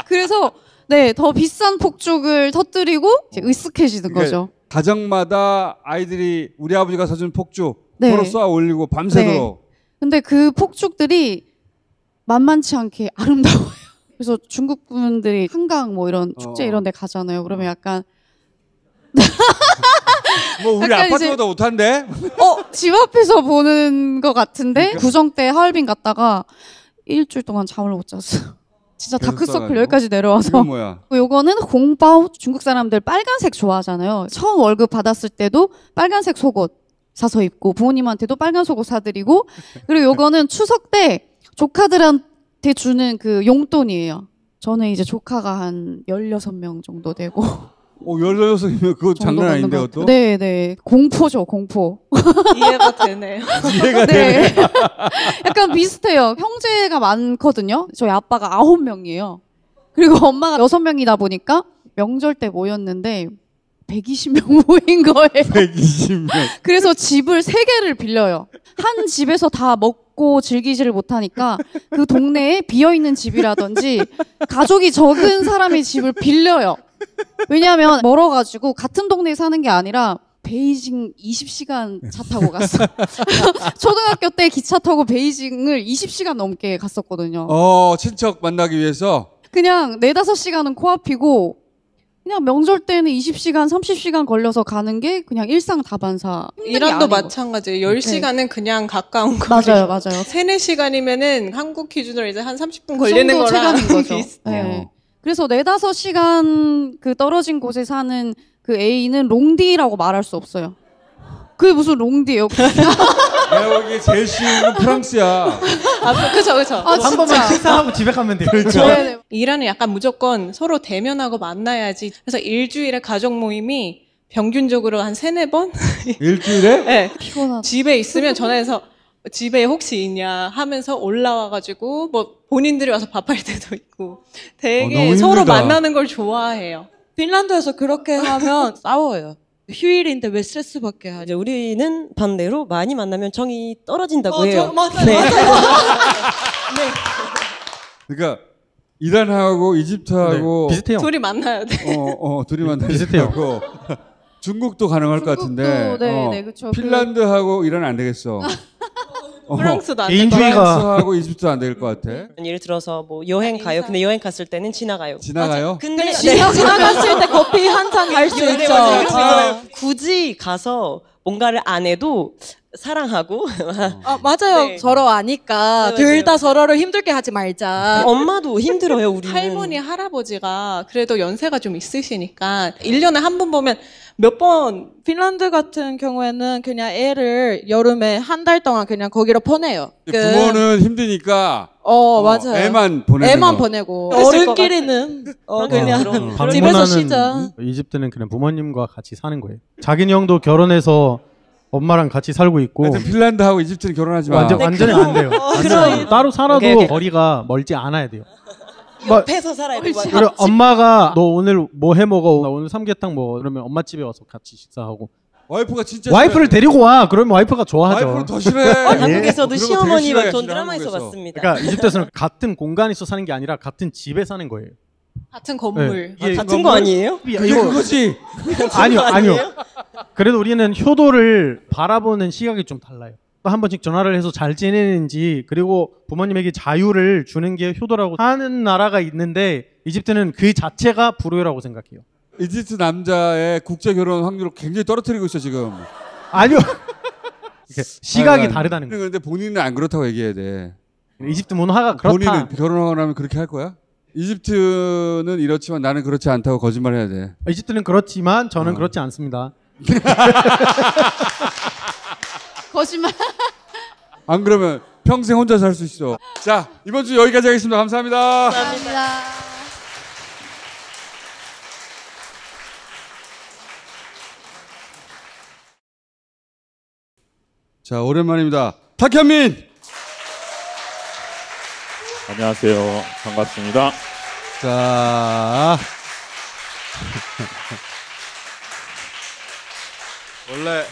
그래서 네, 더 비싼 폭죽을 터뜨리고 이제 으쓱해지는 그러니까 거죠. 가정마다 아이들이 우리 아버지가 사준 폭죽 네. 서로 쏘아 올리고 밤새도록. 근데 그 폭죽들이 만만치 않게 아름다워요. 그래서 중국 분들이 한강 뭐 이런 축제 이런 데 가잖아요. 그러면 약간 뭐 우리 약간 아파트보다 못한데? 집 앞에서 보는 것 같은데 그러니까. 구정 때 하얼빈 갔다가 일주일 동안 잠을 못 잤어요. 진짜 계속 다크서클 쏴가지고? 여기까지 내려와서. 이건 뭐야? 요거는 공바오. 중국 사람들 빨간색 좋아하잖아요. 처음 월급 받았을 때도 빨간색 속옷 사서 입고 부모님한테도 빨간 속옷 사드리고 그리고 요거는 추석 때 조카들한테 주는 그 용돈이에요. 저는 이제 조카가 한 16명 정도 되고 16이면 그거 장난 아닌데 그것도? 네네. 공포죠, 공포. 이해가 되네요. 이해가 네. 약간 비슷해요. 형제가 많거든요. 저희 아빠가 9명이에요. 그리고 엄마가 6명이다 보니까 명절 때 모였는데 120명 모인 거예요. 120명. 그래서 집을 3개를 빌려요. 한 집에서 다 먹고 즐기지를 못하니까 그 동네에 비어있는 집이라든지 가족이 적은 사람의 집을 빌려요. 왜냐하면 멀어가지고 같은 동네에 사는 게 아니라 베이징 20시간 차 타고 갔어. 초등학교 때 기차 타고 베이징을 20시간 넘게 갔었거든요. 친척 만나기 위해서? 그냥 4-5시간은 코앞이고 그냥 명절 때는 20시간, 30시간 걸려서 가는 게 그냥 일상다반사. 이란도 마찬가지예요. 10시간은 그냥 가까운 거. 맞아요, 맞아요. 3-4시간이면은 한국 기준으로 이제 한 30분 걸리는 그 정도 거랑 체감인 거죠. 비슷해요. 네. 그래서 4-5시간 그 떨어진 곳에 사는 그 A는 롱디라고 말할 수 없어요. 그게 무슨 롱디예요? 내가 보기에 제일 쉬운 건 프랑스야. 그쵸. 한 번만 식사하고 집에 가면 돼요. 그렇죠. 네네. 이란은 약간 무조건 서로 대면하고 만나야지. 그래서 일주일에 가족 모임이 평균적으로 한 3-4번? 일주일에? 네. 피곤하다. 집에 있으면 전화해서 집에 혹시 있냐 하면서 올라와가지고 뭐 본인들이 와서 밥할 때도 있고 되게 너무 서로 힘들다. 만나는 걸 좋아해요. 핀란드에서 그렇게 하면 싸워요. 휴일인데 왜 스트레스 받게 하냐. 이제 우리는 반대로 많이 만나면 정이 떨어진다고 맞아, 해요. 맞아요. 네. 그러니까 이란하고 이집트하고 네, 비슷해요. 둘이 만나야 돼. 둘이 만나고 비슷해요. 중국도 가능할 것 같은데. 네, 그쵸. 핀란드하고 이란은 안 되겠어. 프랑스도 안 개인주의가- 되고. 프랑스하고 이집트도 안 될 것 같아. 예를 들어서 뭐 여행 가요. 근데 여행 갔을 때는 지나가요. 지나가요? 근데 지나갔을 때 커피 한 잔 갈 수 네, 있죠. 맞아요. 그래서 아. 굳이 가서 뭔가를 안 해도 사랑하고 맞아요. 네. 서로 아니까 네, 둘 다 맞아요. 서로를 힘들게 하지 말자. 엄마도 힘들어요. 우리는 할머니, 할아버지가 그래도 연세가 좀 있으시니까 1년에 한 번 보면 몇 번 핀란드 같은 경우에는 그냥 애를 여름에 한 달 동안 그냥 거기로 보내요. 부모는 힘드니까 맞아요. 애만 보내는 애만 거. 보내고 그랬을 어른끼리는 그냥 그럼. 집에서 쉬자. 이집트는 그냥 부모님과 같이 사는 거예요. 자기네 형도 결혼해서 엄마랑 같이 살고 있고 하여튼 핀란드하고 이집트는 결혼하지 마. 완전히 안 돼요. 완전히 따로 살아도 오케이, 오케이. 거리가 멀지 않아야 돼요. 옆에서 살아야 돼. 그리고 엄마가 너 오늘 뭐 해 먹어? 나 오늘 삼계탕 먹어. 그러면 엄마 집에 와서 같이 식사하고 와이프가 진짜 와이프를 싫어해. 데리고 와. 그러면 와이프가 좋아하죠. 와이프를 더 싫어해. 한국에서도 그런 거 되게 시어머니와 싫어해, 전 진짜 드라마에서 한국에서. 봤습니다. 그러니까 이집트에서는 같은 공간에서 사는 게 아니라 같은 집에 사는 거예요. 같은 건물. 네. 같은 거 아니에요? 그게 그거지. 아니요. 그래도 우리는 효도를 바라보는 시각이 좀 달라요. 한 번씩 전화를 해서 잘 지내는지, 그리고 부모님에게 자유를 주는 게 효도라고 하는 나라가 있는데 이집트는 그 자체가 불효라고 생각해요. 이집트 남자의 국제 결혼 확률을 굉장히 떨어뜨리고 있어 지금. 아니요. 이렇게 시각이 아니, 다르다는 거예요. 그런데 본인은 안 그렇다고 얘기해야 돼. 이집트 문화가 그렇다. 본인은 결혼하고 나면 그렇게 할 거야? 이집트는 이렇지만 나는 그렇지 않다고 거짓말해야 돼. 이집트는 그렇지만 저는 그렇지 않습니다. 거짓말. 안 그러면 평생 혼자 살 수 있어. 자, 이번 주 여기까지 하겠습니다. 감사합니다. 감사합니다. 자, 오랜만입니다. 탁현민. 안녕하세요. 반갑습니다. 자, 원래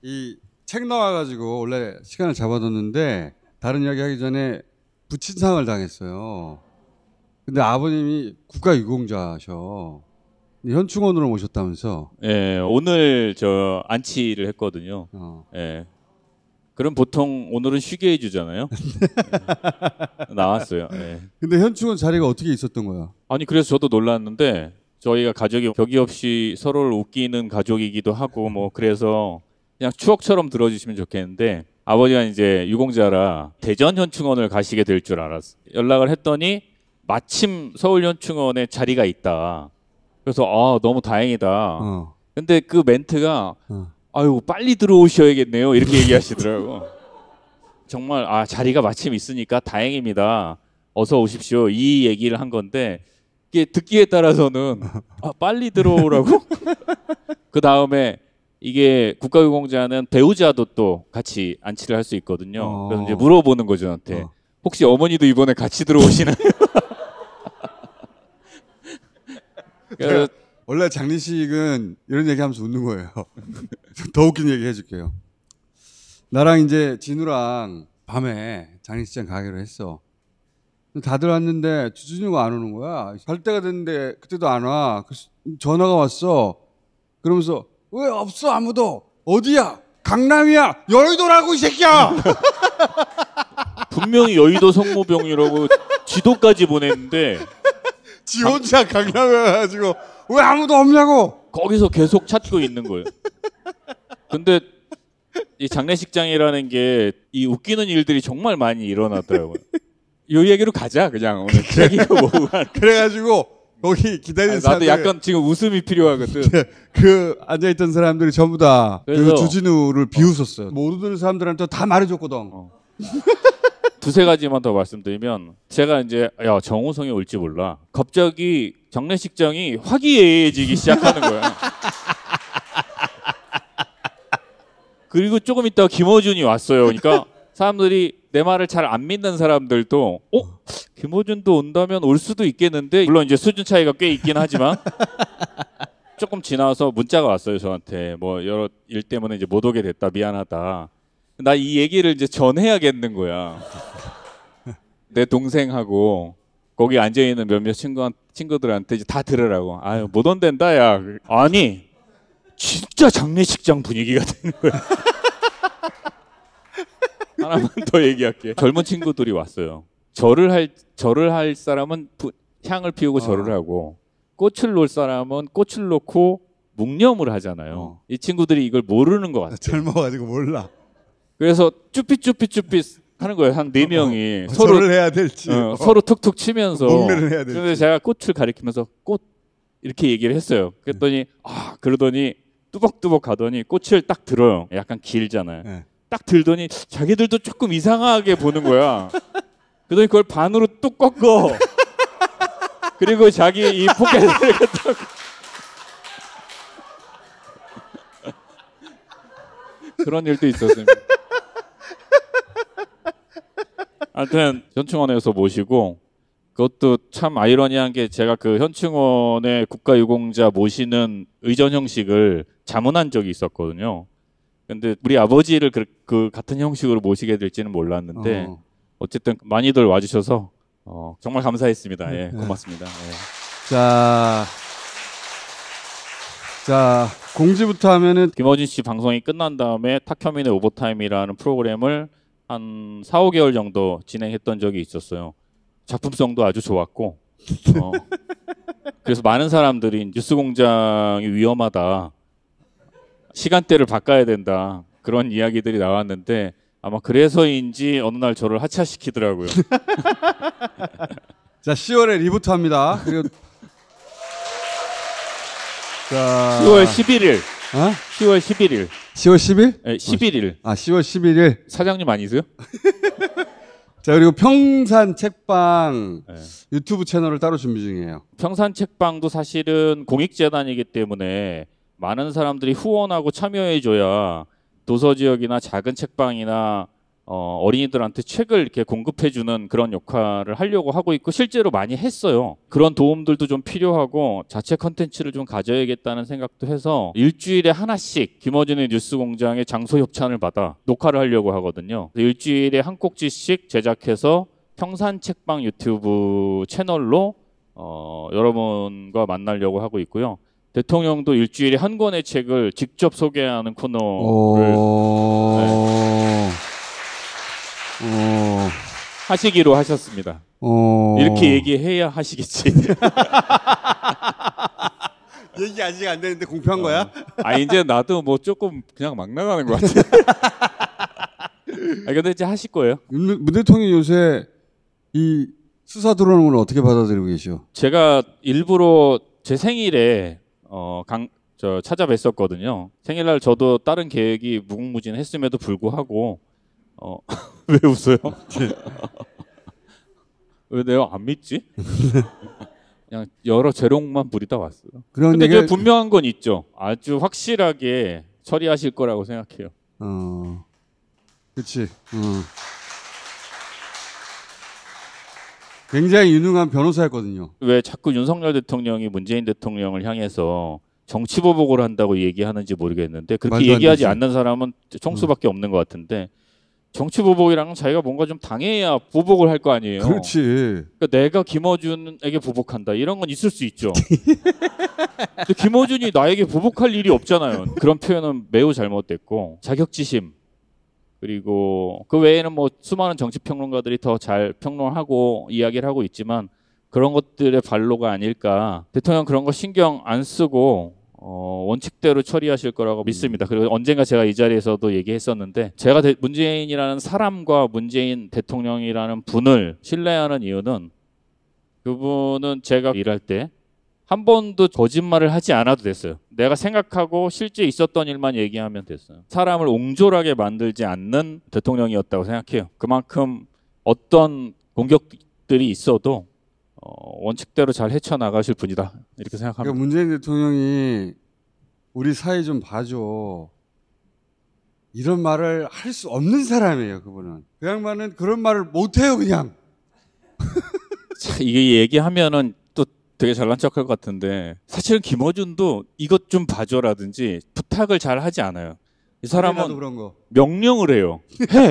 이 책 나와가지고 원래 시간을 잡아뒀는데 다른 이야기 하기 전에 부친상을 당했어요. 근데 아버님이 국가유공자셔. 현충원으로 모셨다면서. 예, 오늘 저 안치를 했거든요. 예. 그럼 보통 오늘은 쉬게 해주잖아요. 예. 나왔어요. 예. 근데 현충원 자리가 어떻게 있었던 거야? 아니 그래서 저도 놀랐는데 저희가 가족이 격이 없이 서로를 웃기는 가족이기도 하고 뭐 그래서 그냥 추억처럼 들어주시면 좋겠는데 아버지가 이제 유공자라 대전 현충원을 가시게 될 줄 알았어. 연락을 했더니 마침 서울 현충원에 자리가 있다. 그래서 너무 다행이다. 근데 그 멘트가 아유 빨리 들어오셔야겠네요. 이렇게 얘기하시더라고. 정말 자리가 마침 있으니까 다행입니다. 어서 오십시오. 이 얘기를 한 건데 이게 듣기에 따라서는 빨리 들어오라고. 그 다음에 이게 국가유공자는 배우자도 또 같이 안치를 할 수 있거든요. 그래서 이제 물어보는 거죠 저한테. 혹시 어머니도 이번에 같이 들어오시나요? 그래서 원래 장례식은 이런 얘기하면서 웃는 거예요. 더 웃긴 얘기 해줄게요. 나랑 이제 진우랑 밤에 장례식장 가기로 했어. 다들 왔는데 주준이가 안 오는 거야. 갈 때가 됐는데 그때도 안 와. 그래서 전화가 왔어. 그러면서 왜 없어 아무도? 어디야? 강남이야. 여의도라고 이 새끼야. 분명히 여의도 성모병이라고 지도까지 보냈는데 지 혼자 강남에 와가지고 왜 아무도 없냐고. 거기서 계속 찾고 있는 거예요. 근데 이 장례식장이라는 게 이 웃기는 일들이 정말 많이 일어나더라고요. 이 얘기로 가자 그냥 오늘 얘기가 뭐고. 그래가지고 거기 기다리는 나도 사람들 약간 지금 웃음이 필요하거든. 그 앉아있던 사람들이 전부 다 그 그래서 주진우를 비웃었어요. 모든 사람들한테 다 말해줬거든. 두세 가지만 더 말씀드리면 제가 이제 정우성이 올지 몰라. 갑자기 장례식장이 화기애애해지기 시작하는 거야. 그리고 조금 있다가 김어준이 왔어요. 그러니까 사람들이 내 말을 잘 안 믿는 사람들도 김어준도 온다면 올 수도 있겠는데 물론 이제 수준 차이가 꽤 있긴 하지만 조금 지나서 문자가 왔어요 저한테. 뭐 여러 일 때문에 이제 못 오게 됐다 미안하다. 나 이 얘기를 이제 전해야겠는 거야. 내 동생하고 거기 앉아 있는 몇몇 친구들한테 이제 다 들으라고. 아유 못 온댄다 야. 아니 진짜 장례식장 분위기가 되는 거야. 하나만 더 얘기할게. 젊은 친구들이 왔어요. 절을 할 사람은 향을 피우고 절을 하고 꽃을 놓을 사람은 꽃을 놓고 묵념을 하잖아요. 이 친구들이 이걸 모르는 것 같아요. 젊어가지고 몰라. 그래서 쭈삣 하는 거예요. 한 4명이 서로 절을 해야 될지 서로 툭툭 치면서 목례를 해야 될지. 그런데 제가 꽃을 가리키면서 꽃 이렇게 얘기를 했어요. 그랬더니 그러더니 뚜벅뚜벅 가더니 꽃을 딱 들어요. 약간 길잖아요. 네. 딱 들더니 자기들도 조금 이상하게 보는 거야. 그러더니 그걸 반으로 뚝 꺾어. 그리고 자기 이 포켓을 갖다 그런 일도 있었습니다. 하여튼 현충원에서 모시고 그것도 참 아이러니한 게 제가 그 현충원의 국가유공자 모시는 의전 형식을 자문한 적이 있었거든요. 근데 우리 아버지를 그 같은 형식으로 모시게 될지는 몰랐는데 어쨌든 많이들 와주셔서 정말 감사했습니다. 예, 고맙습니다. 예. 자, 공지부터 하면은 김어준 씨 방송이 끝난 다음에 탁현민의 오버타임이라는 프로그램을 한 4, 5개월 정도 진행했던 적이 있었어요. 작품성도 아주 좋았고 그래서 많은 사람들이 뉴스공장이 위험하다, 시간대를 바꿔야 된다, 그런 이야기들이 나왔는데 아마 그래서인지 어느 날 저를 하차시키더라고요. 자, 10월에 리부트합니다. 그리고 자, 10월 11일. 어? 10월 11일. 10월 10일? 네, 11일. 아, 10월 11일. 사장님 아니세요? 자, 그리고 평산 책방 유튜브 채널을 따로 준비 중이에요. 평산 책방도 사실은 공익재단이기 때문에 많은 사람들이 후원하고 참여해줘야 도서지역이나 작은 책방이나 어린이들한테 책을 이렇게 공급해주는 그런 역할을 하려고 하고 있고 실제로 많이 했어요. 그런 도움들도 좀 필요하고 자체 컨텐츠를 좀 가져야겠다는 생각도 해서 일주일에 하나씩 김어준의 뉴스공장의 장소 협찬을 받아 녹화를 하려고 하거든요. 일주일에 한 꼭지씩 제작해서 평산 책방 유튜브 채널로 여러분과 만나려고 하고 있고요. 대통령도 일주일에 한 권의 책을 직접 소개하는 코너를 하시기로 하셨습니다. 이렇게 얘기해야 하시겠지. 얘기 아직 안 되는데 공표한 거야? 아, 이제 나도 뭐 조금 그냥 막 나가는 것 같아. 아, 근데 이제 하실 거예요. 문 대통령이 요새 이 수사 들어오는 걸 어떻게 받아들이고 계시오? 제가 일부러 제 생일에 찾아뵀었거든요. 생일날 저도 다른 계획이 무궁무진했음에도 불구하고 왜 웃어요? 왜 내가 안 믿지? 그냥 여러 재롱만 부리다 왔어요. 근데 이제 분명한 건 있죠. 아주 확실하게 처리하실 거라고 생각해요. 그렇지. 굉장히 유능한 변호사였거든요. 왜 자꾸 윤석열 대통령이 문재인 대통령을 향해서 정치 보복을 한다고 얘기하는지 모르겠는데 그렇게 얘기하지 않는 사람은 총수밖에 없는 것 같은데 정치 보복이랑은 자기가 뭔가 좀 당해야 보복을 할 거 아니에요. 그렇지. 그러니까 내가 김어준에게 보복한다 이런 건 있을 수 있죠. 근데 김어준이 나에게 보복할 일이 없잖아요. 그런 표현은 매우 잘못됐고 자격지심 그리고 그 외에는 뭐 수많은 정치 평론가들이 더 잘 평론하고 이야기를 하고 있지만 그런 것들의 발로가 아닐까. 대통령 그런 거 신경 안 쓰고 원칙대로 처리하실 거라고 믿습니다. 그리고 언젠가 제가 이 자리에서도 얘기했었는데 제가 문재인이라는 사람과 문재인 대통령이라는 분을 신뢰하는 이유는 그분은 제가 일할 때 한 번도 거짓말을 하지 않아도 됐어요. 내가 생각하고 실제 있었던 일만 얘기하면 됐어요. 사람을 옹졸하게 만들지 않는 대통령이었다고 생각해요. 그만큼 어떤 공격들이 있어도 원칙대로 잘 헤쳐나가실 분이다 이렇게 생각합니다. 그러니까 문재인 대통령이 우리 사회 좀 봐줘. 이런 말을 할 수 없는 사람이에요. 그분은. 그 양반은 그런 말을 못해요. 그냥. 자, 이게 얘기하면은 또 되게 잘난 척할 것 같은데 사실은 김어준도 이것 좀 봐줘라든지 부탁을 잘 하지 않아요. 이 사람은 그런 거. 명령을 해요. 해.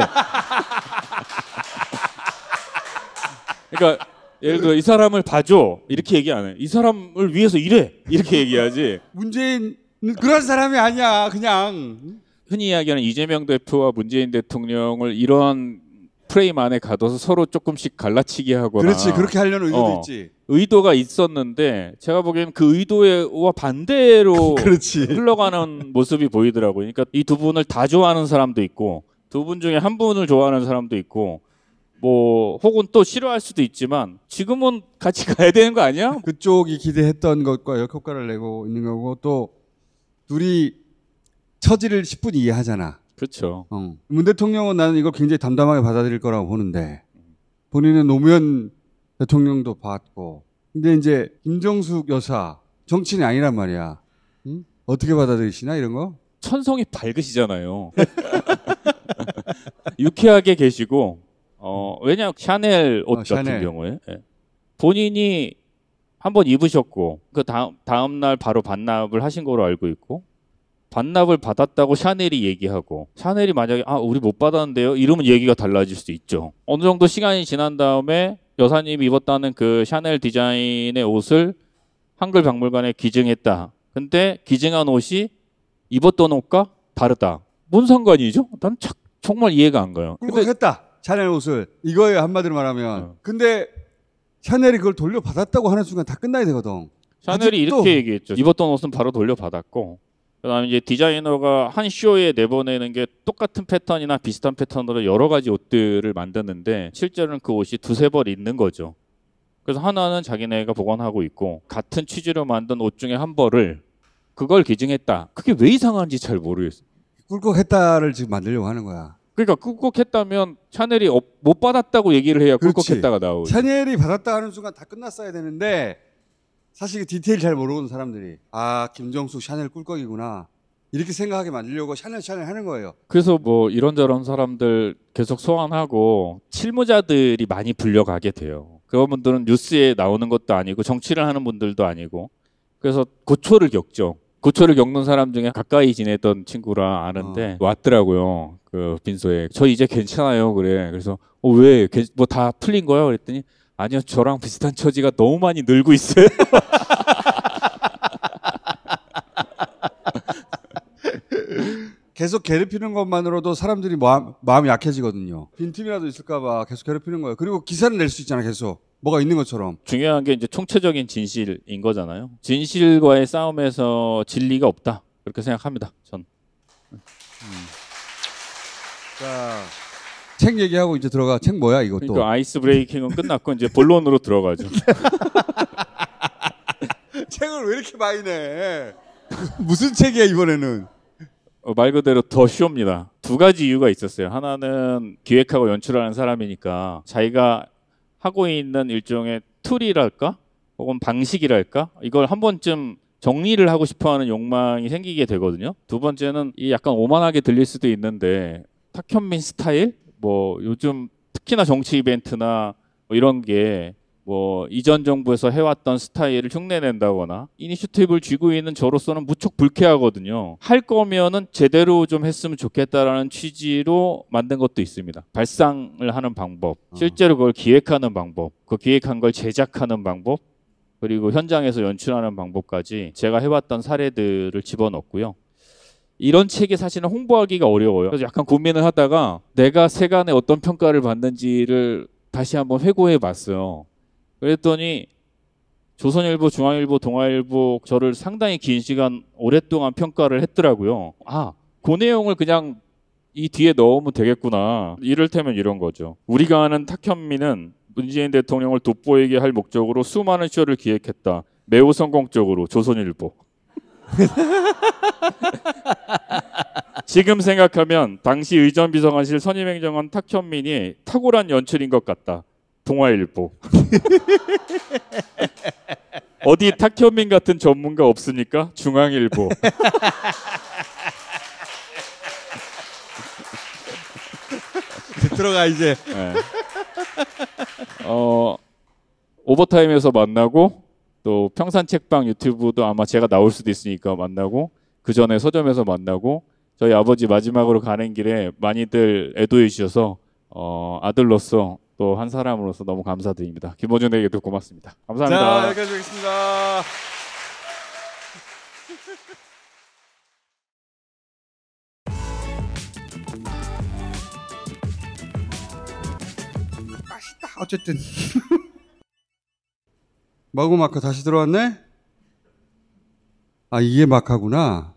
그러니까 예를 들어 이 사람을 봐줘 이렇게 얘기 안 해. 이 사람을 위해서 일해 이렇게 얘기하지. 문재인은 그런 사람이 아니야. 그냥. 흔히 이야기하는 이재명 대표와 문재인 대통령을 이런 프레임 안에 가둬서 서로 조금씩 갈라치기 하거나 그렇지. 그렇게 하려는 의도도 있지. 의도가 있었는데 제가 보기에는 그 의도와 반대로 그렇지. 흘러가는 모습이 보이더라고요. 그러니까 이 두 분을 다 좋아하는 사람도 있고 두 분 중에 한 분을 좋아하는 사람도 있고 뭐 혹은 또 싫어할 수도 있지만 지금은 같이 가야 되는 거 아니야? 그쪽이 기대했던 것과 역효과를 내고 있는 거고 또 둘이 처지를 10분 이해하잖아. 그렇죠. 문 대통령은 나는 이걸 굉장히 담담하게 받아들일 거라고 보는데 본인은 노무현 대통령도 봤고 근데 이제 김정숙 여사 정치인이 아니란 말이야. 응? 어떻게 받아들이시나 이런 거? 천성이 밝으시잖아요. 유쾌하게 계시고 왜냐 샤넬 옷 같은 샤넬. 경우에 본인이 한번 입으셨고 그 다음 날 바로 반납을 하신 거로 알고 있고 반납을 받았다고 샤넬이 얘기하고 샤넬이 만약에 우리 못 받았는데요 이러면 얘기가 달라질 수 있죠. 어느 정도 시간이 지난 다음에 여사님이 입었다는 그 샤넬 디자인의 옷을 한글박물관에 기증했다. 근데 기증한 옷이 입었던 옷과 다르다. 뭔 상관이죠? 난 정말 이해가 안 가요. 꿀꺽했다. 샤넬 옷을 이거예요 한마디로 말하면. 근데 샤넬이 그걸 돌려받았다고 하는 순간 다 끝나야 되거든. 샤넬이 아직도... 이렇게 얘기했죠. 입었던 옷은 바로 돌려받았고 그다음에 이제 디자이너가 한 쇼에 내보내는 게 똑같은 패턴이나 비슷한 패턴으로 여러 가지 옷들을 만드는데 실제로는 그 옷이 두세 벌 있는 거죠. 그래서 하나는 자기네가 보관하고 있고 같은 취지로 만든 옷 중에 한 벌을 그걸 기증했다. 그게 왜 이상한지 잘 모르겠어요. 꿀꺽했다를 지금 만들려고 하는 거야. 그러니까 꿀꺽했다면 샤넬이 못 받았다고 얘기를 해야 꿀꺽했다가 나오죠. 샤넬이 받았다 하는 순간 다 끝났어야 되는데 사실 디테일 잘 모르는 사람들이 김정숙 샤넬 꿀꺽이구나 이렇게 생각하게 만들려고 샤넬 하는 거예요. 그래서 뭐 이런저런 사람들 계속 소환하고 실무자들이 많이 불려가게 돼요. 그분들은 뉴스에 나오는 것도 아니고 정치를 하는 분들도 아니고 그래서 고초를 겪죠. 고초를 겪는 사람 중에 가까이 지내던 친구라 아는데 왔더라고요. 그 빈소에. 저 이제 괜찮아요. 그래. 그래서 왜? 뭐 다 풀린 거야? 그랬더니 아니요. 저랑 비슷한 처지가 너무 많이 늘고 있어요. 계속 괴롭히는 것만으로도 사람들이 마음이 약해지거든요. 빈틈이라도 있을까 봐 계속 괴롭히는 거예요. 그리고 기사는 낼 수 있잖아. 계속. 뭐가 있는 것처럼. 중요한 게 이제 총체적인 진실인 거잖아요. 진실과의 싸움에서 진리가 없다. 그렇게 생각합니다. 전. 자, 책 얘기하고 이제 들어가. 책 뭐야 이것도. 그러니까 아이스 브레이킹은 끝났고 이제 본론으로 들어가죠. 책을 왜 이렇게 많이 내? 무슨 책이야 이번에는? 말 그대로 더 쇼입니다. 두 가지 이유가 있었어요. 하나는 기획하고 연출하는 사람이니까 자기가 하고 있는 일종의 툴이랄까? 혹은 방식이랄까? 이걸 한 번쯤 정리를 하고 싶어하는 욕망이 생기게 되거든요. 두 번째는 이 약간 오만하게 들릴 수도 있는데 탁현민 스타일? 뭐 요즘 특히나 정치 이벤트나 뭐 이런 게 뭐 이전 정부에서 해왔던 스타일을 흉내낸다거나 이니셔티브를 쥐고 있는 저로서는 무척 불쾌하거든요. 할 거면은 제대로 좀 했으면 좋겠다라는 취지로 만든 것도 있습니다. 발상을 하는 방법, 실제로 그걸 기획하는 방법, 그 기획한 걸 제작하는 방법, 그리고 현장에서 연출하는 방법까지 제가 해왔던 사례들을 집어넣고요. 이런 책이 사실은 홍보하기가 어려워요. 그래서 약간 고민을 하다가 내가 세간에 어떤 평가를 받는지를 다시 한번 회고해 봤어요. 그랬더니 조선일보, 중앙일보, 동아일보 저를 상당히 긴 시간 오랫동안 평가를 했더라고요. 그 내용을 그냥 이 뒤에 넣으면 되겠구나. 이를테면 이런 거죠. 우리가 아는 탁현민은 문재인 대통령을 돋보이게 할 목적으로 수많은 쇼를 기획했다. 매우 성공적으로 조선일보. 지금 생각하면 당시 의전비서관실 선임행정관 탁현민이 탁월한 연출인 것 같다. 동아일보. 어디 탁현민 같은 전문가 없습니까? 중앙일보. 들어가 이제. 네. 오버타임에서 만나고 또 평산책방 유튜브도 아마 제가 나올 수도 있으니까 만나고 그 전에 서점에서 만나고 저희 아버지 마지막으로 가는 길에 많이들 애도해 주셔서 아들로서 또 한 사람으로서 너무 감사드립니다. 김호준에게도 고맙습니다. 감사합니다. 자, 여기까지 하겠습니다. 맛있다. 어쨌든 마구 마카 다시 들어왔네? 이게 마카구나.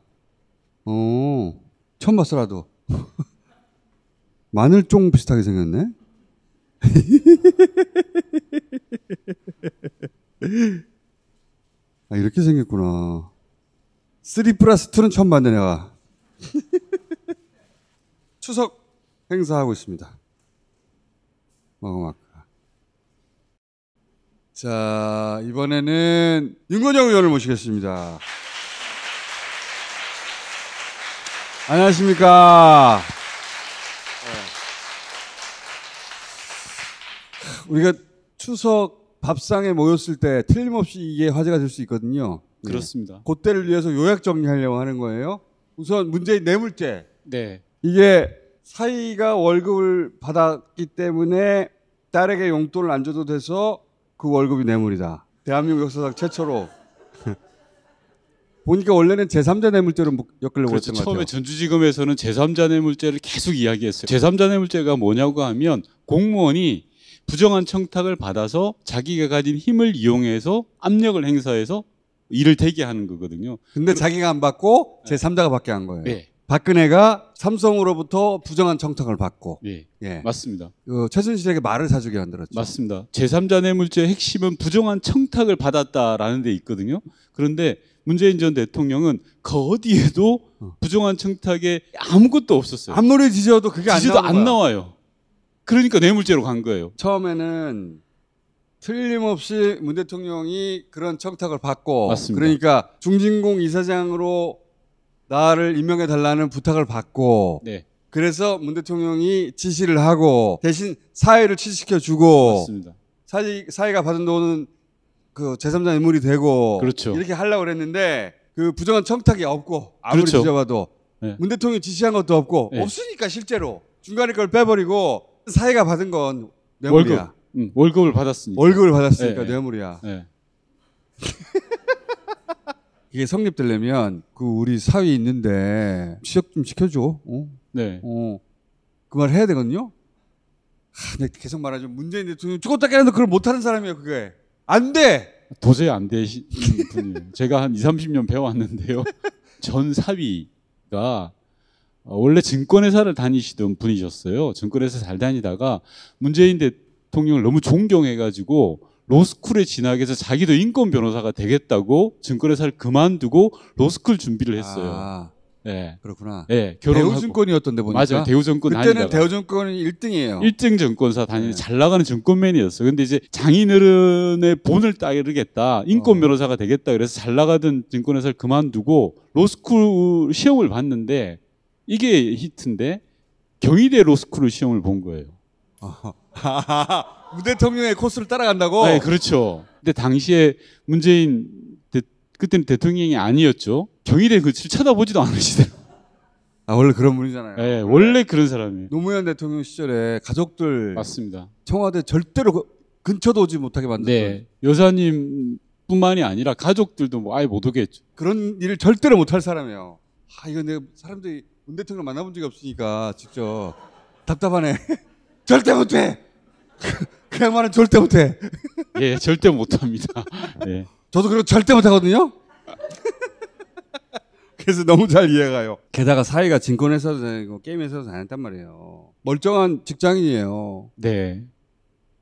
처음 봤어 나도. 마늘종 비슷하게 생겼네. 이렇게 생겼구나. 3+2는 처음 봤네 내가. 추석 행사하고 있습니다. 마구마카. 자, 이번에는 윤건영 의원을 모시겠습니다. 안녕하십니까. 우리가 추석 밥상에 모였을 때 틀림없이 이게 화제가 될 수 있거든요. 그렇습니다. 그때를 위해서 요약 정리하려고 하는 거예요. 우선 문재인 뇌물죄. 네. 이게 사위가 월급을 받았기 때문에 딸에게 용돈을 안 줘도 돼서 그 월급이 뇌물이다. 대한민국 역사상 최초로. 보니까 원래는 제3자 뇌물죄로 엮으려고 그렇죠. 했던 것 같아요. 처음에 전주지검에서는 제3자 뇌물죄를 계속 이야기했어요. 제3자 뇌물죄가 뭐냐고 하면 공무원이 부정한 청탁을 받아서 자기가 가진 힘을 이용해서 압력을 행사해서 일을 되게 하는 거거든요. 근데 자기가 안 받고 제3자가 받게 한 거예요. 네. 박근혜가 삼성으로부터 부정한 청탁을 받고. 네. 예. 맞습니다. 최순실에게 말을 사주게 만들었죠. 맞습니다. 제3자 뇌물죄의 핵심은 부정한 청탁을 받았다라는 데 있거든요. 그런데 문재인 전 대통령은 그 어디에도 부정한 청탁에 아무것도 없었어요. 앞노래 지져도 그게 지져도 안 안 나와요. 그러니까 뇌물죄로 간 거예요. 처음에는 틀림없이 문 대통령이 그런 청탁을 받고 맞습니다. 그러니까 중진공 이사장으로 나를 임명해 달라는 부탁을 받고 네. 그래서 문 대통령이 지시를 하고 대신 사회를 취직시켜 주고 맞습니다. 사회가 받은 돈은 그 제3자 인물이 되고 그렇죠. 이렇게 하려고 그랬는데 그 부정한 청탁이 없고 아무리 그렇죠. 뒤져봐도 네. 문 대통령이 지시한 것도 없고 네. 없으니까 실제로 중간에 걸 빼버리고 사회가 받은 건 뇌물이야. 월급을 받았으니까. 월급을 받았으니까 네. 뇌물이야. 네. 이게 성립되려면 그 우리 사위 있는데 취업 좀 시켜줘. 네. 그 말 해야 되거든요. 내가 계속 말하죠. 문재인 대통령 죽었다 깨어나도 그걸 못하는 사람이에요. 그게 안 돼. 도저히 안 되시는 분이에요. 제가 한 20-30년 배워왔는데요. 전 사위가 원래 증권회사를 다니시던 분이셨어요. 증권회사 잘 다니다가 문재인 대통령을 너무 존경해가지고 로스쿨에 진학해서 자기도 인권 변호사가 되겠다고 증권회사를 그만두고 로스쿨 준비를 했어요. 네. 그렇구나. 네, 결혼하고. 대우증권이었던데 보니까. 맞아요. 대우증권 그때는 다니다가. 대우증권이 1등이에요. 1등 증권사 다니는 잘 나가는 증권맨이었어요. 근데 이제 장인어른의 본을 따르겠다. 인권 변호사가 되겠다. 그래서 잘 나가던 증권회사를 그만두고 로스쿨 시험을 봤는데 이게 히트인데 경희대 로스쿨 시험을 본 거예요. 문 대통령의 코스를 따라간다고? 네, 그렇죠. 근데 당시에 문재인 그때는 대통령이 아니었죠. 경희대 그칠 쳐다보지도 않으시더라고요. 원래 그런 분이잖아요. 네, 원래 그런 사람이에요. 노무현 대통령 시절에 가족들 맞습니다. 청와대 절대로 근처도 오지 못하게 만들었죠. 네, 여사님뿐만이 아니라 가족들도 뭐 아예 못 오게 했죠. 그런 일을 절대로 못할 사람이에요. 이거 내가 사람들이 문 대통령 만나본 적이 없으니까 직접 답답하네. 절대 못해. 그 양반은 절대 못해. 예, 절대 못합니다. 예. 저도 그런 절대 못하거든요. 그래서 너무 잘 이해가요. 게다가 사이가 증권회사도 다니고 게임회사도 다녔단 말이에요. 멀쩡한 직장인이에요. 네.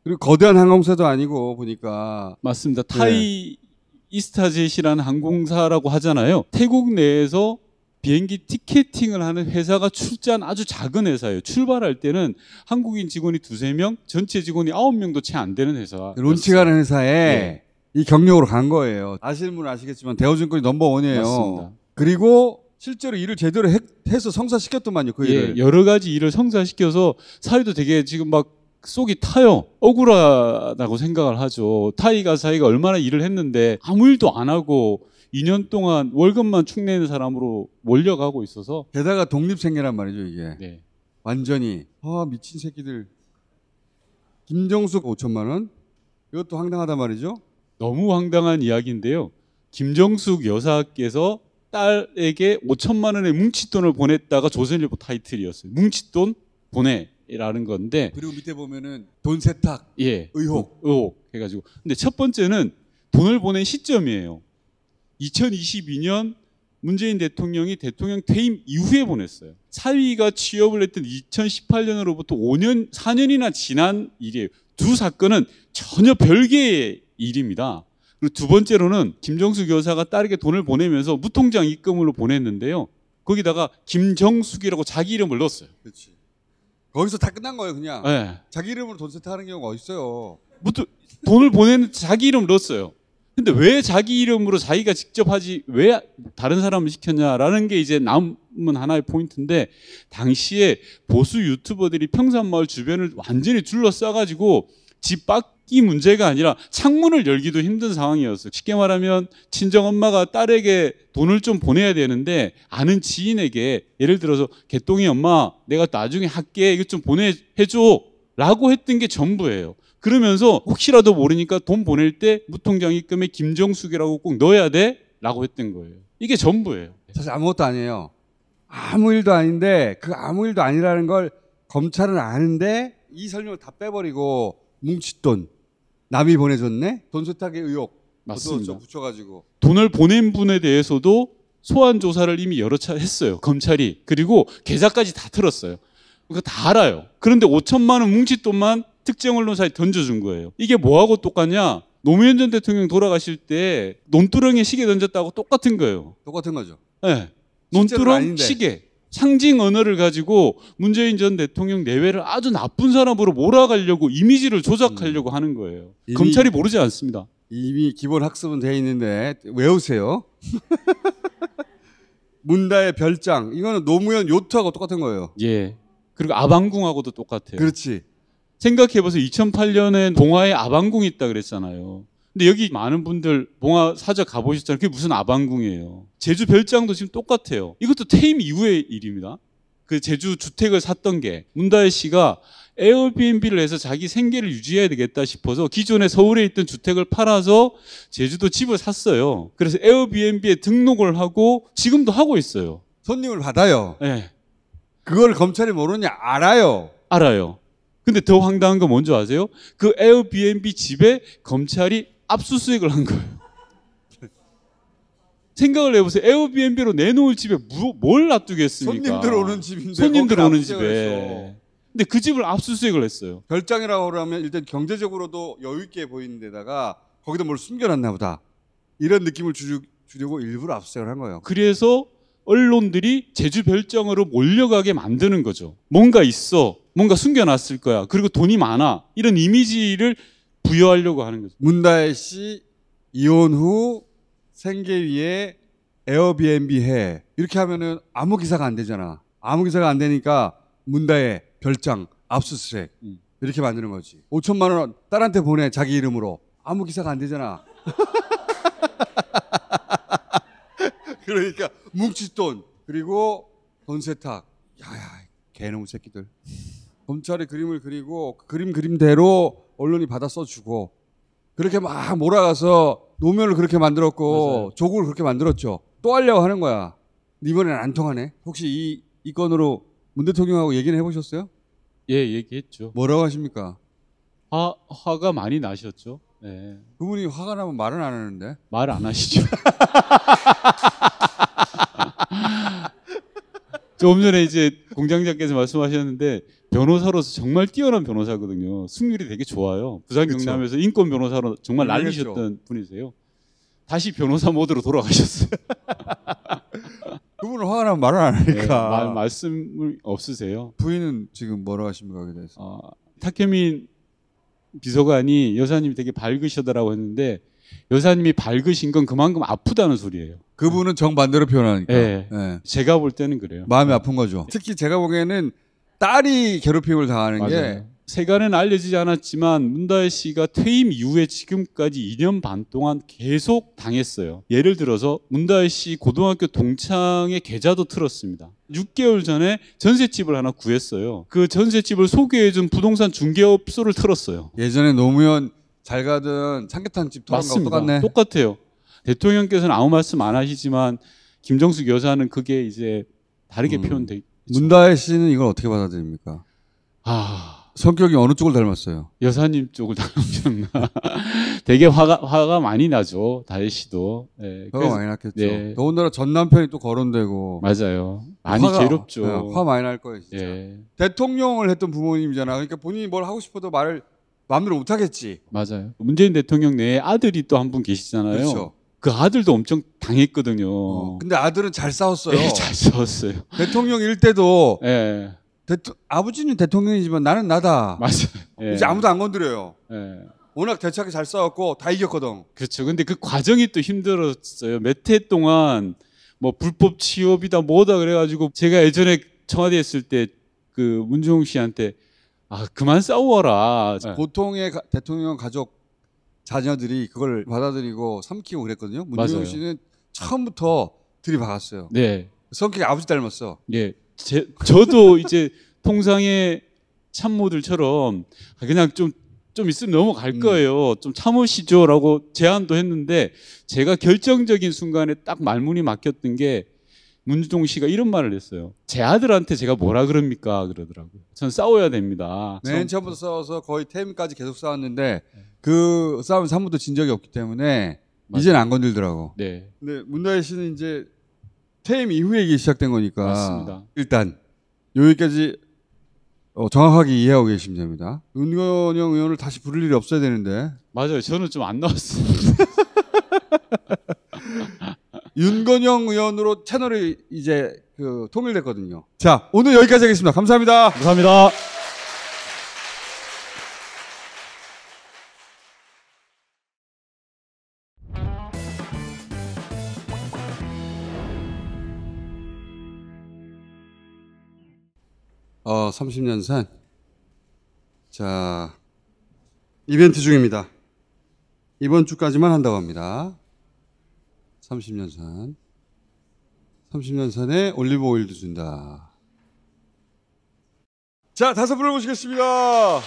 그리고 거대한 항공사도 아니고 보니까 맞습니다. 타이 이스타젯이라는 항공사라고 하잖아요. 태국 내에서 비행기 티켓팅을 하는 회사가 출자한 아주 작은 회사예요. 출발할 때는 한국인 직원이 2-3명, 전체 직원이 9명도 채 안 되는 회사. 론칭하는 회사에 네. 이 경력으로 간 거예요. 아시는 분은 아시겠지만 대우증권이 넘버원이에요. 맞습니다. 그리고 실제로 일을 제대로 해서 성사시켰더만요. 그 일을. 여러 가지 일을 성사시켜서 사이도 되게 지금 막 속이 타요. 억울하다고 생각을 하죠. 타이가 사이가 얼마나 일을 했는데 아무 일도 안 하고 2년 동안 월급만 축내는 사람으로 몰려가고 있어서. 게다가 독립생계란 말이죠, 이게. 네. 완전히. 미친 새끼들. 김정숙 5천만 원? 이것도 황당하단 말이죠. 너무 황당한 이야기인데요. 김정숙 여사께서 딸에게 5천만 원의 뭉칫돈을 보냈다가 조선일보 타이틀이었어요. 뭉칫돈 보내라는 건데. 그리고 밑에 보면은 돈 세탁. 예. 의혹 해가지고. 근데 첫 번째는 돈을 보낸 시점이에요. 2022년 문재인 대통령이 대통령 퇴임 이후에 보냈어요. 사위가 취업을 했던 2018년으로부터 4년이나 지난 일이에요. 두 사건은 전혀 별개의 일입니다. 그리고 두 번째로는 김정숙 여사가 딸에게 돈을 보내면서 무통장 입금으로 보냈는데요. 거기다가 김정숙이라고 자기 이름을 넣었어요. 그렇지. 거기서 다 끝난 거예요, 그냥. 네. 자기 이름으로 돈 세탁하는 경우가 어딨어요. 돈을 보내는 자기 이름 넣었어요. 근데 왜 자기 이름으로 자기가 직접 하지 왜 다른 사람을 시켰냐라는 게 이제 남은 하나의 포인트인데, 당시에 보수 유튜버들이 평산마을 주변을 완전히 둘러싸가지고 집 밖 이 문제가 아니라 창문을 열기도 힘든 상황이었어요. 쉽게 말하면 친정엄마가 딸에게 돈을 좀 보내야 되는데 아는 지인에게 예를 들어서 개똥이 엄마 내가 나중에 할게 이거 좀 보내줘 라고 했던 게 전부예요. 그러면서 혹시라도 모르니까 돈 보낼 때 무통장 입금에 김정숙이라고 꼭 넣어야 돼 라고 했던 거예요. 이게 전부예요. 사실 아무것도 아니에요. 아무 일도 아닌데 그 아무 일도 아니라는 걸 검찰은 아는데 이 설명을 다 빼버리고 뭉칫돈 남이 보내줬네? 돈 세탁의 의혹 맞습니다. 붙여가지고 돈을 보낸 분에 대해서도 소환 조사를 이미 여러 차례 했어요. 검찰이. 그리고 계좌까지 다 틀었어요. 그거 다 알아요. 그런데 5천만 원 뭉칫돈만 특정 언론사에 던져준 거예요. 이게 뭐하고 똑같냐? 노무현 전 대통령 돌아가실 때 논두렁에 시계 던졌다고 똑같은 거예요. 똑같은 거죠. 네. 실제로는 논두렁 아닌데. 시계. 상징 언어를 가지고 문재인 전 대통령 내외를 아주 나쁜 사람으로 몰아가려고 이미지를 조작하려고 하는 거예요. 검찰이 모르지 않습니다. 이미 기본 학습은 돼 있는데 외우세요. 문다의 별장 이거는 노무현 요트하고 똑같은 거예요. 예. 그리고 아방궁하고도 똑같아요. 그렇지. 생각해보세요. 2008년에 봉화에 아방궁이 있다 그랬잖아요. 근데 여기 많은 분들 봉화 사저 가보셨잖아요. 그게 무슨 아방궁이에요. 제주 별장도 지금 똑같아요. 이것도 퇴임 이후의 일입니다. 그 제주 주택을 샀던 게 문다혜 씨가 에어비앤비를 해서 자기 생계를 유지해야 되겠다 싶어서 기존에 서울에 있던 주택을 팔아서 제주도 집을 샀어요. 그래서 에어비앤비에 등록을 하고 지금도 하고 있어요. 손님을 받아요. 네. 그걸 검찰이 모르냐? 알아요. 알아요. 근데 더 황당한 건 뭔지 아세요? 그 에어비앤비 집에 검찰이 압수수색을 한 거예요. 생각을 해보세요. 에어비앤비로 내놓을 집에 뭘 놔두겠습니까? 손님들 오는 집인데. 손님들 거기를 오는 압수수색을 집에. 했어. 근데 그 집을 압수수색을 했어요. 별장이라고 그러면 일단 경제적으로도 여유 있게 보이는 데다가 거기다 뭘 숨겨놨나 보다. 이런 느낌을 주려고 일부러 압수수색을 한 거예요. 그래서 언론들이 제주 별장으로 몰려가게 만드는 거죠. 뭔가 있어. 뭔가 숨겨놨을 거야. 그리고 돈이 많아. 이런 이미지를 부여하려고 하는 거죠. 문다혜 씨 이혼 후 생계 위에 에어비앤비 해. 이렇게 하면은 아무 기사가 안 되잖아. 아무 기사가 안 되니까 문다혜 별장 압수수색 이렇게 만드는 거지. 5천만 원 딸한테 보내 자기 이름으로. 아무 기사가 안 되잖아. 그러니까 뭉칫돈 그리고 돈 세탁. 야야 개놈 새끼들. 검찰이 그림을 그리고 그 그림대로 언론이 받아 써주고 그렇게 막 몰아가서 노면을 그렇게 만들었고 맞아요. 조국을 그렇게 만들었죠. 또 하려고 하는 거야. 이번에는 안 통하네. 혹시 이 건으로 문 대통령하고 얘기는 해보셨어요? 예, 얘기했죠. 뭐라고 하십니까? 화가 많이 나셨죠. 네. 그분이 화가 나면 말은 안 하는데. 말 안 하시죠. 조금 전에 이제 공장장께서 말씀하셨는데 변호사로서 정말 뛰어난 변호사거든요. 승률이 되게 좋아요. 부산 경남에서 인권 변호사로 정말 날리셨던 분이세요. 다시 변호사 모드로 돌아가셨어요. 그분은 화가 나면 말을 안 하니까. 네, 말씀을 없으세요. 부인은 지금 뭐라고 하십니까? 거기에 대해서. 탁혜민 비서관이 여사님이 되게 밝으시더라고 했는데 여사님이 밝으신 건 그만큼 아프다는 소리예요. 그분은 정반대로 표현하니까. 네. 네. 제가 볼 때는 그래요. 마음이 아픈 거죠. 특히 제가 보기에는 딸이 괴롭힘을 당하는 게 맞아요. 세간에는 알려지지 않았지만 문다혜 씨가 퇴임 이후에 지금까지 2년 반 동안 계속 당했어요. 예를 들어서 문다혜 씨 고등학교 동창의 계좌도 틀었습니다. 6개월 전에 전셋집을 하나 구했어요. 그 전셋집을 소개해준 부동산 중개업소를 틀었어요. 예전에 노무현 잘 가던 삼계탕집 털은 거 똑같네. 똑같아요. 대통령께서는 아무 말씀 안 하시지만 김정숙 여사는 그게 이제 다르게 표현돼 있죠. 문다혜 씨는 이걸 어떻게 받아들입니까? 성격이 어느 쪽을 닮았어요? 여사님 쪽을 닮으셨나? 되게 화가 많이 나죠. 다혜 씨도. 네, 화가 많이 났겠죠. 네. 더군다나 전 남편이 또 거론되고. 맞아요. 많이 괴롭죠. 네, 화 많이 날 거예요. 진짜. 예. 대통령을 했던 부모님이잖아. 그러니까 본인이 뭘 하고 싶어도 말을 마음대로 못 하겠지. 맞아요. 문재인 대통령 내에 아들이 또 한 분 계시잖아요. 그렇죠. 그 아들도 엄청 당했거든요. 근데 아들은 잘 싸웠어요. 네, 잘 싸웠어요. 대통령일 때도 예. 아버지는 대통령이지만 나는 나다. 맞아요. 예. 이제 아무도 안 건드려요. 예. 워낙 대차게 잘 싸웠고 다 이겼거든. 그렇죠. 근데 그 과정이 또 힘들었어요. 몇 해 동안 뭐 불법 취업이다 뭐다 그래가지고 제가 예전에 청와대에 있을 때 그 문종욱 씨한테 아 그만 싸워라. 보통의 대통령 가족 자녀들이 그걸 받아들이고 삼키고 그랬거든요. 문재인 맞아요. 씨는 처음부터 들이박았어요. 네. 성격이 아버지 닮았어. 예. 저도 이제 통상의 참모들처럼 그냥 좀 있으면 넘어갈 거예요. 좀 참으시죠라고 제안도 했는데 제가 결정적인 순간에 딱 말문이 막혔던 게 문주동 씨가 이런 말을 했어요. 제 아들한테 제가 뭐라 그럽니까? 그러더라고요. 전 싸워야 됩니다. 맨 처음부터 싸워서 거의 퇴임까지 계속 싸웠는데 그 싸움에서 한 번도 진 적이 없기 때문에 맞아요. 이제는 안 건들더라고. 네. 근데 문다혜 씨는 이제 퇴임 이후에 이게 시작된 거니까 맞습니다. 일단 여기까지 정확하게 이해하고 계시면 됩니다. 윤건영 의원을 다시 부를 일이 없어야 되는데 맞아요. 저는 좀 안 나왔어요. 윤건영 의원으로 채널이 이제 통일됐거든요. 자, 오늘 여기까지 하겠습니다. 감사합니다. 감사합니다. 어, 30년 산. 자, 이벤트 중입니다. 이번 주까지만 한다고 합니다. 30년 산. 30년 산에 올리브 오일도 준다. 자, 다섯 분을 모시겠습니다.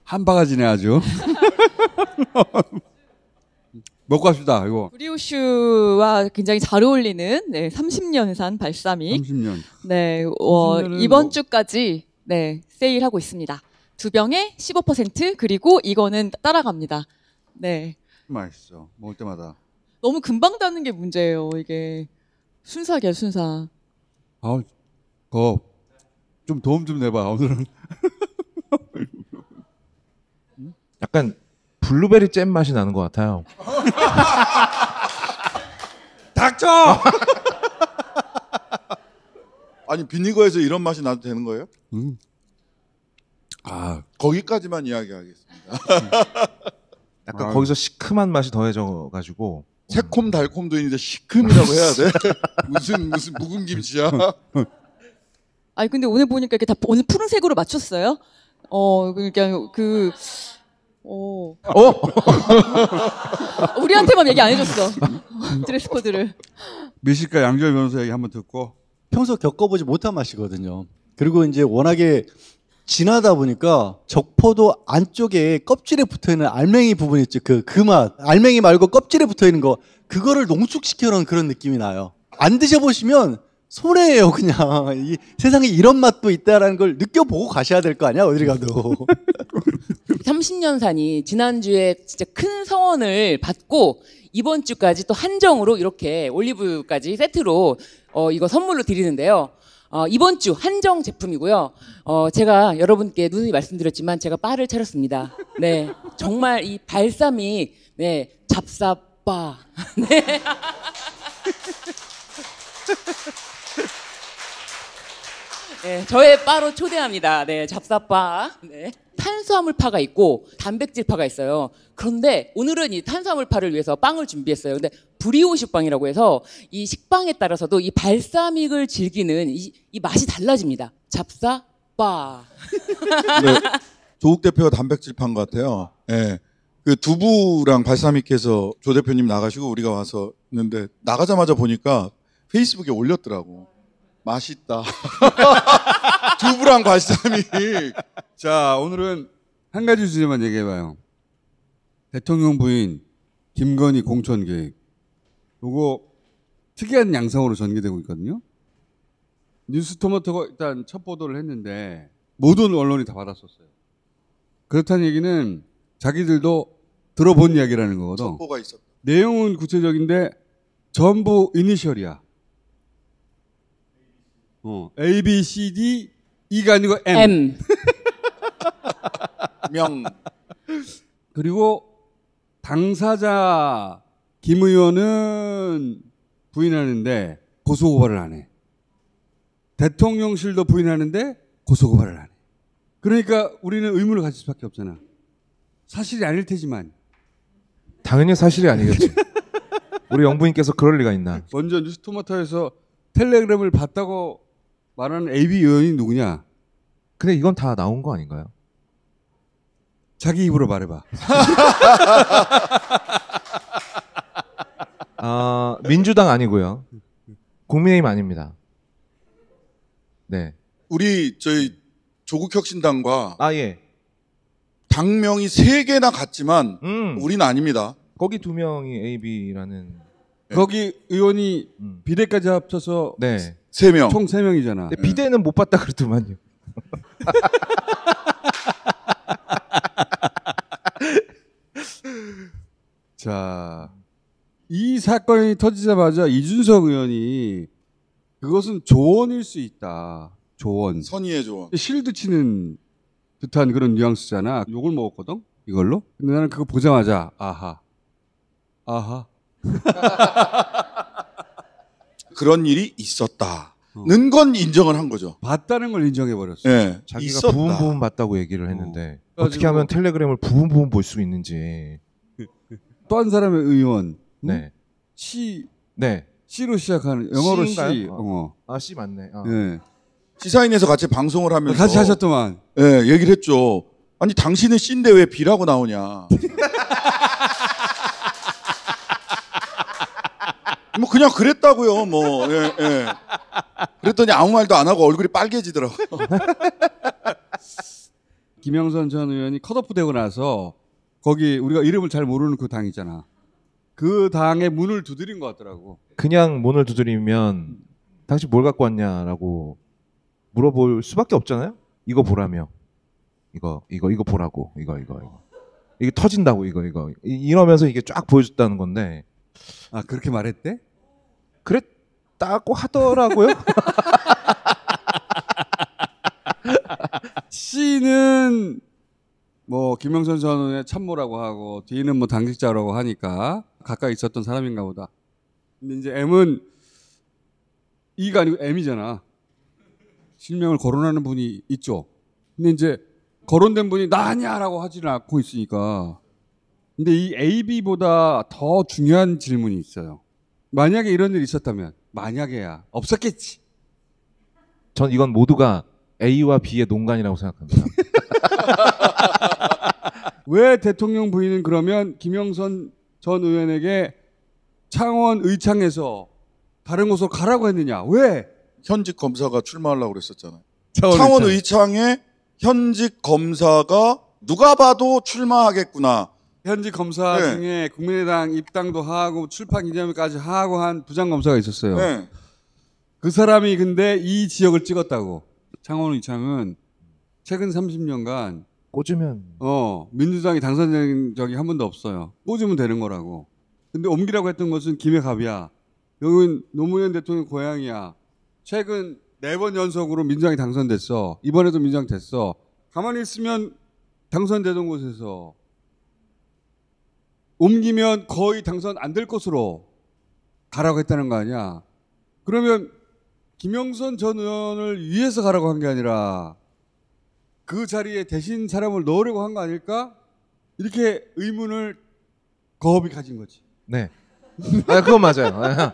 한 바가지네 아주. 먹고 갑시다 이거. 브리오슈와 굉장히 잘 어울리는 30년산 발사믹. 30년. 네, 30년은 이번 주까지 세일하고 있습니다. 2병에 15% 그리고 이거는 따라갑니다. 네. 맛있어. 먹을 때마다. 너무 금방 다는 게 문제예요. 이게 순삭이야 순삭. 아, 좀 도움 좀 내봐 오늘은. 약간 블루베리 잼 맛이 나는 것 같아요. 닥쳐! 아니 비니거에서 이런 맛이 나도 되는 거예요? 아 거기까지만 이야기하겠습니다. 약간 거기서 시큼한 맛이 더해져가지고 새콤 달콤도 있는데 시큼이라고 해야 돼? 무슨 묵은 김치야? 아니 근데 오늘 보니까 이렇게 다 오늘 푸른색으로 맞췄어요. 그러니까 우리한테만 얘기 안 해줬어. 드레스 코드를. 미식가 양지열 변호사 얘기 한번 듣고. 평소 겪어보지 못한 맛이거든요. 그리고 이제 워낙에 진하다 보니까 적포도 안쪽에 껍질에 붙어있는 알맹이 부분 있죠. 그 맛. 알맹이 말고 껍질에 붙어있는 거. 그거를 농축시켜놓은 그런 느낌이 나요. 안 드셔보시면 손해예요, 그냥. 이 세상에 이런 맛도 있다라는 걸 느껴보고 가셔야 될 거 아니야, 어디 가도. 30년산이 지난주에 진짜 큰 성원을 받고 이번 주까지 또 한정으로 이렇게 올리브유까지 세트로 이거 선물로 드리는데요. 이번 주 한정 제품이고요. 제가 여러분께 누누이 말씀드렸지만 제가 바를 차렸습니다. 네, 정말 이 발사믹, 잡사바. 네. 네, 저의 바로 초대합니다. 네, 잡사바. 네. 탄수화물파가 있고 단백질파가 있어요. 그런데 오늘은 이 탄수화물파를 위해서 빵을 준비했어요. 근데 브리오시 빵이라고 해서 이 식빵에 따라서도 이 발사믹을 즐기는 이 맛이 달라집니다. 잡사바. 네, 조국 대표가 단백질 판 것 같아요. 네. 그 두부랑 발사믹해서 조 대표님 나가시고 우리가 와서 있는데 나가자마자 보니까 페이스북에 올렸더라고. 맛있다. 두부랑 발사믹. 자, 오늘은 한 가지 주제만 얘기해봐요. 대통령 부인 김건희 공천 계획. 요거 특이한 양상으로 전개되고 있거든요. 뉴스토마토가 일단 첫 보도를 했는데 모든 언론이 다 받았었어요. 그렇다는 얘기는 자기들도 들어본 이야기라는 거거든. 첩보가 있었다. 내용은 구체적인데 전부 이니셜이야. A, B, C, D, E가 아니고 M. 명. 그리고 당사자 김 의원은 부인하는데 고소고발을 안 해. 대통령실도 부인하는데 고소고발을 안 해. 그러니까 우리는 의문을 가질 수밖에 없잖아. 사실이 아닐 테지만. 당연히 사실이 아니겠지. 우리 영부인께서 그럴 리가 있나? 먼저 뉴스토마토에서 텔레그램을 봤다고 말하는 AB 의원이 누구냐? 근데 이건 다 나온 거 아닌가요? 자기 입으로 말해봐. 민주당 아니고요. 국민의힘 아닙니다. 네. 우리 저희 조국혁신당과 예. 당명이 3개나 같지만 우리는 아닙니다. 거기 2명이 AB라는 거기 의원이 비대까지 합쳐서 네. 3명. 총 3명이잖아. 근데 비대는 못 봤다 그러더만요. 자, 이 사건이 터지자마자 이준석 의원이 그것은 조언일 수 있다. 조언. 선의의 조언. 실드 치는 듯한 그런 뉘앙스잖아. 욕을 먹었거든? 이걸로? 근데 나는 그거 보자마자 아하. 그런 일이 있었다는 건 인정을 한 거죠. 봤다는 걸 인정해버렸어. 네. 자기가 있었다. 부분 봤다고 얘기를 했는데 그래가지고- 어떻게 하면 텔레그램을 부분 볼 수 있는지. 또 한 사람의 의원. 네. 네. C로 시작하는 영어로 C인가요? C. C 맞네. 네. 시사인에서 같이 방송을 하면서 같이 하셨더만. 네, 얘기를 했죠. 아니 당신은 C인데 왜 B라고 나오냐. 뭐 그냥 그랬다고요. 뭐 예. 그랬더니 아무 말도 안 하고 얼굴이 빨개지더라고요. 김영선 전 의원이 컷오프 되고 나서 거기 우리가 이름을 잘 모르는 그 당 있잖아. 그 당의 문을 두드린 것 같더라고. 그냥 문을 두드리면 당신 뭘 갖고 왔냐라고 물어볼 수밖에 없잖아요. 이거 보라며. 이거 보라고. 이거. 이게 터진다고 이거. 이러면서 이게 쫙 보여줬다는 건데. 아, 그렇게 말했대? 그랬다고 하더라고요. C는 뭐 김영선 전 의원의 참모라고 하고 D는 뭐 당직자라고 하니까 가까이 있었던 사람인가 보다. 근데 이제 M은 E가 아니고 M이잖아. 실명을 거론하는 분이 있죠. 근데 이제 거론된 분이 나 아니야라고 하지는 않고 있으니까. 근데 이 AB보다 더 중요한 질문이 있어요. 만약에 이런 일이 있었다면, 만약에야 없었겠지. 전 이건 모두가 A와 B의 농간이라고 생각합니다. 왜 대통령 부인은 그러면 김영선 전 의원에게 창원 의창에서 다른 곳으로 가라고 했느냐? 왜? 현직 검사가 출마하려고 그랬었잖아요. 창원 창원 의창에 현직 검사가 누가 봐도 출마하겠구나. 현직 검사 네. 중에 국민의당 입당도 하고 출판 기념회까지 하고 한 부장검사가 있었어요. 네. 그 사람이 근데 이 지역을 찍었다고. 창원 의창은 최근 30년간 꽂으면 민주당이 당선된 적이 한 번도 없어요. 꽂으면 되는 거라고. 근데 옮기라고 했던 것은 김해 갑이야. 여기는 노무현 대통령 고향이야. 최근 4번 연속으로 민주당이 당선됐어. 이번에도 민주당 됐어. 가만히 있으면 당선되던 곳에서 옮기면 거의 당선 안 될 것으로 가라고 했다는 거 아니야. 그러면 김영선 전 의원을 위해서 가라고 한 게 아니라 그 자리에 대신 사람을 넣으려고 한 거 아닐까? 이렇게 의문을 거업이 가진 거지. 네. 그건 맞아요.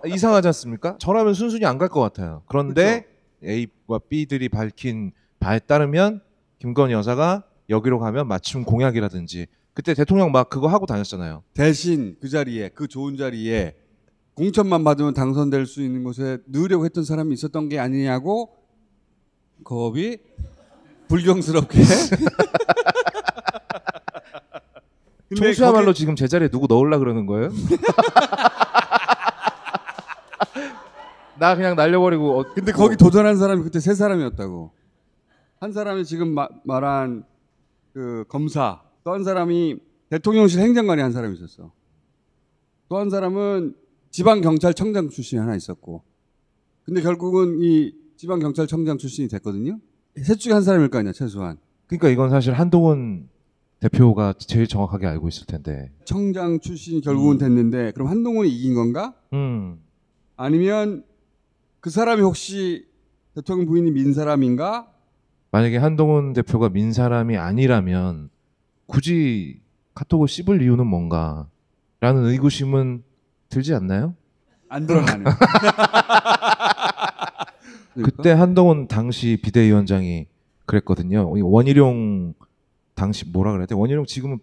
이상하지 않습니까? 저라면 순순히 안 갈 것 같아요. 그런데 그렇죠. A와 B들이 밝힌 바에 따르면 김건희 여사가 여기로 가면 맞춤 공약이라든지 그때 대통령 막 그거 하고 다녔잖아요. 대신 그 자리에, 그 좋은 자리에 공천만 받으면 당선될 수 있는 곳에 넣으려고 했던 사람이 있었던 게 아니냐고 거업이 불경스럽게. 총수야말로 지금 제자리에 누구 넣으려고 그러는 거예요? 나 그냥 날려버리고. 근데 거기 도전한 사람이 그때 3사람이었다고. 한 사람이 지금 말한 그 검사, 또 한 사람이 대통령실 행정관이 한 사람이 있었어. 또 한 사람은 지방경찰청장 출신이 하나 있었고. 근데 결국은 이 지방경찰청장 출신이 됐거든요. 셋 중에 한 사람일 거 아니야, 최소한. 그러니까 이건 사실 한동훈 대표가 제일 정확하게 알고 있을 텐데. 청장 출신이 결국은 됐는데 그럼 한동훈이 이긴 건가? 아니면 그 사람이 혹시 대통령 부인이 민 사람인가? 만약에 한동훈 대표가 민 사람이 아니라면 굳이 카톡을 씹을 이유는 뭔가? 라는 의구심은 들지 않나요? 안 드러나네요. 그때 한동훈 당시 비대위원장이 그랬거든요. 원희룡 당시 뭐라 그래야 돼? 원희룡 지금은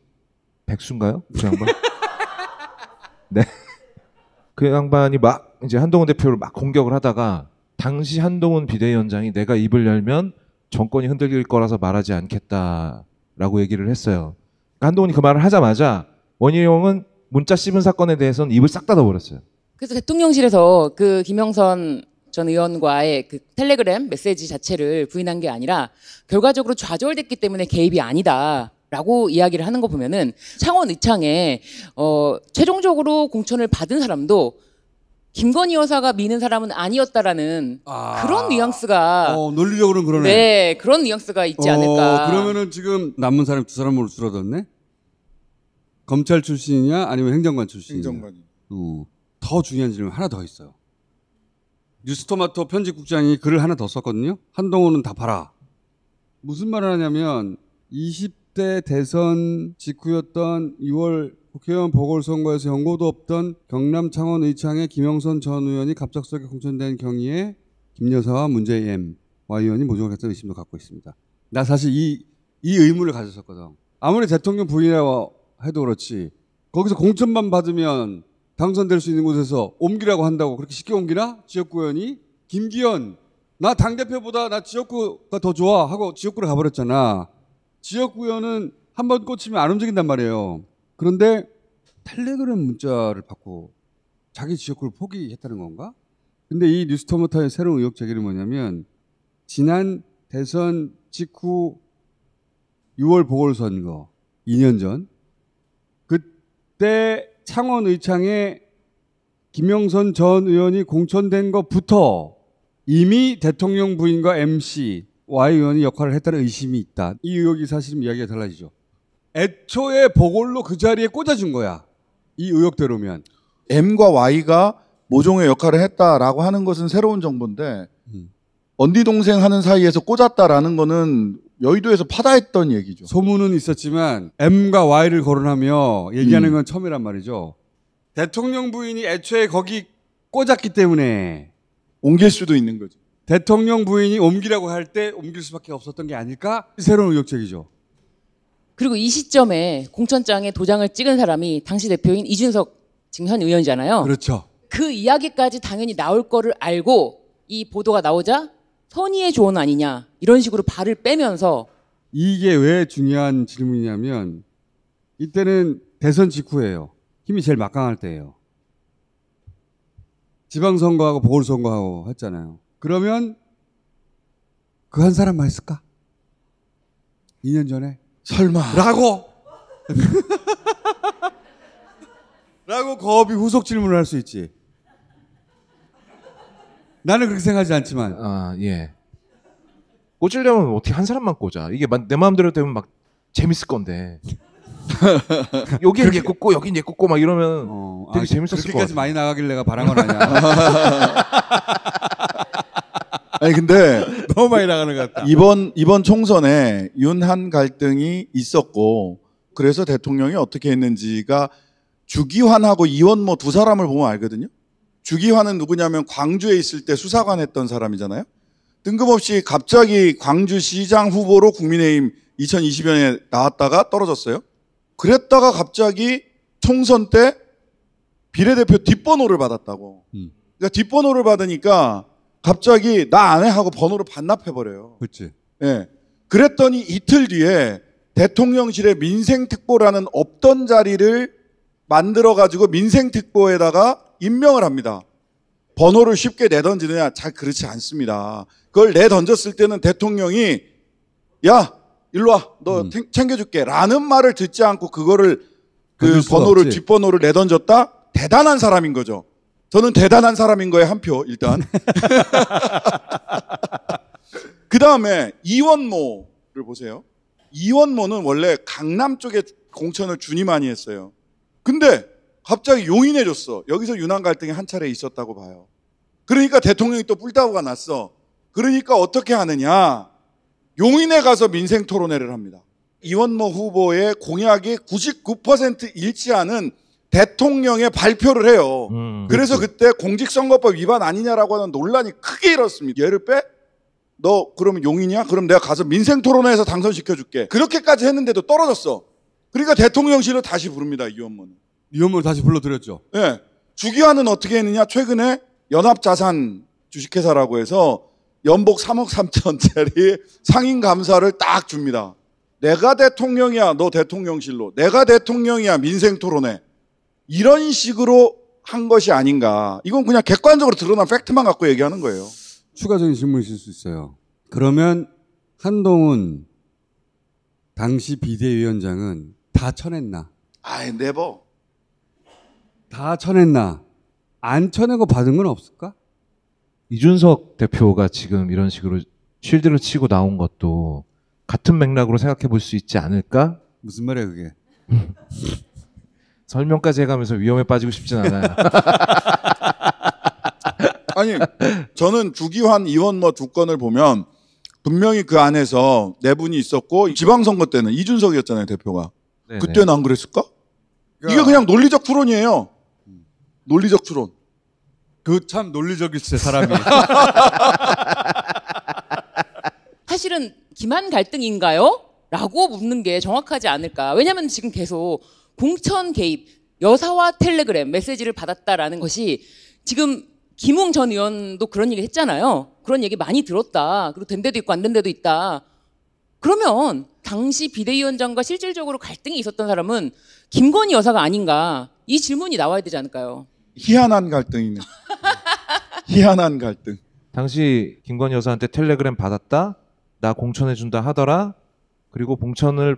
백수인가요? 그 양반? 네. 그 양반이 막 이제 한동훈 대표를 막 공격을 하다가 당시 한동훈 비대위원장이 내가 입을 열면 정권이 흔들릴 거라서 말하지 않겠다라고 얘기를 했어요. 그러니까 한동훈이 그 말을 하자마자 원희룡은 문자 씹은 사건에 대해서는 입을 싹 닫아버렸어요. 그래서 대통령실에서 그 김영선 전 의원과의 그 텔레그램 메시지 자체를 부인한 게 아니라 결과적으로 좌절됐기 때문에 개입이 아니다라고 이야기를 하는 거 보면은 창원 의창에 최종적으로 공천을 받은 사람도 김건희 여사가 미는 사람은 아니었다라는 그런 뉘앙스가 논리적으로는 그러네. 네, 그런 뉘앙스가 있지 않을까. 그러면은 지금 남은 사람 두 사람으로 줄어들었네. 검찰 출신이냐 아니면 행정관 출신이냐. 행정관이. 더 중요한 질문 하나 더 있어요. 뉴스토마토 편집국장이 글을 하나 더 썼거든요. 한동훈은 다 봐라. 무슨 말을 하냐면 20대 대선 직후였던 6월 국회의원 보궐선거에서 연고도 없던 경남 창원 의창의 김영선 전 의원이 갑작스럽게 공천된 경위에 김 여사와 문재인 와 의원이 모종을 했다는 의심도 갖고 있습니다. 나 사실 이 의문을 가졌었거든. 아무리 대통령 부인이라고 해도 그렇지 거기서 공천만 받으면 당선될 수 있는 곳에서 옮기라고 한다고 그렇게 쉽게 옮기나? 지역구 의원이? 김기현 나 당대표보다 나 지역구가 더 좋아 하고 지역구를 가버렸잖아. 지역구 의원은 한 번 꽂히면 안 움직인단 말이에요. 그런데 텔레그램 문자를 받고 자기 지역구를 포기했다는 건가? 근데 이 뉴스토마토의 새로운 의혹 제기는 뭐냐면 지난 대선 직후 6월 보궐선거 2년 전 그때 창원 의창에 김영선 전 의원이 공천된 것부터 이미 대통령 부인과 MC Y 의원이 역할을 했다는 의심이 있다. 이 의혹이 사실은 이야기가 달라지죠. 애초에 보궐로 그 자리에 꽂아준 거야. 이 의혹대로면. M과 Y가 모종의 역할을 했다라고 하는 것은 새로운 정보인데 언니 동생 하는 사이에서 꽂았다라는 거는 여의도에서 파다했던 얘기죠. 소문은 있었지만 M과 Y를 거론하며 얘기하는 건 처음이란 말이죠. 대통령 부인이 애초에 거기 꽂았기 때문에 옮길 수도 있는 거죠. 대통령 부인이 옮기라고 할 때 옮길 수밖에 없었던 게 아닐까? 새로운 의혹적이죠. 그리고 이 시점에 공천장에 도장을 찍은 사람이 당시 대표인 이준석 지금 현 의원이잖아요. 그렇죠. 그 이야기까지 당연히 나올 거를 알고 이 보도가 나오자 선의의 조언 아니냐 이런 식으로 발을 빼면서 이게 왜 중요한 질문이냐면 이때는 대선 직후예요. 힘이 제일 막강할 때예요. 지방선거하고 보궐선거하고 했잖아요. 그러면 그 한 사람만 했을까? 2년 전에? 설마. 라고 거업이 후속 질문을 할 수 있지. 나는 그렇게 생각하지 않지만. 예. 꽂으려면 어떻게 한 사람만 꽂아. 이게 내 마음대로 되면 막 재밌을 건데. 여긴 얘 꽂고 여긴 얘 꽂고 막 이러면 되게 재밌었을 것 같아. 그렇게까지 많이 나가길 내가 바란 건 아니야. 아니 근데 너무 많이 나가는 것 같다. 이번 총선에 윤한 갈등이 있었고 그래서 대통령이 어떻게 했는지가 주기환하고 이원모 두 사람을 보면 알거든요. 주기환은 누구냐면 광주에 있을 때 수사관 했던 사람이잖아요. 뜬금없이 갑자기 광주시장 후보로 국민의힘 2020년에 나왔다가 떨어졌어요. 그랬다가 갑자기 총선 때 비례대표 뒷번호를 받았다고. 그러니까 뒷번호를 받으니까 갑자기 나 안 해 하고 번호를 반납해버려요. 그렇지. 예. 그랬더니 이틀 뒤에 대통령실에 민생특보라는 없던 자리를 만들어가지고 민생특보에다가 임명을 합니다. 번호를 쉽게 내던지느냐? 잘 그렇지 않습니다. 그걸 내던졌을 때는 대통령이 야 일로 와 너 챙겨줄게 라는 말을 듣지 않고 그거를 그 번호를 뒷번호를 내던졌다? 대단한 사람인 거죠. 저는 대단한 사람인 거에 한 표 일단. 그 다음에 이원모를 보세요. 이원모는 원래 강남 쪽에 공천을 준이 많이 했어요. 근데 갑자기 용인해줬어. 여기서 윤한 갈등이 한 차례 있었다고 봐요. 그러니까 대통령이 또 뿔따구가 났어. 그러니까 어떻게 하느냐. 용인에 가서 민생 토론회를 합니다. 이원모 후보의 공약이 99% 일치하는 대통령의 발표를 해요. 그래서 그때 공직선거법 위반 아니냐라고 하는 논란이 크게 일었습니다. 얘를 빼? 너 그러면 용이냐? 그럼 내가 가서 민생토론회에서 당선시켜줄게. 그렇게까지 했는데도 떨어졌어. 그러니까 대통령실로 다시 부릅니다. 이원모는. 이원모를 다시 불러드렸죠. 네. 주기환은 어떻게 했느냐? 최근에 연합자산 주식회사라고 해서 연복 3억 3천짜리 상임감사를 딱 줍니다. 내가 대통령이야. 너 대통령실로. 내가 대통령이야. 민생토론회. 이런 식으로 한 것이 아닌가. 이건 그냥 객관적으로 드러난 팩트만 갖고 얘기하는 거예요. 추가적인 질문이 있을 수 있어요. 그러면 한동훈 당시 비대위원장은 다 쳐냈나? 아이, 네버. 다 쳐냈나? 안 쳐내고 받은 건 없을까? 이준석 대표가 지금 이런 식으로 쉴드를 치고 나온 것도 같은 맥락으로 생각해 볼 수 있지 않을까? 무슨 말이야 그게? 설명까지 해가면서 위험에 빠지고 싶진 않아요. 아니, 저는 주기환, 이원모 두 건을 보면 분명히 그 안에서 네 분이 있었고 지방선거 때는 이준석이었잖아요, 대표가. 네네. 그때는 안 그랬을까? 이게 그냥 논리적 추론이에요. 논리적 추론. 그 참 논리적일세 사람이. 사실은 기만 갈등인가요? 라고 묻는 게 정확하지 않을까. 왜냐하면 지금 계속 공천 개입, 여사와 텔레그램 메시지를 받았다라는 것이 지금 김웅 전 의원도 그런 얘기 했잖아요. 그런 얘기 많이 들었다. 그리고 된 데도 있고 안 된 데도 있다. 그러면 당시 비대위원장과 실질적으로 갈등이 있었던 사람은 김건희 여사가 아닌가. 이 질문이 나와야 되지 않을까요? 희한한 갈등이네. 희한한 갈등. 당시 김건희 여사한테 텔레그램 받았다. 나 공천해준다 하더라. 그리고 공천을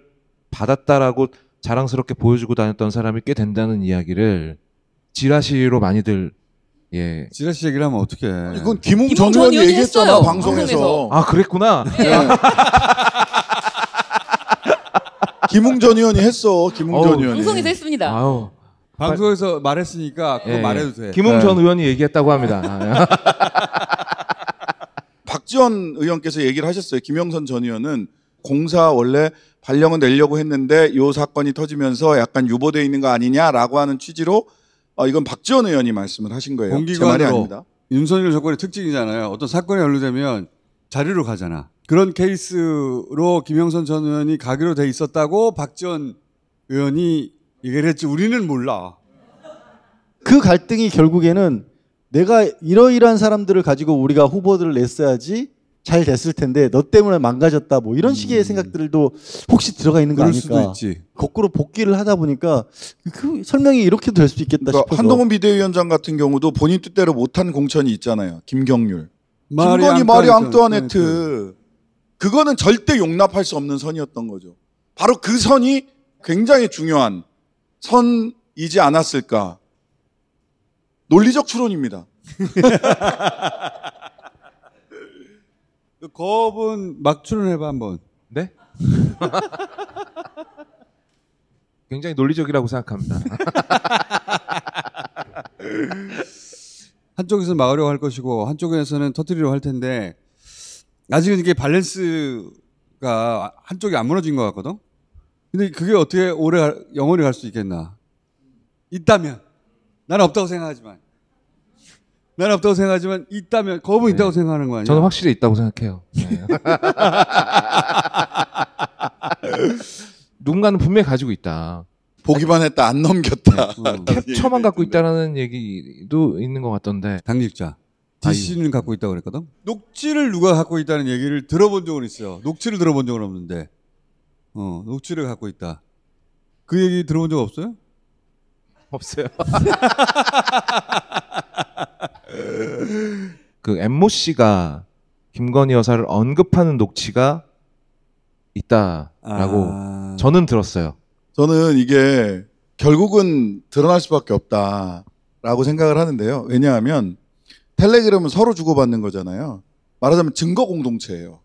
받았다라고 자랑스럽게 보여주고 다녔던 사람이 꽤 된다는 이야기를 지라시로 많이들 예. 지라시 얘기를 하면 어떡해. 이건 김웅 전 의원이 얘기했잖아, 방송에서. 아, 그랬구나. 네. 김웅 전 의원이 했어. 김웅 전 의원이. 방송에서 했습니다. 아유. 방송에서 말했으니까 그거 예. 말해도 돼. 김웅 전 의원이 얘기했다고 합니다. 박지원 의원께서 얘기를 하셨어요. 김영선 전 의원은 공사 원래 발령은 내려고 했는데 요 사건이 터지면서 약간 유보되어 있는 거 아니냐라고 하는 취지로 이건 박지원 의원이 말씀을 하신 거예요. 제 말이 공기관으로 아닙니다. 윤석열 정권의 특징이잖아요. 어떤 사건이 연루되면 자리로 가잖아. 그런 케이스로 김영선 전 의원이 가기로 돼 있었다고 박지원 의원이 얘기를 했지 우리는 몰라. 그 갈등이 결국에는 내가 이러이러한 사람들을 가지고 우리가 후보들을 냈어야지 잘 됐을 텐데 너 때문에 망가졌다 뭐 이런 식의 생각들도 혹시 들어가 있는 거 그럴 아닐까. 수도 있지. 거꾸로 복귀를 하다 보니까 그 설명이 이렇게 될 수 있겠다 그러니까 싶어서. 한동훈 비대위원장 같은 경우도 본인 뜻대로 못한 공천이 있잖아요. 김경률. 마리 김건희 마리 앙뚜아네트. 앙뚜아네트. 그거는 절대 용납할 수 없는 선이었던 거죠. 바로 그 선이 굉장히 중요한 선이지 않았을까. 논리적 추론입니다. 거업은 막 출연해봐 한번. 네? 굉장히 논리적이라고 생각합니다. 한쪽에서는 막으려고 할 것이고 한쪽에서는 터뜨리려고 할 텐데 아직은 이게 밸런스가 한쪽이 안 무너진 것 같거든. 근데 그게 어떻게 영원히 갈 수 있겠나? 있다면 나는 없다고 생각하지만 있다면 거업은 있다고 생각하는 거 아니야? 저는 확실히 있다고 생각해요. 네. 누군가는 분명히 가지고 있다. 보기만 했다 안 넘겼다. 캡처만 갖고 있다라는 얘기도 있는 것 같던데. 당직자 DC는 갖고 있다고 그랬거든. 녹취를 누가 갖고 있다는 얘기를 들어본 적은 있어요. 녹취를 들어본 적은 없는데 녹취를 갖고 있다. 그 얘기 들어본 적 없어요? 없어요. 그 엠모 씨가 김건희 여사를 언급하는 녹취가 있다라고 저는 들었어요. 저는 이게 결국은 드러날 수밖에 없다라고 생각을 하는데요. 왜냐하면 텔레그램은 서로 주고받는 거잖아요. 말하자면 증거 공동체예요.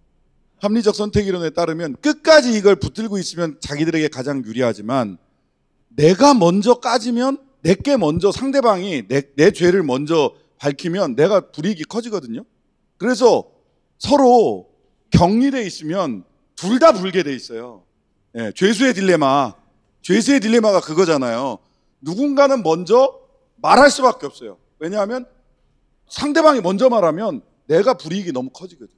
합리적 선택 이론에 따르면 끝까지 이걸 붙들고 있으면 자기들에게 가장 유리하지만 내가 먼저 까지면 내게 먼저 상대방이 내 죄를 먼저 밝히면 내가 불이익이 커지거든요. 그래서 서로 격리돼 있으면 둘 다 불게 돼 있어요. 예, 죄수의 딜레마가 그거잖아요. 누군가는 먼저 말할 수밖에 없어요. 왜냐하면 상대방이 먼저 말하면 내가 불이익이 너무 커지거든.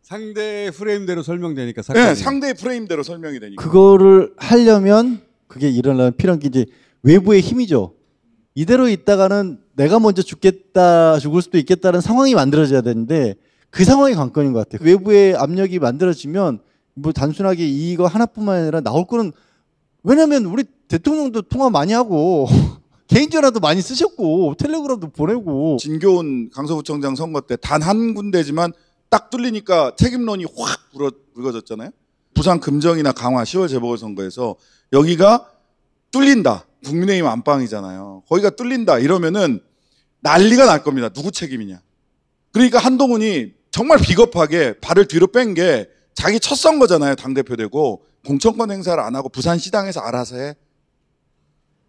상대의 프레임대로 설명되니까 사건이. 네, 상대의 프레임대로 설명이 되니까. 그거를 하려면 그게 일어나는 필요한 게 이제 외부의 힘이죠. 이대로 있다가는 내가 먼저 죽을 수도 있겠다는 상황이 만들어져야 되는데 그 상황이 관건인 것 같아요. 외부의 압력이 만들어지면 뭐 단순하게 이거 하나뿐만 아니라 나올 거는, 왜냐면 우리 대통령도 통화 많이 하고 개인 전화도 많이 쓰셨고 텔레그램도 보내고. 진교훈 강서구청장 선거 때 단 한 군데지만 딱 뚫리니까 책임론이 확 불거졌잖아요. 부산 금정이나 강화 10월 재보궐선거에서 여기가 뚫린다. 국민의힘 안방이잖아요. 거기가 뚫린다 이러면은 난리가 날 겁니다. 누구 책임이냐. 그러니까 한동훈이 정말 비겁하게 발을 뒤로 뺀 게 자기 첫 선거잖아요. 당대표 되고 공천권 행사를 안 하고 부산시당에서 알아서 해.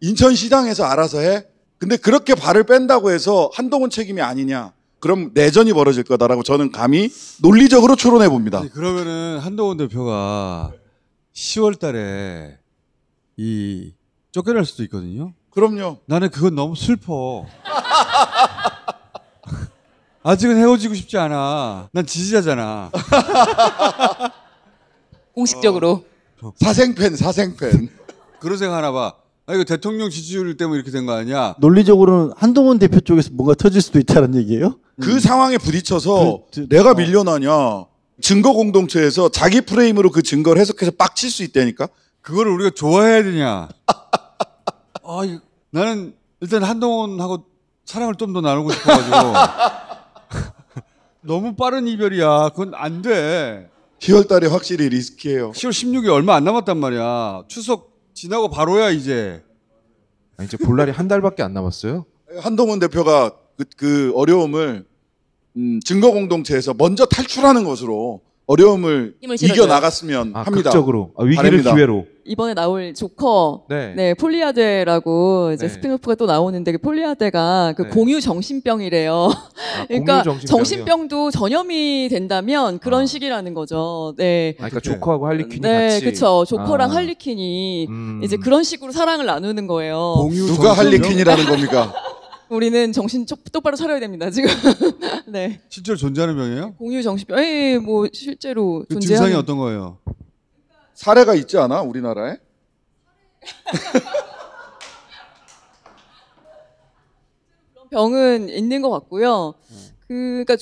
인천시당에서 알아서 해. 근데 그렇게 발을 뺀다고 해서 한동훈 책임이 아니냐. 그럼 내전이 벌어질 거다라고 저는 감히 논리적으로 추론해 봅니다. 아니, 그러면은 한동훈 대표가 10월 달에 쫓겨날 수도 있거든요. 그럼요. 나는 그건 너무 슬퍼. 아직은 헤어지고 싶지 않아. 난 지지자잖아. 공식적으로. 사생팬. 그런 생각 하나 봐. 아, 이거 대통령 지지율 때문에 이렇게 된 거 아니야? 논리적으로는 한동훈 대표 쪽에서 뭔가 터질 수도 있다는 얘기예요? 그 상황에 부딪혀서 내가 밀려나냐. 증거 공동체에서 자기 프레임으로 그 증거를 해석해서 빡칠 수 있다니까. 그거를 우리가 좋아해야 되냐? 나는 일단 한동훈하고 사랑을 좀 더 나누고 싶어가지고. 너무 빠른 이별이야. 그건 안 돼. 10월 달에 확실히 리스키예요. 10월 16일 얼마 안 남았단 말이야. 추석 지나고 바로야 이제. 이제 볼 날이 한 달밖에 안 남았어요. 한동훈 대표가 그 어려움을 증거 공동체에서 먼저 탈출하는 것으로 어려움을 이겨 나갔으면 합니다. 극적으로 위기를 바랍니다. 기회로. 이번에 나올 조커, 네. 폴리아데라고 이제 네. 스피노프가 또 나오는데 그 폴리아데가 그 네. 공유 정신병이래요. 그러니까 공유 정신병이요? 정신병도 전염이 된다면 그런 식이라는 거죠. 네. 그러니까 조커하고 할리퀸이 네, 같이. 그렇죠. 조커랑 할리퀸이 이제 그런 식으로 사랑을 나누는 거예요. 누가 할리퀸이라는 겁니까? 우리는 정신 똑바로 차려야 됩니다, 지금. 네. 실제로 존재하는 병이에요? 공유 정신병. 뭐 실제로 그 존재하는. 증상이 어떤 거예요? 사례가 있지 않아? 우리나라에? 병은 있는 것 같고요. 그러니까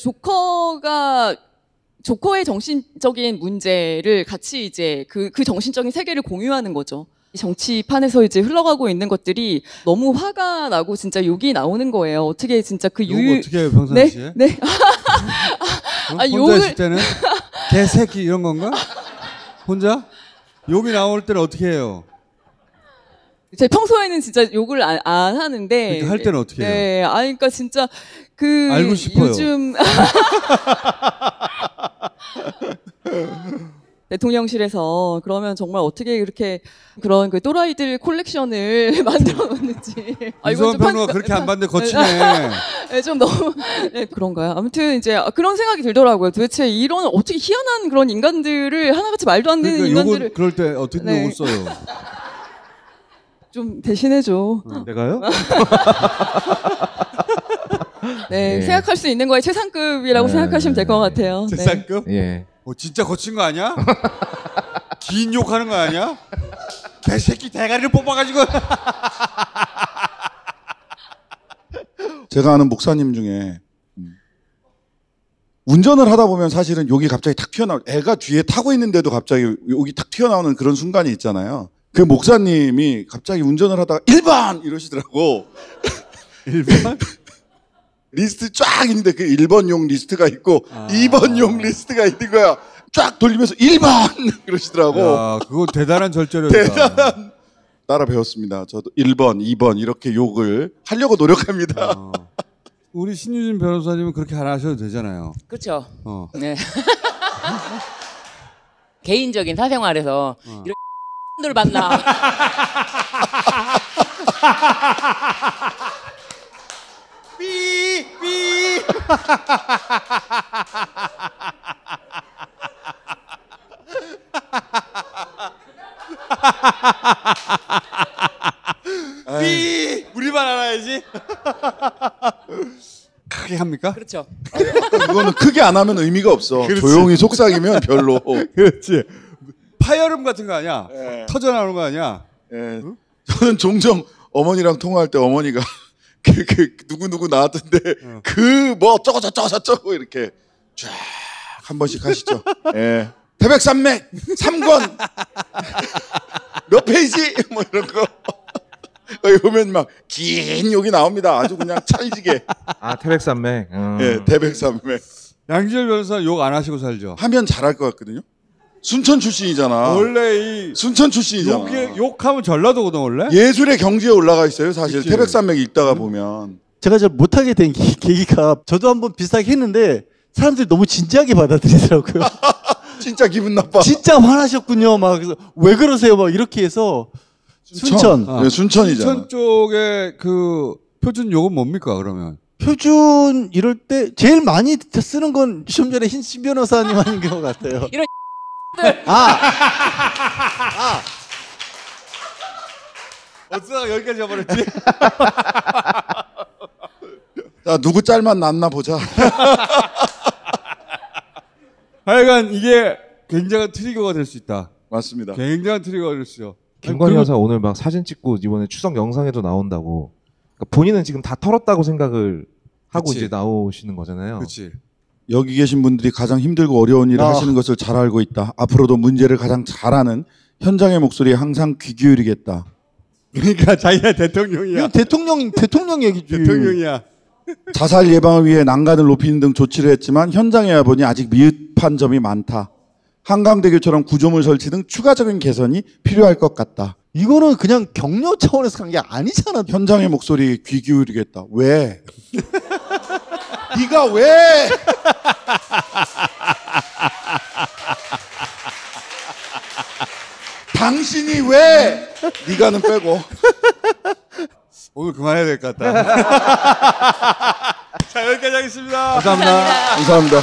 조커의 정신적인 문제를 같이 이제 그 정신적인 세계를 공유하는 거죠. 정치판에서 이제 흘러가고 있는 것들이 너무 화가 나고 진짜 욕이 나오는 거예요. 어떻게 진짜 그 욕 어떻게 해요, 평상시에? 네. 혼자 욕을 있을 때는 개새끼 이런 건가? 혼자? 욕이 나올 때는 어떻게 해요? 제 평소에는 진짜 욕을 안 하는데. 그러니까 할 때는 어떻게 해요? 네. 그러니까 진짜 알고 싶어요. 요즘 대통령실에서 그러면 정말 어떻게 이렇게 그런 그 또라이들 콜렉션을 만들어 놓는지. 이소원 평론가 그렇게 안 봤는데 거치네. 네, 좀 너무 그런가요? 아무튼 이제 그런 생각이 들더라고요. 도대체 이런 어떻게 희한한 그런 인간들을 하나같이 말도 안 되는 그러니까 인간들을 욕을 그럴 때 어떻게 네. 욕을 써요? 좀 대신해줘. 내가요? 네, 예. 생각할 수 있는 거에 최상급이라고 생각하시면 될 것 같아요. 네. 최상급? 예. 진짜 거친 거 아니야? 긴 욕하는 거 아니야? 개새끼 대가리를 뽑아가지고. 제가 아는 목사님 중에 운전을 하다 보면 사실은 욕이 갑자기 탁 튀어나올, 애가 뒤에 타고 있는데도 갑자기 욕이 탁 튀어나오는 그런 순간이 있잖아요. 그 목사님이 갑자기 운전을 하다가 1번! 이러시더라고. 1번? 리스트 쫙 있는데 그 1번 용 리스트가 있고 2번 용 리스트가 있는 거야. 쫙 돌리면서 1번! 그러시더라고. 야, 그거 대단한 절제력이다. 따라 배웠습니다. 저도 1번, 2번 이렇게 욕을 하려고 노력합니다. 우리 신유진 변호사님은 그렇게 안 하셔도 되잖아요. 그렇죠. 네. 개인적인 사생활에서 이런 들 만나. 삐. 삐. 크게 합니까? 그렇죠. 그거는 크게 안 하면 의미가 없어. 그렇지. 조용히 속삭이면 별로. 그렇지. 파열음 같은 거 아니야? 예. 터져 나오는 거 아니야? 예. 저는 종종 어머니랑 통화할 때 어머니가 누구 나왔던데 그 뭐 어쩌고 이렇게 쫙 한 번씩 하시죠. 예. 태백산맥 3권 몇 페이지 뭐 이런 거. 여기 보면 막 긴 욕이 나옵니다. 아주 그냥 찰지게. 아 태백산맥. 예, 태백산맥. 양지열 변호사 욕 안 하시고 살죠? 하면 잘할 것 같거든요. 순천 출신이잖아. 원래 이 순천 출신이잖아. 욕하면 전라도거든 원래? 예술의 경지에 올라가 있어요. 사실 그치. 태백산맥 읽다가 보면. 제가 잘 못하게 된 계기가 저도 한번 비슷하게 했는데 사람들이 너무 진지하게 받아들이더라고요. 진짜 기분 나빠. 진짜 화나셨군요. 막 그래서 왜 그러세요? 막 이렇게 해서 순천. 네, 순천이잖아. 순천 쪽에 그 표준 욕은 뭡니까 그러면? 표준 이럴 때 제일 많이 쓰는 건 좀 전에 신 변호사님 하는 것 같아요. 이런 어쩌다가 여기까지 와버렸지? 자, 누구 짤만 났나 보자. 하여간 이게 굉장한 트리거가 될 수 있다. 맞습니다. 굉장한 트리거가 될 수 있어요. 김건희 여사 오늘 막 사진 찍고 이번에 추석 영상에도 나온다고. 그러니까 본인은 지금 다 털었다고 생각을 하고 그치. 이제 나오시는 거잖아요. 그렇지. 여기 계신 분들이 가장 힘들고 어려운 일을 하시는 것을 잘 알고 있다. 앞으로도 문제를 가장 잘하는 현장의 목소리에 항상 귀 기울이겠다. 그러니까 자기가 대통령이야. 대통령 얘기지. 대통령이야. 자살 예방을 위해 난간을 높이는 등 조치를 했지만 현장에 와보니 아직 미흡한 점이 많다. 한강대교처럼 구조물 설치 등 추가적인 개선이 필요할 것 같다. 이거는 그냥 격려 차원에서 간 게 아니잖아. 현장의 목소리에 귀 기울이겠다. 왜? 네가 왜? 당신이 왜? 네가는 빼고. 오늘 그만해야 될 것 같다. 자, 여기까지 하겠습니다. 감사합니다. 감사합니다.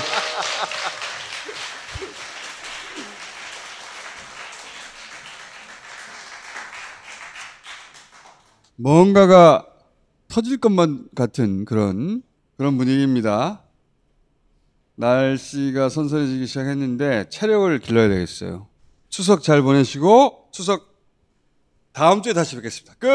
뭔가가 터질 것만 같은 그런 분위기입니다. 날씨가 선선해지기 시작했는데 체력을 길러야 되겠어요. 추석 잘 보내시고 추석 다음 주에 다시 뵙겠습니다. 끝!